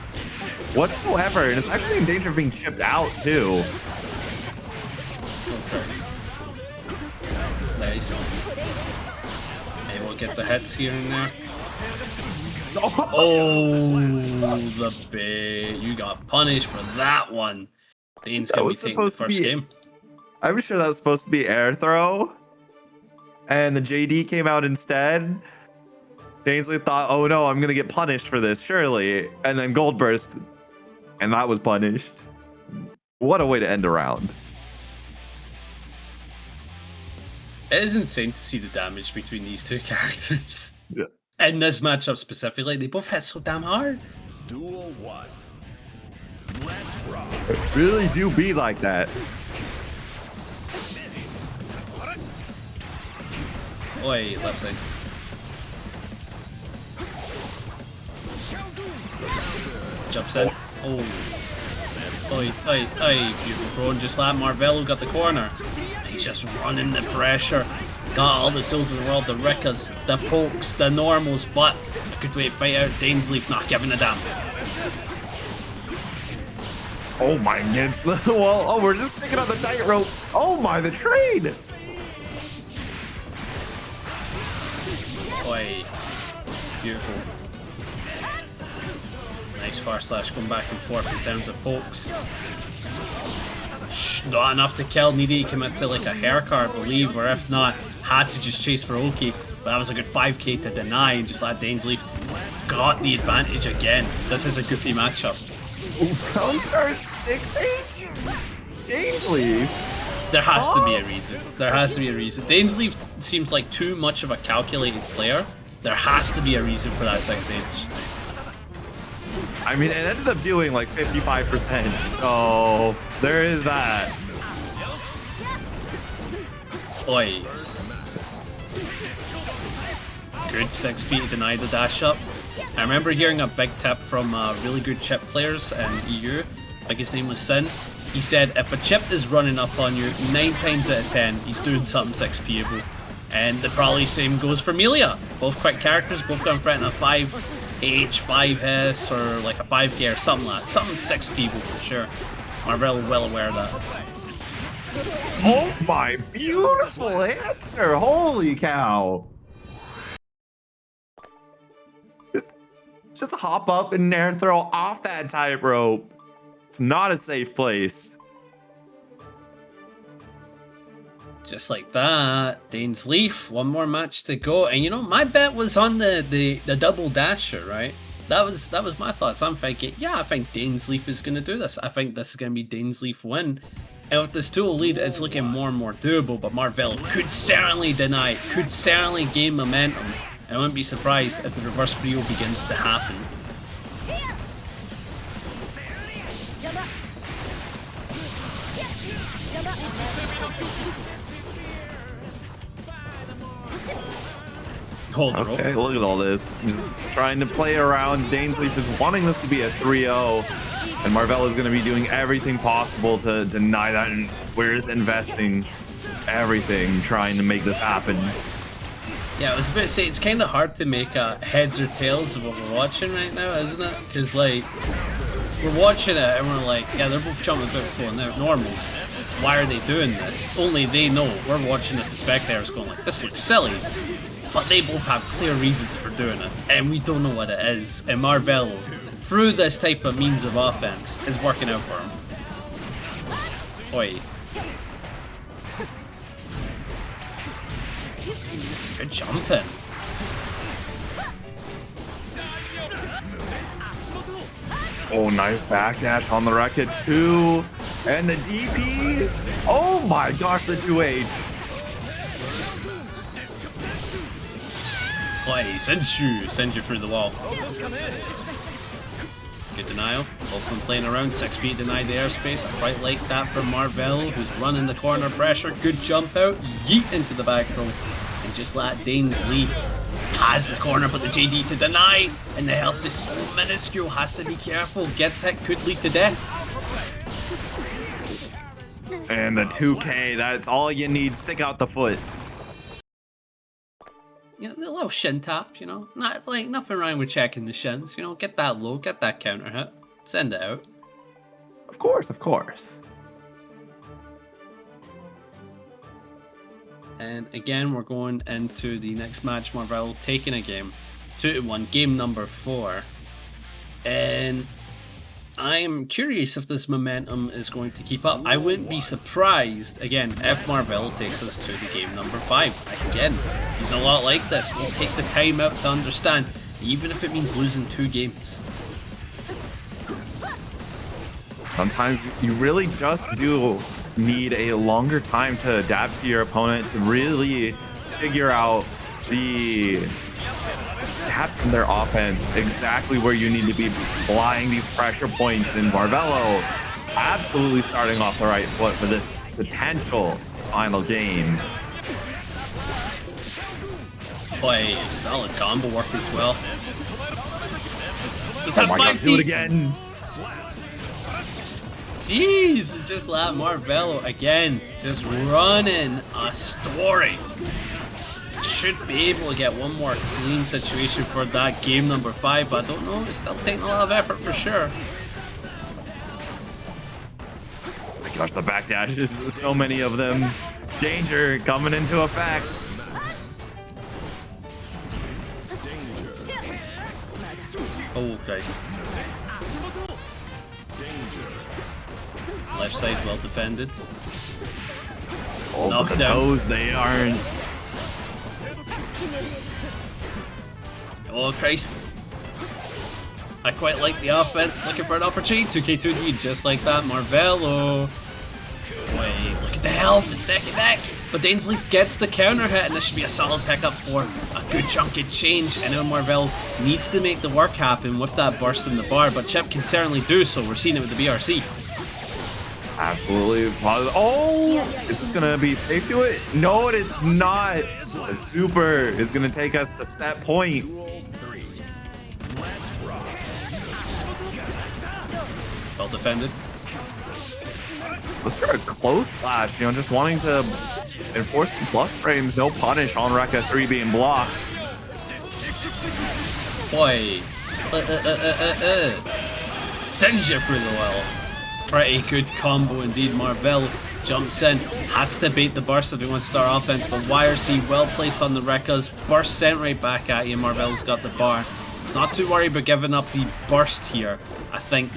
whatsoever, and it's actually in danger of being chipped out too. Okay. Nice. Able to get the hits here and there. Oh, the bait. You got punished for that one. Dain's gonna be taking the first game. I'm sure that was supposed to be air throw, and the JD came out instead. DaisLeif thought, oh no, I'm gonna get punished for this, surely. And then gold burst, and that was punished. What a way to end a round. It is insane to see the damage between these two characters. Yeah. In this matchup specifically, they both hit so damn hard. Duel 1. Let's rock. It really do be like that. Oi, left side. Jumps in. Oh. Oi, oi, oi. Beautiful throw, and just that Marvelo got the corner. He's just running the pressure. Got all the tools in the world, the Rickas, the pokes, the normals, but a good way to fight out. DainsLeif not giving a damn. Oh my goodness. Well, oh, we're just sticking on the tightrope. Oh my, the trade. Oi. Beautiful. Nice far slash going back and forth in terms of pokes. Not enough to kill, needed to commit to like a haircut, I believe, or if not, had to just chase for Oki. But that was a good 5k to deny and just let DainsLeif got the advantage again. This is a goofy matchup. Round starts 6H? DaisLeif? There has to be a reason. There has to be a reason. DainsLeif seems like too much of a calculated player. There has to be a reason for that 6H. I mean, it ended up doing like 55%. So there is that. Oi. Good 6p to deny the dash up. I remember hearing a big tip from really good Chipp players in EU. Like his name was Sin. He said if a Chipp is running up on you 9 times out of 10, he's doing something 6p-able. And the probably same goes for Millia. Both quick characters, both going for it in a 5H, 5S, or like a 5K or something like that. Something 6p-able for sure. Marvelo well aware of that. Oh my, beautiful answer. Holy cow. Just hop up and air throw off that tightrope. It's not a safe place. Just like that, DainsLeif, one more match to go. And you know, my bet was on the double dasher, right? That was my thoughts. I'm thinking, yeah, I think DainsLeif is gonna do this. I think this is gonna be DainsLeif win. And with this 2-0 lead, it's looking more and more doable, but Marvelo could certainly deny it, could certainly gain momentum. I wouldn't be surprised if the reverse 3-0 begins to happen. Okay, look at all this. He's trying to play around. DainsLeif is wanting this to be a 3-0. And Marvelo is going to be doing everything possible to deny that. And we're just investing everything trying to make this happen. Yeah, I was about to say, it's kind of hard to make heads or tails of what we're watching right now, isn't it? Because, like, we're watching it and we're like, yeah, they're both jumping about full and they're normals. Why are they doing this? Only they know. We're watching this as spectators going like, this looks silly. But they both have clear reasons for doing it, and we don't know what it is. And Marvelo, through this type of means of offense, is working out for him. Oi. Good jumping. Oh, nice backdash on the Rocket too. And the DP. Oh my gosh, the 2H. Play, send you through the wall. Good denial. Both of them playing around. 6 feet denied the airspace. I quite like that from Marvelo, who's running the corner pressure. Good jump out. Yeet into the back row. And just let DainsLeif has the corner, but the JD to deny. And the health is so minuscule. Has to be careful. Gets hit, could lead to death. And the 2K, that's all you need. Stick out the foot. You know, a little shin tap, you know, not like nothing wrong with checking the shins. You know, get that low, get that counter hit, send it out. Of course, of course. And again, we're going into the next match. Marvelo taking a game, 2-1, game number 4. And I'm curious if this momentum is going to keep up. I wouldn't be surprised, again, if Marvelo takes us to the game number 5. Again, he's a lot like this. We'll take the time out to understand, even if it means losing 2 games. Sometimes you really just do need a longer time to adapt to your opponent, to really figure out the gaps in their offense, exactly where you need to be applying these pressure points. And Marvelo absolutely starting off the right foot for this potential final game. Boy, solid combo work as well. Oh my god, do it again. Jeez, just let Marvelo again, just running a story. Should be able to get one more clean situation for that game number 5, but I don't know, it's still taking a lot of effort for sure. Oh my gosh, the backdashes, so many of them. Danger coming into effect. Oh, guys. Left side well defended. Oh, Knocked but the down. toes, they aren't. Oh, Christ. I quite like the offense. Looking for an opportunity. 2K2D just like that. Marvelo. Wait, look at the health. It's neck and neck. But DaisLeif gets the counter hit, and this should be a solid pickup for a good chunk of change. I know Marvelo needs to make the work happen with that burst in the bar, but Chipp can certainly do so. We're seeing it with the BRC. Absolutely. Oh, is this gonna be safe to it? No, it's not. The super is gonna take us to set point. Well defended. Let's try a close slash, you know, just wanting to enforce some plus frames, no punish on Rekka 3 being blocked. Boy. Sends you through the well. Pretty good combo indeed. Marvelo jumps in, has to bait the burst if he wants to start offense, but YRC well placed on the Rekkas. Burst sent right back at you. Marvelo's got the bar. It's not too worried about giving up the burst here, I think,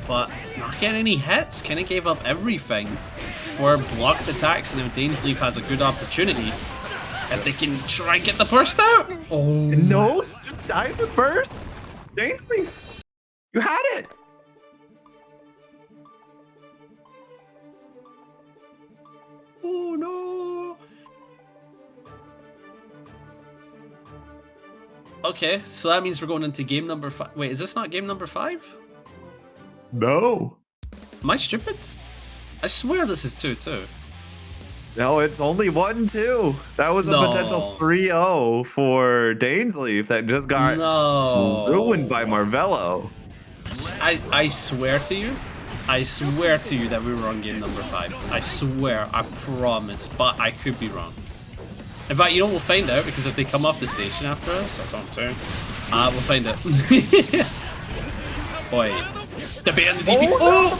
but not getting any hits. Kind of gave up everything for blocked attacks, and now DaisLeif has a good opportunity if they can try and get the burst out. Oh No, just dies with burst. DaisLeif, you had it. Oh no. Okay, so that means we're going into game number 5. Wait, is this not game number 5? No. Am I stupid? I swear this is 2-2. No, it's only 1-2. That was a No. potential 3-0 for DaisLeif that just got ruined by Marvelo. I swear to you. I swear to you that we were on game number 5. I swear, I promise, but I could be wrong. In fact, you know, we'll find out, because if they come off the station after us, that's what I'm saying. We'll find out. Boy. The bait on the DP. Oh!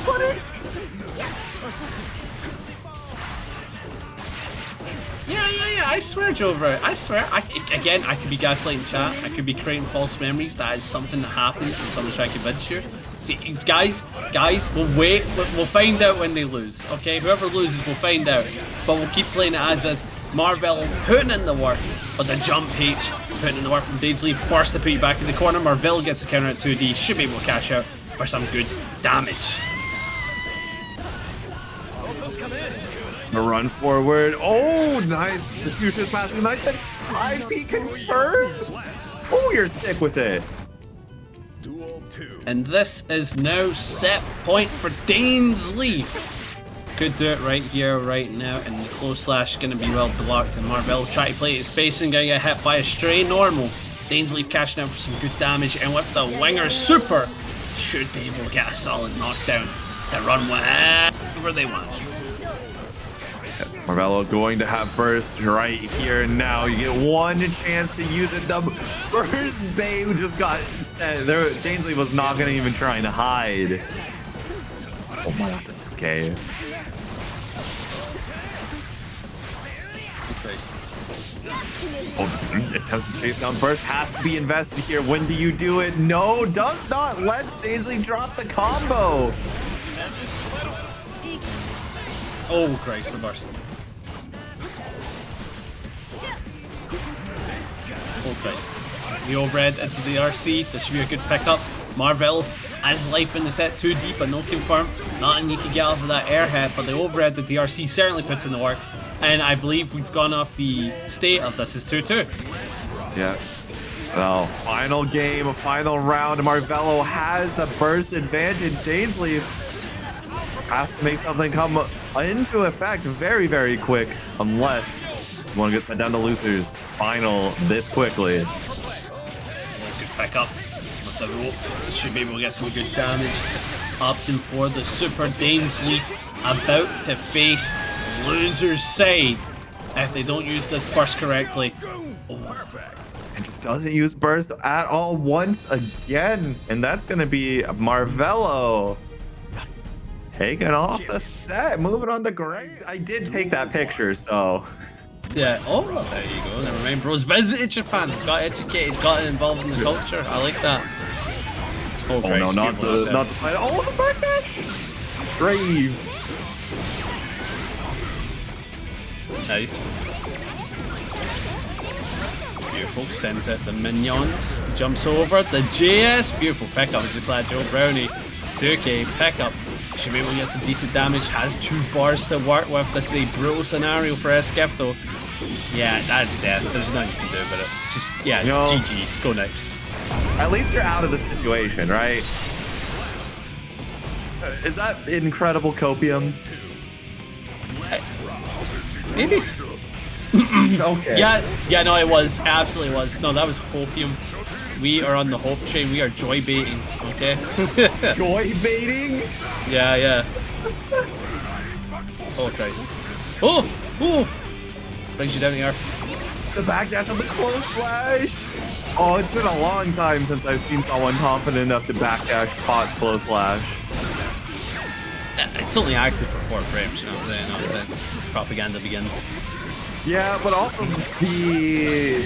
Yeah, I swear, Joe, bro. I swear. Again, I could be gaslighting chat. I could be creating false memories. That is something that happens when someone's trying to convince you. See, guys, we'll wait. We'll find out when they lose, okay? Whoever loses, we'll find out. But we'll keep playing it as is. Marvelo putting in the work, but the jump H putting in the work from DaisLeif. Burst to put you back in the corner. Marvelo gets the counter at 2D. Should be able to cash out for some good damage. A run forward. Oh, nice. The two shots passing like that. IP confirmed. Oh, you're sick with it. And this is now set point for DaisLeif. Could do it right here, right now, and the close slash going to be well blocked. And Marvelo try to play his space and going to get hit by a stray normal. DaisLeif cashing out for some good damage, and with the winger super, should be able to get a solid knockdown to run wherever they want. Marvelo going to have burst right here and now. You get one chance to use it. The first Bay just got sent. DaisLeif was not going to even trying to hide. Oh my god, this is Kiske. Oh, attempts to chase down burst has to be invested here. When do you do it? No, does not. Let's DaisLeif drop the combo. Oh Christ, the burst. Oh Christ. The overhead into the RC. This should be a good pickup. Marvelo has life in the set, too deep, but no confirm. Nothing you can get off of that airhead, but the overhead that the RC certainly puts in the work. And I believe we've gone off the state of this is 2-2. Yeah. Well, final game, final round. Marvelo has the burst advantage. DaisLeif has to make something come into effect very, very quick, unless you want to get sent down to losers final this quickly. Good pick up with the rope. Should be able to get some good damage. Opting for the Super DaisLeif, about to face loser's side if they don't use this burst correctly. Oh. And just doesn't use burst at all once again. And that's going to be Marvelo taking off the set, moving on to Greg. I did take that picture, so. Yeah, oh, there you go. Never mind, bros. Visited Japan, got educated, got involved in the culture. I like that. Oh, Oh no, not the spider. Oh, the backdash! Brave. Nice. Beautiful. Sends out the minions. Jumps over the JS. Beautiful pickup. Just like Joe Brownie. 2k pickup. Should be able to get some decent damage. Has 2 bars to work with. This is a brutal scenario for Esquifto. Yeah, that's death. There's nothing you can do about it. Just, yeah, No. GG. Go next. At least you're out of the situation, right? Is that incredible copium? Maybe. Okay. Yeah, no, it was. Absolutely was. No, that was hopium. We are on the hope train. We are joy baiting, okay? Joy baiting? Yeah. Oh, Christ. Oh! Brings you down the earth. The backdash on the close slash. Oh, it's been a long time since I've seen someone confident enough to backdash Pot's close slash. It's only active for 4 frames, you know what I'm saying? Propaganda begins. Yeah, but also the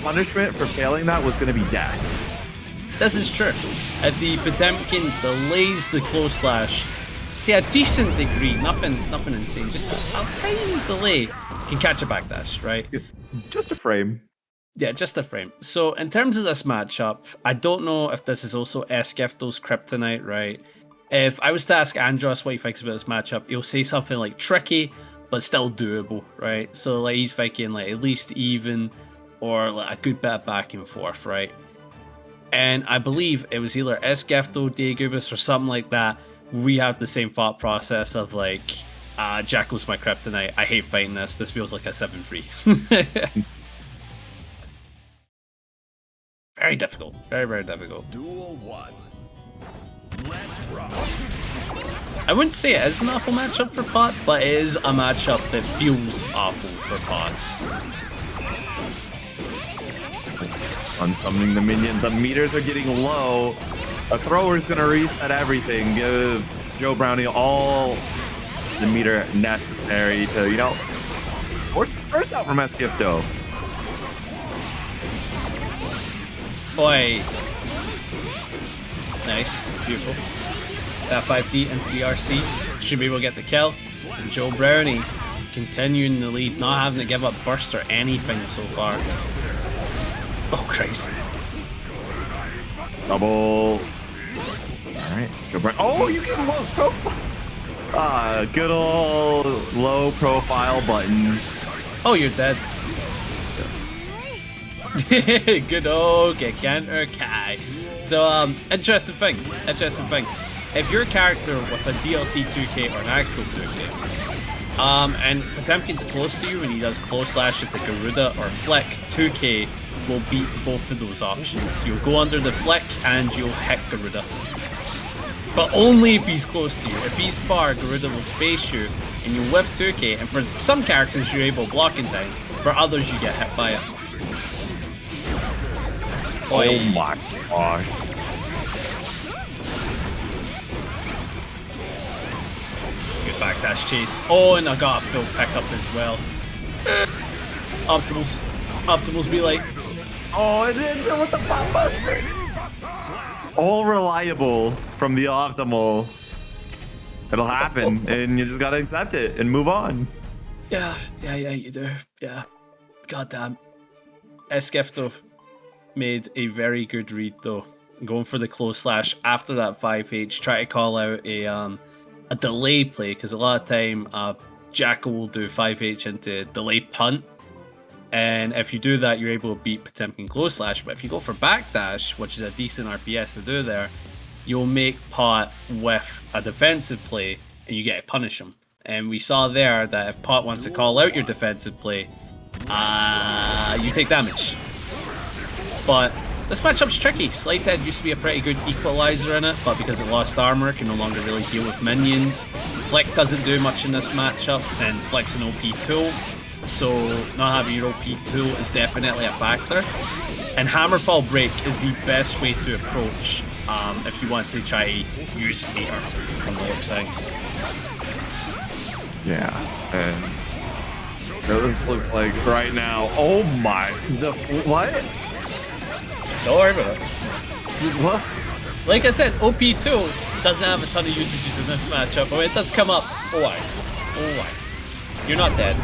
punishment for failing that was going to be death. This is true. The Potemkin delays the close slash to a decent degree. Nothing insane. Just a tiny delay can catch a backdash, right? Just a frame. Yeah, just a frame. So in terms of this matchup, I don't know if this is also Esquifto's kryptonite, right? If I was to ask Andros what he thinks about this matchup, he'll say something like tricky, but still doable, right? So like he's thinking like at least even or like a good bit of back and forth, right? And I believe it was either Esquifto, Daegubus, or something like that. We have the same thought process of like, Jackal's my kryptonite. I hate fighting this. This feels like a 7-3. Very difficult. Very, very difficult. Duel 1. Let's rock. I wouldn't say it is an awful matchup for Pot, but it is a matchup that feels awful for Pot. Unsummoning the minions. The meters are getting low. A thrower's going to reset everything. Give Joe Brownie all the meter necessary to, you know, force his first out from Esquifto. Boy. Nice. Beautiful. That 5D into the RC. Should be able to get the kill. And Joe Brownie continuing the lead, not having to give up burst or anything so far. Oh, Christ. Double. Alright. Joe Brownie. Oh, you get low profile. Good old low profile buttons. Oh, you're dead. Good old Gekanter Kai. So, interesting thing. If you're a character with a DLC 2K or an actual 2K, and Potemkin's close to you and he does close slash with the Garuda or Flick, 2K will beat both of those options. You'll go under the Flick and you'll hit Garuda. But only if he's close to you. If he's far, Garuda will space you and you whiff 2k, and for some characters you're able to block in time, for others you get hit by it. Oh my gosh. Good backdash chase. Oh, and I got a full pickup as well. Optimals be like, Oh, it didn't go with the pop buster. All reliable from the optimal. It'll happen, and you just gotta accept it and move on. yeah, you do. Yeah. Goddamn. Esquifto made a very good read though. Going for the close slash after that 5H, try to call out a delay play, because a lot of time Jacko will do 5H into delay punt. And if you do that, you're able to beat Potemkin close slash. But if you go for backdash, which is a decent RPS to do there, you'll make Pot with a defensive play, and you get to punish him. And we saw there that if Pot wants to call out your defensive play, you take damage. But this matchup's tricky. Slighthead used to be a pretty good equalizer in it, but because it lost armor, can no longer really deal with minions. Flick doesn't do much in this matchup, and Flick's an OP tool. So not having your OP tool is definitely a factor. And Hammerfall Break is the best way to approach if you want to try to use meter from the looks things. Yeah, and this looks like right now. Oh my, what? Don't worry about it. What? Like I said, OP2 doesn't have a ton of usages in this matchup, but it does come up. Oh why? Oh why? You're not dead.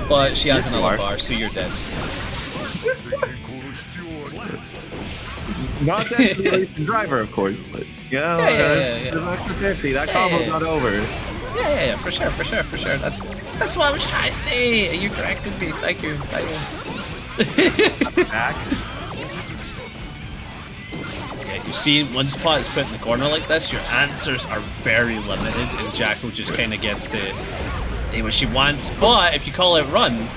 But she has another bar, so you're dead. Not that the least driver, of course, but yeah, there's extra 50. That combo's not over. Yeah, for sure. That's what I was trying to say, and you corrected me. Thank you. Back. Yeah, you see, once Pot is put in the corner like this, your answers are very limited, and Jacko just kind of gets to do what she wants. But if you call it run,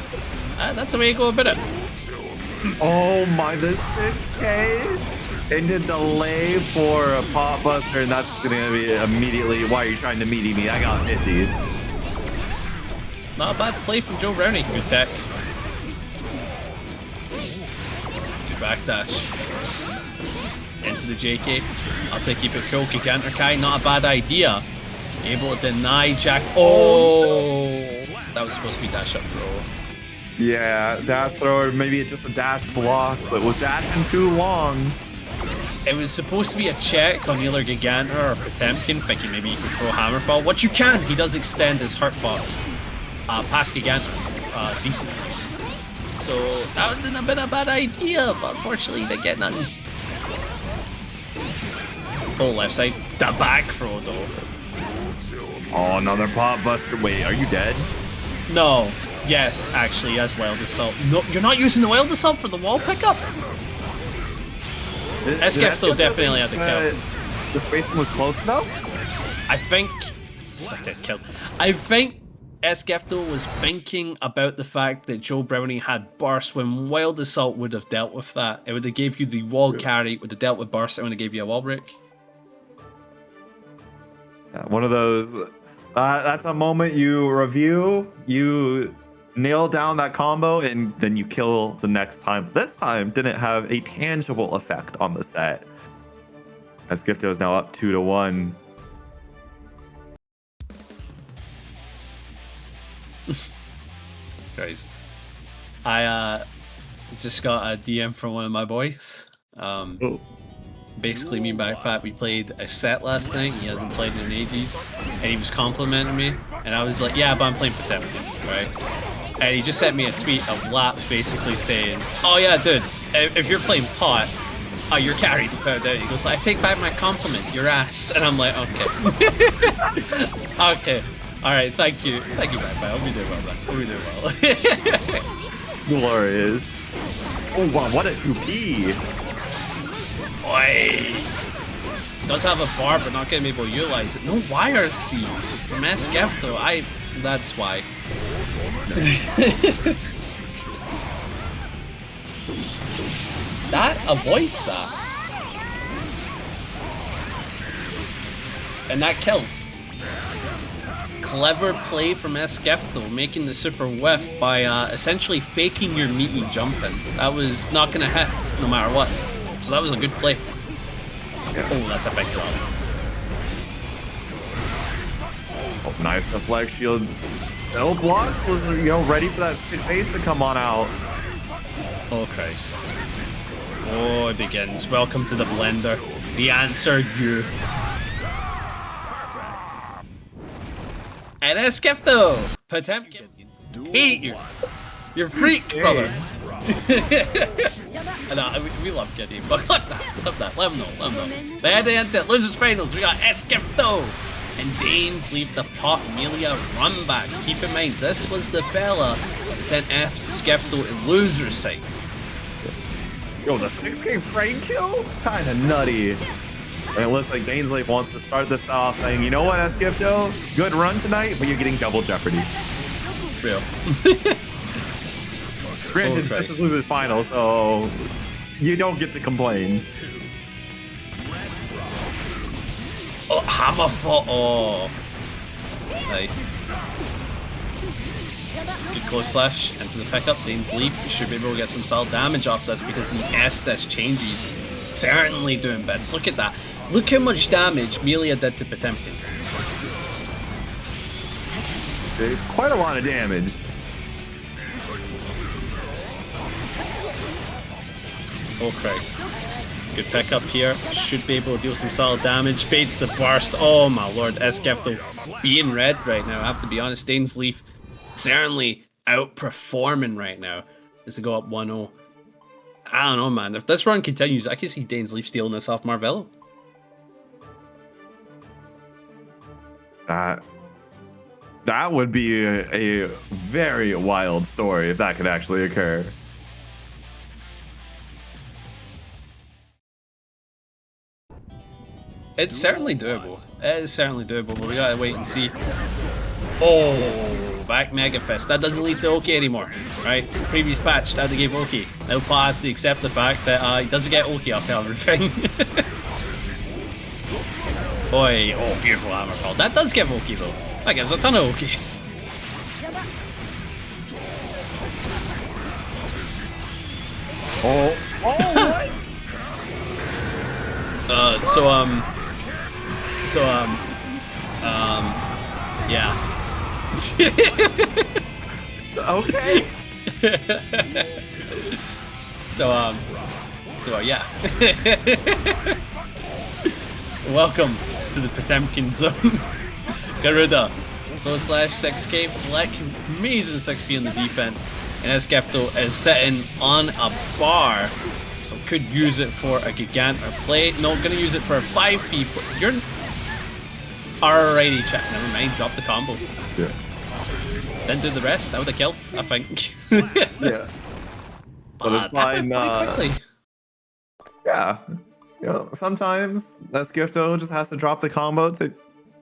that's the way you go about it. Oh my, the 6K into delay for a pop buster, and that's gonna be immediately. Why are you trying to meaty me? I got 50. Not a bad play from Joe Brownie. Good tech. Good backdash. Into the JK. I'll take keep it cool. Kick enter Kai. Not a bad idea. Able to deny Jack. Oh, that was supposed to be dash up throw. Yeah, dash throw, or maybe it's just a dash block, but was dashing too long. It was supposed to be a check on either Gigantor or Potemkin, thinking maybe he could throw Hammerfall, which you can. He does extend his hurt box past Gigantor decently. So that wouldn't have been a bad idea, but unfortunately they get nothing. Pull left side. The back throw though. Oh, another pop buster. Wait, are you dead? No. Yes, actually, as Wild Assault. No, you're not using the Wild Assault for the wall pickup? Escape still definitely had the kill. The spacing was close enough? I think... I think Esquifto was thinking about the fact that Joe Brownie had burst when Wild Assault would have dealt with that. It would have gave you the wall carry, it would have dealt with burst, it would have gave you a wall break. Yeah, one of those... that's a moment you review, you nail down that combo, and then you kill the next time. This time didn't have a tangible effect on the set, as Gifto is now up 2-1. Guys, I just got a DM from one of my boys. Basically, me and Backpack, we played a set last night. He hasn't played in ages, and he was complimenting me, and I was like, "Yeah, but I'm playing Potemkin, right?" And he just sent me a tweet of Lap basically saying, "Oh yeah, dude, if you're playing Pot, you're carried without doubt." He goes, "I take back my compliment, your ass," and I'm like, "Okay, okay, all right, thank you, Backpack. I'll be doing well, man. I'll be doing well." Glorious. Oh wow, what a 2P! Oi! Does have a bar, but not gonna be able to utilize it. No wire seed from Esquifto. That's why. That avoids that. And that kills. clever play from Skefto, making the super whiff by essentially faking your meaty jumping. That was not going to hit no matter what. So that was a good play. Oh, that's a big drop. Oh, nice deflect shield. No blocks was, you know, ready for that space to come on out. Oh, Christ. Oh, it begins. Welcome to the blender. The answer, you. And Skefto! Potemkin. Hate you. You're freak, brother. I know, we love Kitty, but love that. Let him know. The head-to-head losers finals, we got Skefto and DaisLeif, the Pot Millia run back. Keep in mind, this was the fella that sent Skefto in loser side. Yo, the 6K frame kill? Kinda nutty. And it looks like DaisLeif wants to start this off saying, you know what, Skefto? Good run tonight, but you're getting double jeopardy. Real. Granted, this is losers final, so you don't get to complain. Oh, hammer fall. Oh. Nice. Good close slash into the pickup. DaisLeif should be able to get some solid damage off this because the Estes changes certainly doing bits. Look at that. Look how much damage Millia did to Potemkin. Quite a lot of damage. Oh Christ. Good pickup here. Should be able to deal some solid damage. Baits the burst. Oh my lord. Skefto being red right now. I have to be honest. DaisLeif certainly outperforming right now. As they go up 1-0. I don't know, man. If this run continues, I can see DaisLeif stealing this off Marvelo. That would be a very wild story if that could actually occur. It's certainly doable. It is certainly doable, but we gotta wait and see. Oh, back Mega Fist. That doesn't lead to Oki anymore, right? Previous patch, that they gave Oki. Now Pat has to accept the fact that he doesn't get Oki after everything. Boy, oh, beautiful hammer call. That does give Oki though. That gives a ton of Oki. Oh, what? Yeah. Okay. Yeah. Welcome to the Potemkin zone. Garuda. Slow slash 6k flick. Amazing 6p in the defense. And Skefto is sitting on a bar. So could use it for a Gigantor play. No, gonna use it for a 5p. You're alrighty, chat. Never mind, drop the combo. Yeah. Then do the rest. That would have killed, I think. Yeah. But it's fine. Yeah. You know, sometimes that Skefto just has to drop the combo to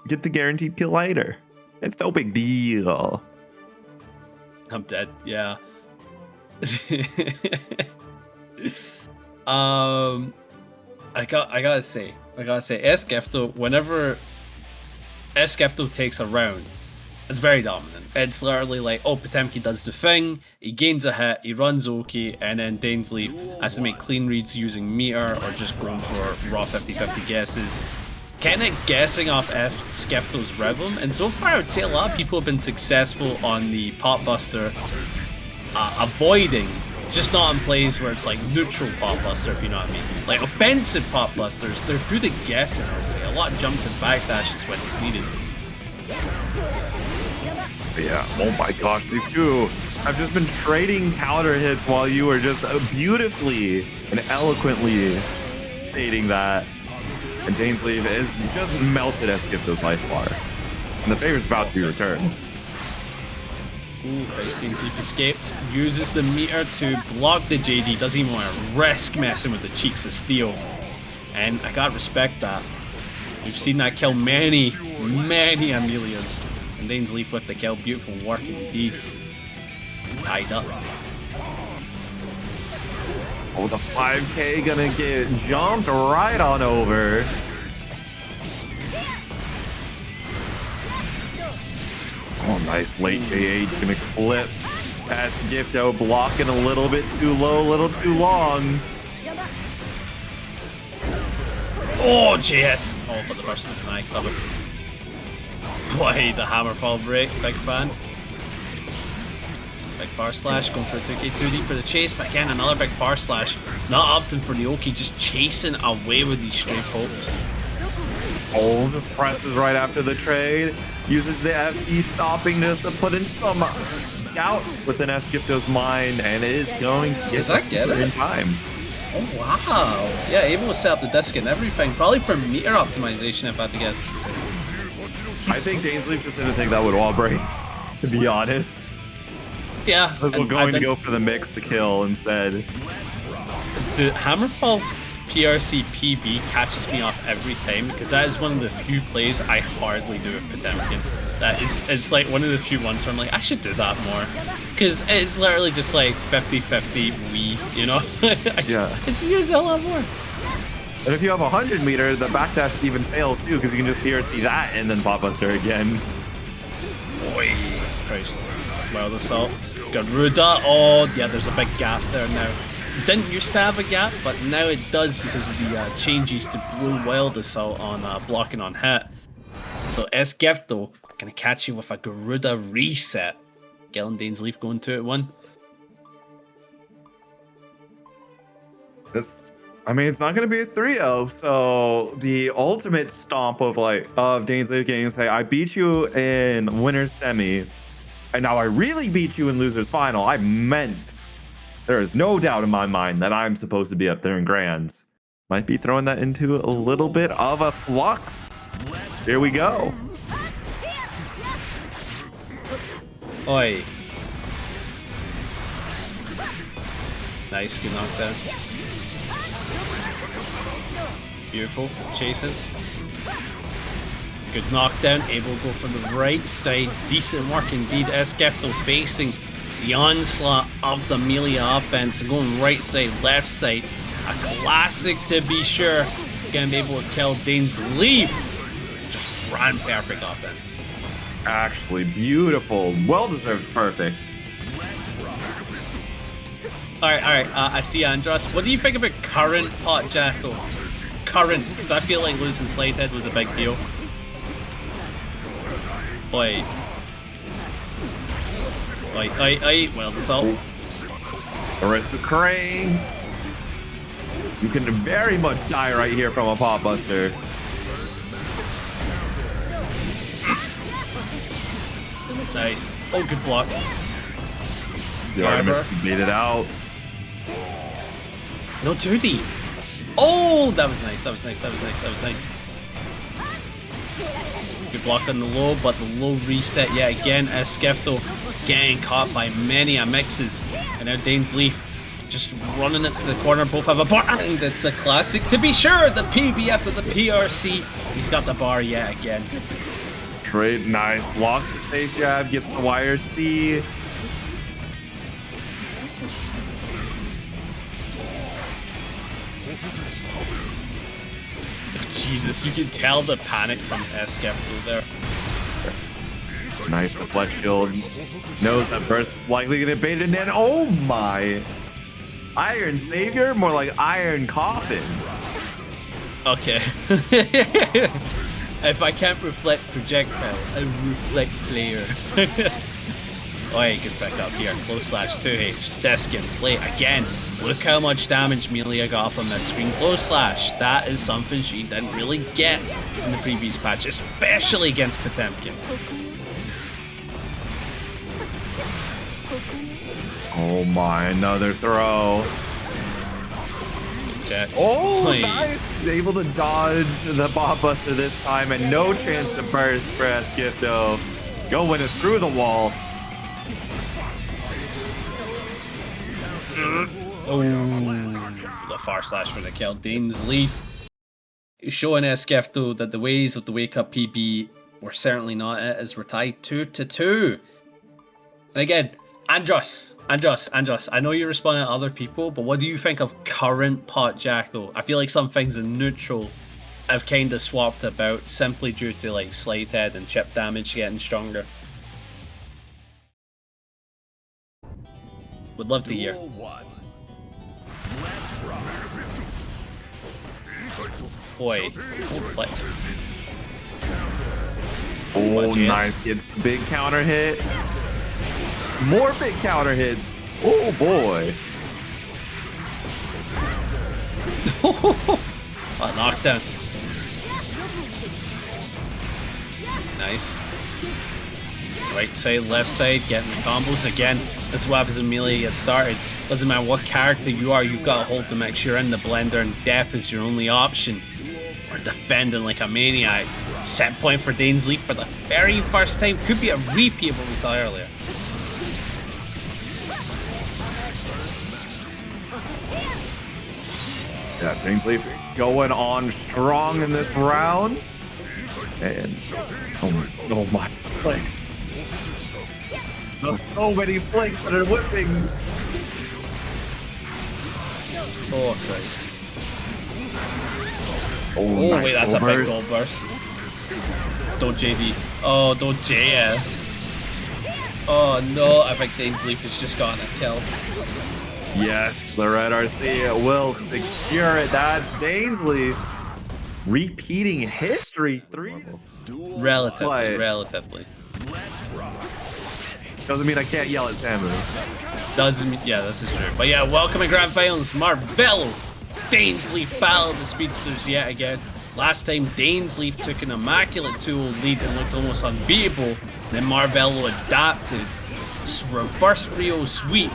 get the guaranteed kill later. It's no big deal. I'm dead. Yeah. I gotta say, Skefto, whenever Skefto takes a round, it's very dominant. It's literally like, oh, Potemkin does the thing, he gains a hit, he runs Oki, and then DaisLeif has to make clean reads using meter or just going for raw 50-50 guesses. Kind of guessing off Skefto's rhythm, and so far I would say a lot of people have been successful on the Pot Buster, avoiding, just not on plays where it's like neutral Pot Buster, if you know what I mean. Like offensive Pot Busters, they're good at guessing, I would say. A lot of jumps and backdashes when it's needed. Yeah, oh my gosh, these two have just been trading counter hits while you were just beautifully and eloquently stating that. And DaisLeif is just melted at Skefto's life bar. And the favor's about to be returned. Ooh, DaisLeif escapes, uses the meter to block the JD, doesn't even want to risk messing with the cheeks of steel. And I gotta respect that. We've seen that kill many Amelias. And DaisLeif with the kill, beautiful work indeed. Tied up. Oh, the 5k gonna get jumped right on over. nice late JH, gonna clip past Gifto, blocking a little bit too low, a little too long. Oh, JS! Oh, but the burst is an eye cover. Boy, the hammer fall break, big fan. Big far slash, going for a 2K2D for the chase, but again, another big far slash. Not opting for the Oki, just chasing away with these stray pokes. Oh, just presses right after the trade. Uses the FD stopping this to put in some doubt within Gifto's mind, and is going to Does that get it in time. Oh, wow. Yeah, able to set up the disc and everything. Probably for meter optimization, if I had to guess. I think DaisLeif just didn't think that would wall break, to be honest. Yeah. Was going to go for the mix to kill instead. The Hammerfall PRC PB catches me off every time because that is one of the few plays I hardly do with Potemkin. It's like one of the few ones where I'm like, I should do that more. Because it's literally just like 50-50 Wii, you know? Yeah. I should use that a lot more. And if you have 100 meter, the backdash even fails too, because you can just PRC that and then pop buster again. Boy, Christ. Well, assault. Garuda. Oh, yeah, there's a big gap there now. It didn't used to have a gap, but now it does because of the changes to Blue Wild Assault on blocking on hit. So Gifto gonna catch you with a Garuda reset. Gillen DainsLeif going 2-1. I mean, it's not going to be a 3-0, so the ultimate stomp of DainsLeif getting to say, I beat you in winner's semi, and now I really beat you in loser's final. I meant, there is no doubt in my mind that I'm supposed to be up there in grands. Might be throwing that into a little bit of a flux. Here we go. Oi. Nice, good knockdown. Beautiful, chasing. Good knockdown, able to go from the right side. Decent work indeed. Gifto facing the onslaught of the Millia offense and going right side, left side. A classic to be sure. Gonna be able to kill DainsLeif. Just run perfect offense. Actually, beautiful. Well-deserved perfect. Alright, I see Andros. What do you think about current Pot Jackal? Current, because I feel like losing Slidehead was a big deal. Oi. Well, assault. Arrest the cranes. You can very much die right here from a pop buster. Nice. Oh, good block. The Artemis beat it out. No 2D. Oh, that was nice. That was nice. Good block on the low, but the low reset yet again as Gifto getting caught by many a mixes. And now DainsLeif just running it to the corner. Both have a bar, and it's a classic to be sure. The PB after the PRC. He's got the bar yet again. Great, nice. Blocks the space jab, gets the wire C. Jesus, you can tell the panic from Gifto there. Nice deflect shield. Knows that burst likely gonna bait it in. Oh my! Iron Savior? More like Iron Coffin. Okay. If I can't reflect projectile, I reflect player. Oi, good pick up here. Close slash 2H. Disc in play again. Look how much damage Millia got from that screen close slash. That is something she didn't really get in the previous patch, especially against Potemkin. Oh my, another throw. Check. Oh, Please. nice! He's able to dodge the Bot Buster this time, and no chance to burst for Gifto. Going it through the wall. Oh, the far slash for the kill. DainsLeif showing Gifto that the ways of the Wake Up PB were certainly not it, as we're tied 2-2. And again, Andros, I know you're responding to other people, but what do you think of current Pot Jackal? I feel like some things in neutral have kind of swapped about simply due to like Slidehead and Chipp damage getting stronger. Would love to hear. Duel 1. Let's rock. Boy, play. Oh, GS. nice. Gets big counter hit. More big counter hits. Oh, boy. Oh, knockdown. Nice. Right side, left side, getting the combos again. This is what happens when Millia gets started. Doesn't matter what character you are, you've got to hold to make sure you're in the blender, and death is your only option. Or defending like a maniac. Set point for DaisLeif for the very first time. Could be a repeat of what we saw earlier. Yeah, DaisLeif going on strong in this round. And oh my flicks. There's so many flicks that are whipping. Oh, Christ. Oh, Oh, nice wait, that's a big burst. gold burst. Don't JD. Oh, don't JS. Oh, no. I think DaisLeif has just gotten a kill. Yes, the Red RC will secure it. That's DaisLeif repeating history. 3. Relatively. Doesn't mean I can't yell at Samu. Doesn't mean, yeah, this is true. But yeah, welcome to Grand Finals. Marvelo, DaisLeif battled the speedsters yet again. Last time, DaisLeif took an immaculate 2-0 lead and looked almost unbeatable. Then Marvelo adapted, reverse Rio sweep,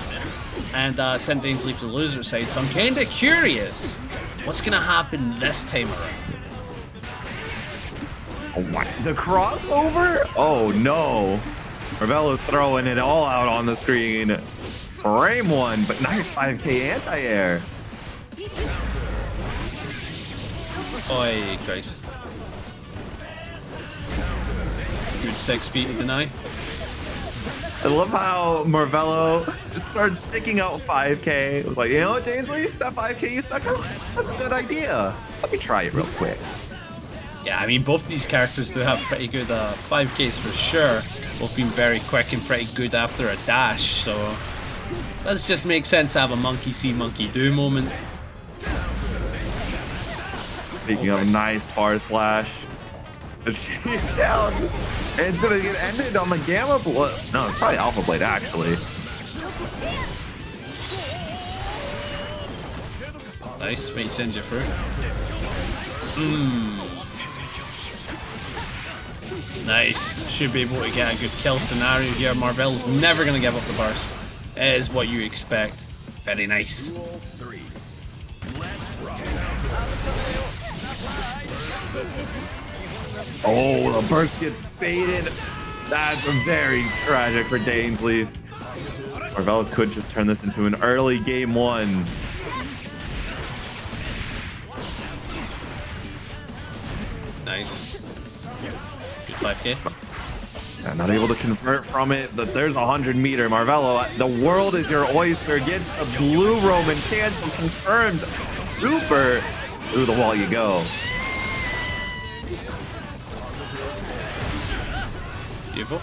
and sent DaisLeif to the loser side. So I'm kind of curious what's going to happen this time around. Oh my, the crossover? Oh no. Marvelo's throwing it all out on the screen. Frame 1, but nice 5k anti-air. Oi, Christ. Good 6 feet to deny. I love how Marvelo just started sticking out 5k. It was like, you know what, DaisLeif, that 5k you stuck out? That's a good idea. Let me try it real quick. Yeah, I mean, both these characters do have pretty good 5Ks for sure. Both being very quick and pretty good after a dash, so does just make sense to have a monkey see, monkey do moment. Speaking of nice bar slash, she's down, and it's gonna get ended on the Gamma Blade. No, it's probably Alpha Blade actually. Nice, wait, send you through. Nice, should be able to get a good kill scenario here. Marvelo's never gonna give up the burst. It is what you expect. Very nice. Oh, the burst gets baited. That's very tragic for DaisLeif. Marvelo could just turn this into an early game 1. Nice. Good 5k. Yeah, not able to convert from it, but there's 100 meter. Marvelo, the world is your oyster. Gets a blue Roman cancel confirmed. Super. Through the wall you go. Beautiful.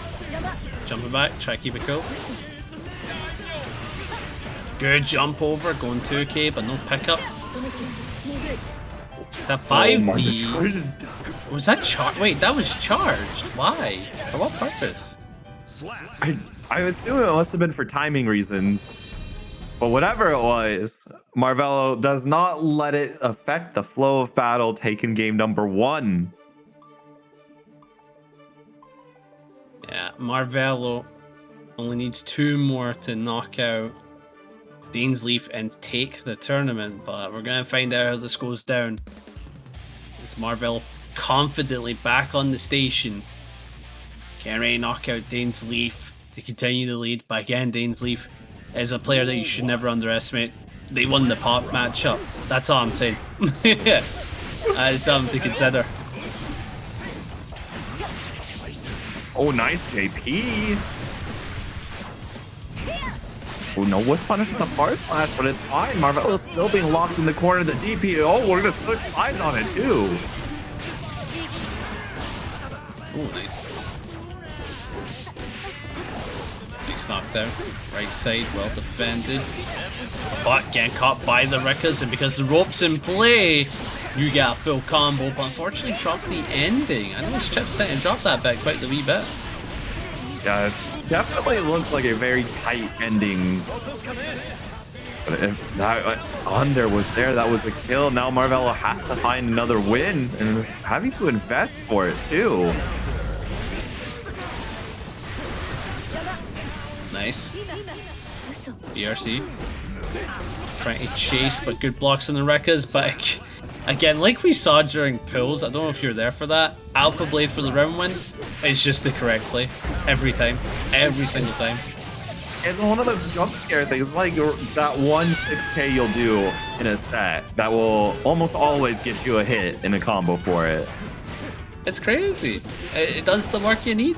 Jumping back, try to keep it cool. Good jump over, going 2k, but no pickup. That 5D. Was that charged? Wait, that was charged. Why? For what purpose? I assume it must have been for timing reasons. But whatever it was, Marvelo does not let it affect the flow of battle taken game number 1. Yeah, Marvelo only needs 2 more to knock out DaisLeif and take the tournament, but we're going to find out how this goes down. It's Marvelo confidently back on the station. Can't really knock out DaisLeif to continue the lead, but again, DaisLeif is a player that you should never underestimate. They won the pop matchup. That's all I'm saying. That is something to consider. Oh, nice JP. Oh, no, what's punishing the bar slash, but it's fine. Marvelo's still being locked in the corner of the DP. Oh, we're going to switch sides on it, too. Oh, nice. Big stop. down. Right side, well defended. But getting caught by the Rickers, and because the rope's in play, you get a full combo, but unfortunately drop the ending. I know Chipp's trying to drop that back quite a wee bit. Yeah, it definitely looks like a very tight ending. But if that under was there, that was a kill. Now Marvelo has to find another win and having to invest for it too. Nice. BRC. Trying to chase, but good blocks on the Rickers. But again, like we saw during pulls, I don't know if you're there for that. Alpha Blade for the round win is just the correct play. Every time. Every single time. It's one of those jump scare things, like that one 6K you'll do in a set that will almost always get you a hit in a combo for it. It's crazy. It does the work you need.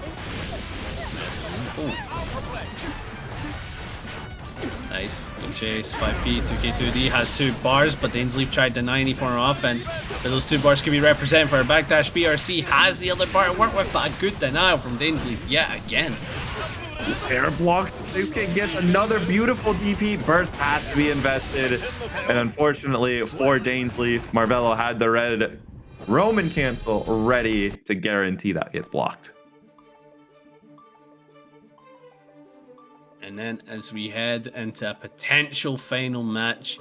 Ooh. Nice. Good chase. 5P, 2K2D has 2 bars, but DaisLeif tried denying for an offense. But those 2 bars can be represented for a backdash. BRC has the other bar to work with, but a good denial from DaisLeif yet again. Air blocks, 6K gets another beautiful DP. Burst has to be invested. And unfortunately for DaisLeif, Marvelo had the red Roman cancel ready to guarantee that gets blocked. And then as we head into a potential final match,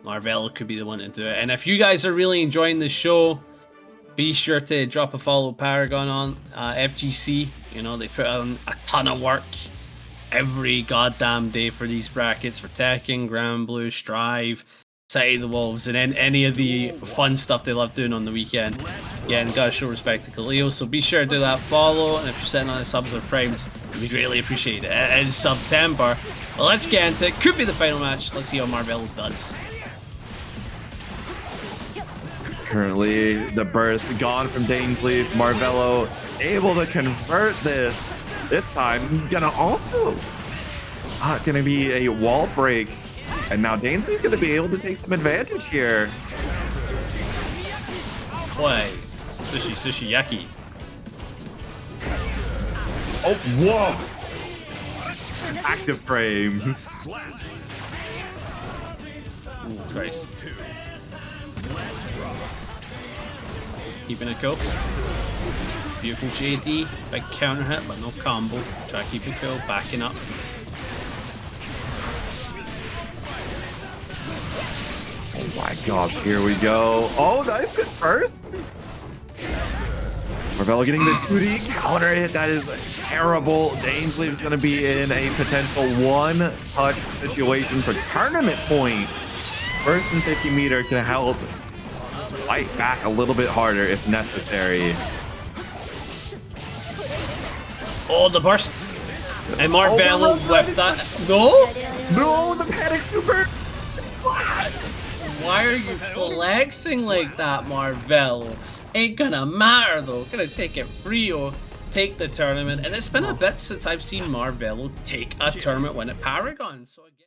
Marvelo could be the one to do it. And if you guys are really enjoying the show, be sure to drop a follow Paragon on FGC. You know, they put on a ton of work every goddamn day for these brackets, for Tekken, Grand Blue, Strive, City of the Wolves, and then any of the fun stuff they love doing on the weekend. Yeah, and gotta show respect to Khalil, so be sure to do that follow, and if you're sitting on the subs or primes, we'd really appreciate it. It is September. Well, let's get into it. Could be the final match. Let's see how Marvelo does. Currently, the burst gone from DaisLeif. Marvelo able to convert this. This time, gonna also gonna be a wall break. And now DaisLeif gonna be able to take some advantage here. Play. Sushi Yaki. Oh, whoa! Active frames. Ooh, Christ. Keeping it cool. Beautiful JD. Big counter hit, but no combo. Try to keep it cool. Backing up. Oh my gosh, here we go. Oh, nice hit first. Marvelo getting the 2D counter hit. That is terrible. DaisLeif is going to be in a potential one-touch situation for tournament point. First and 50 meter can help fight back a little bit harder if necessary. Oh, the burst. And Marvelo with that. No? No, the panic super. Why are you flexing like that, Marvelo? Ain't gonna matter though. Gonna take it free or take the tournament. And it's been a bit since I've seen Marvelo take a tournament win at Paragon. So again.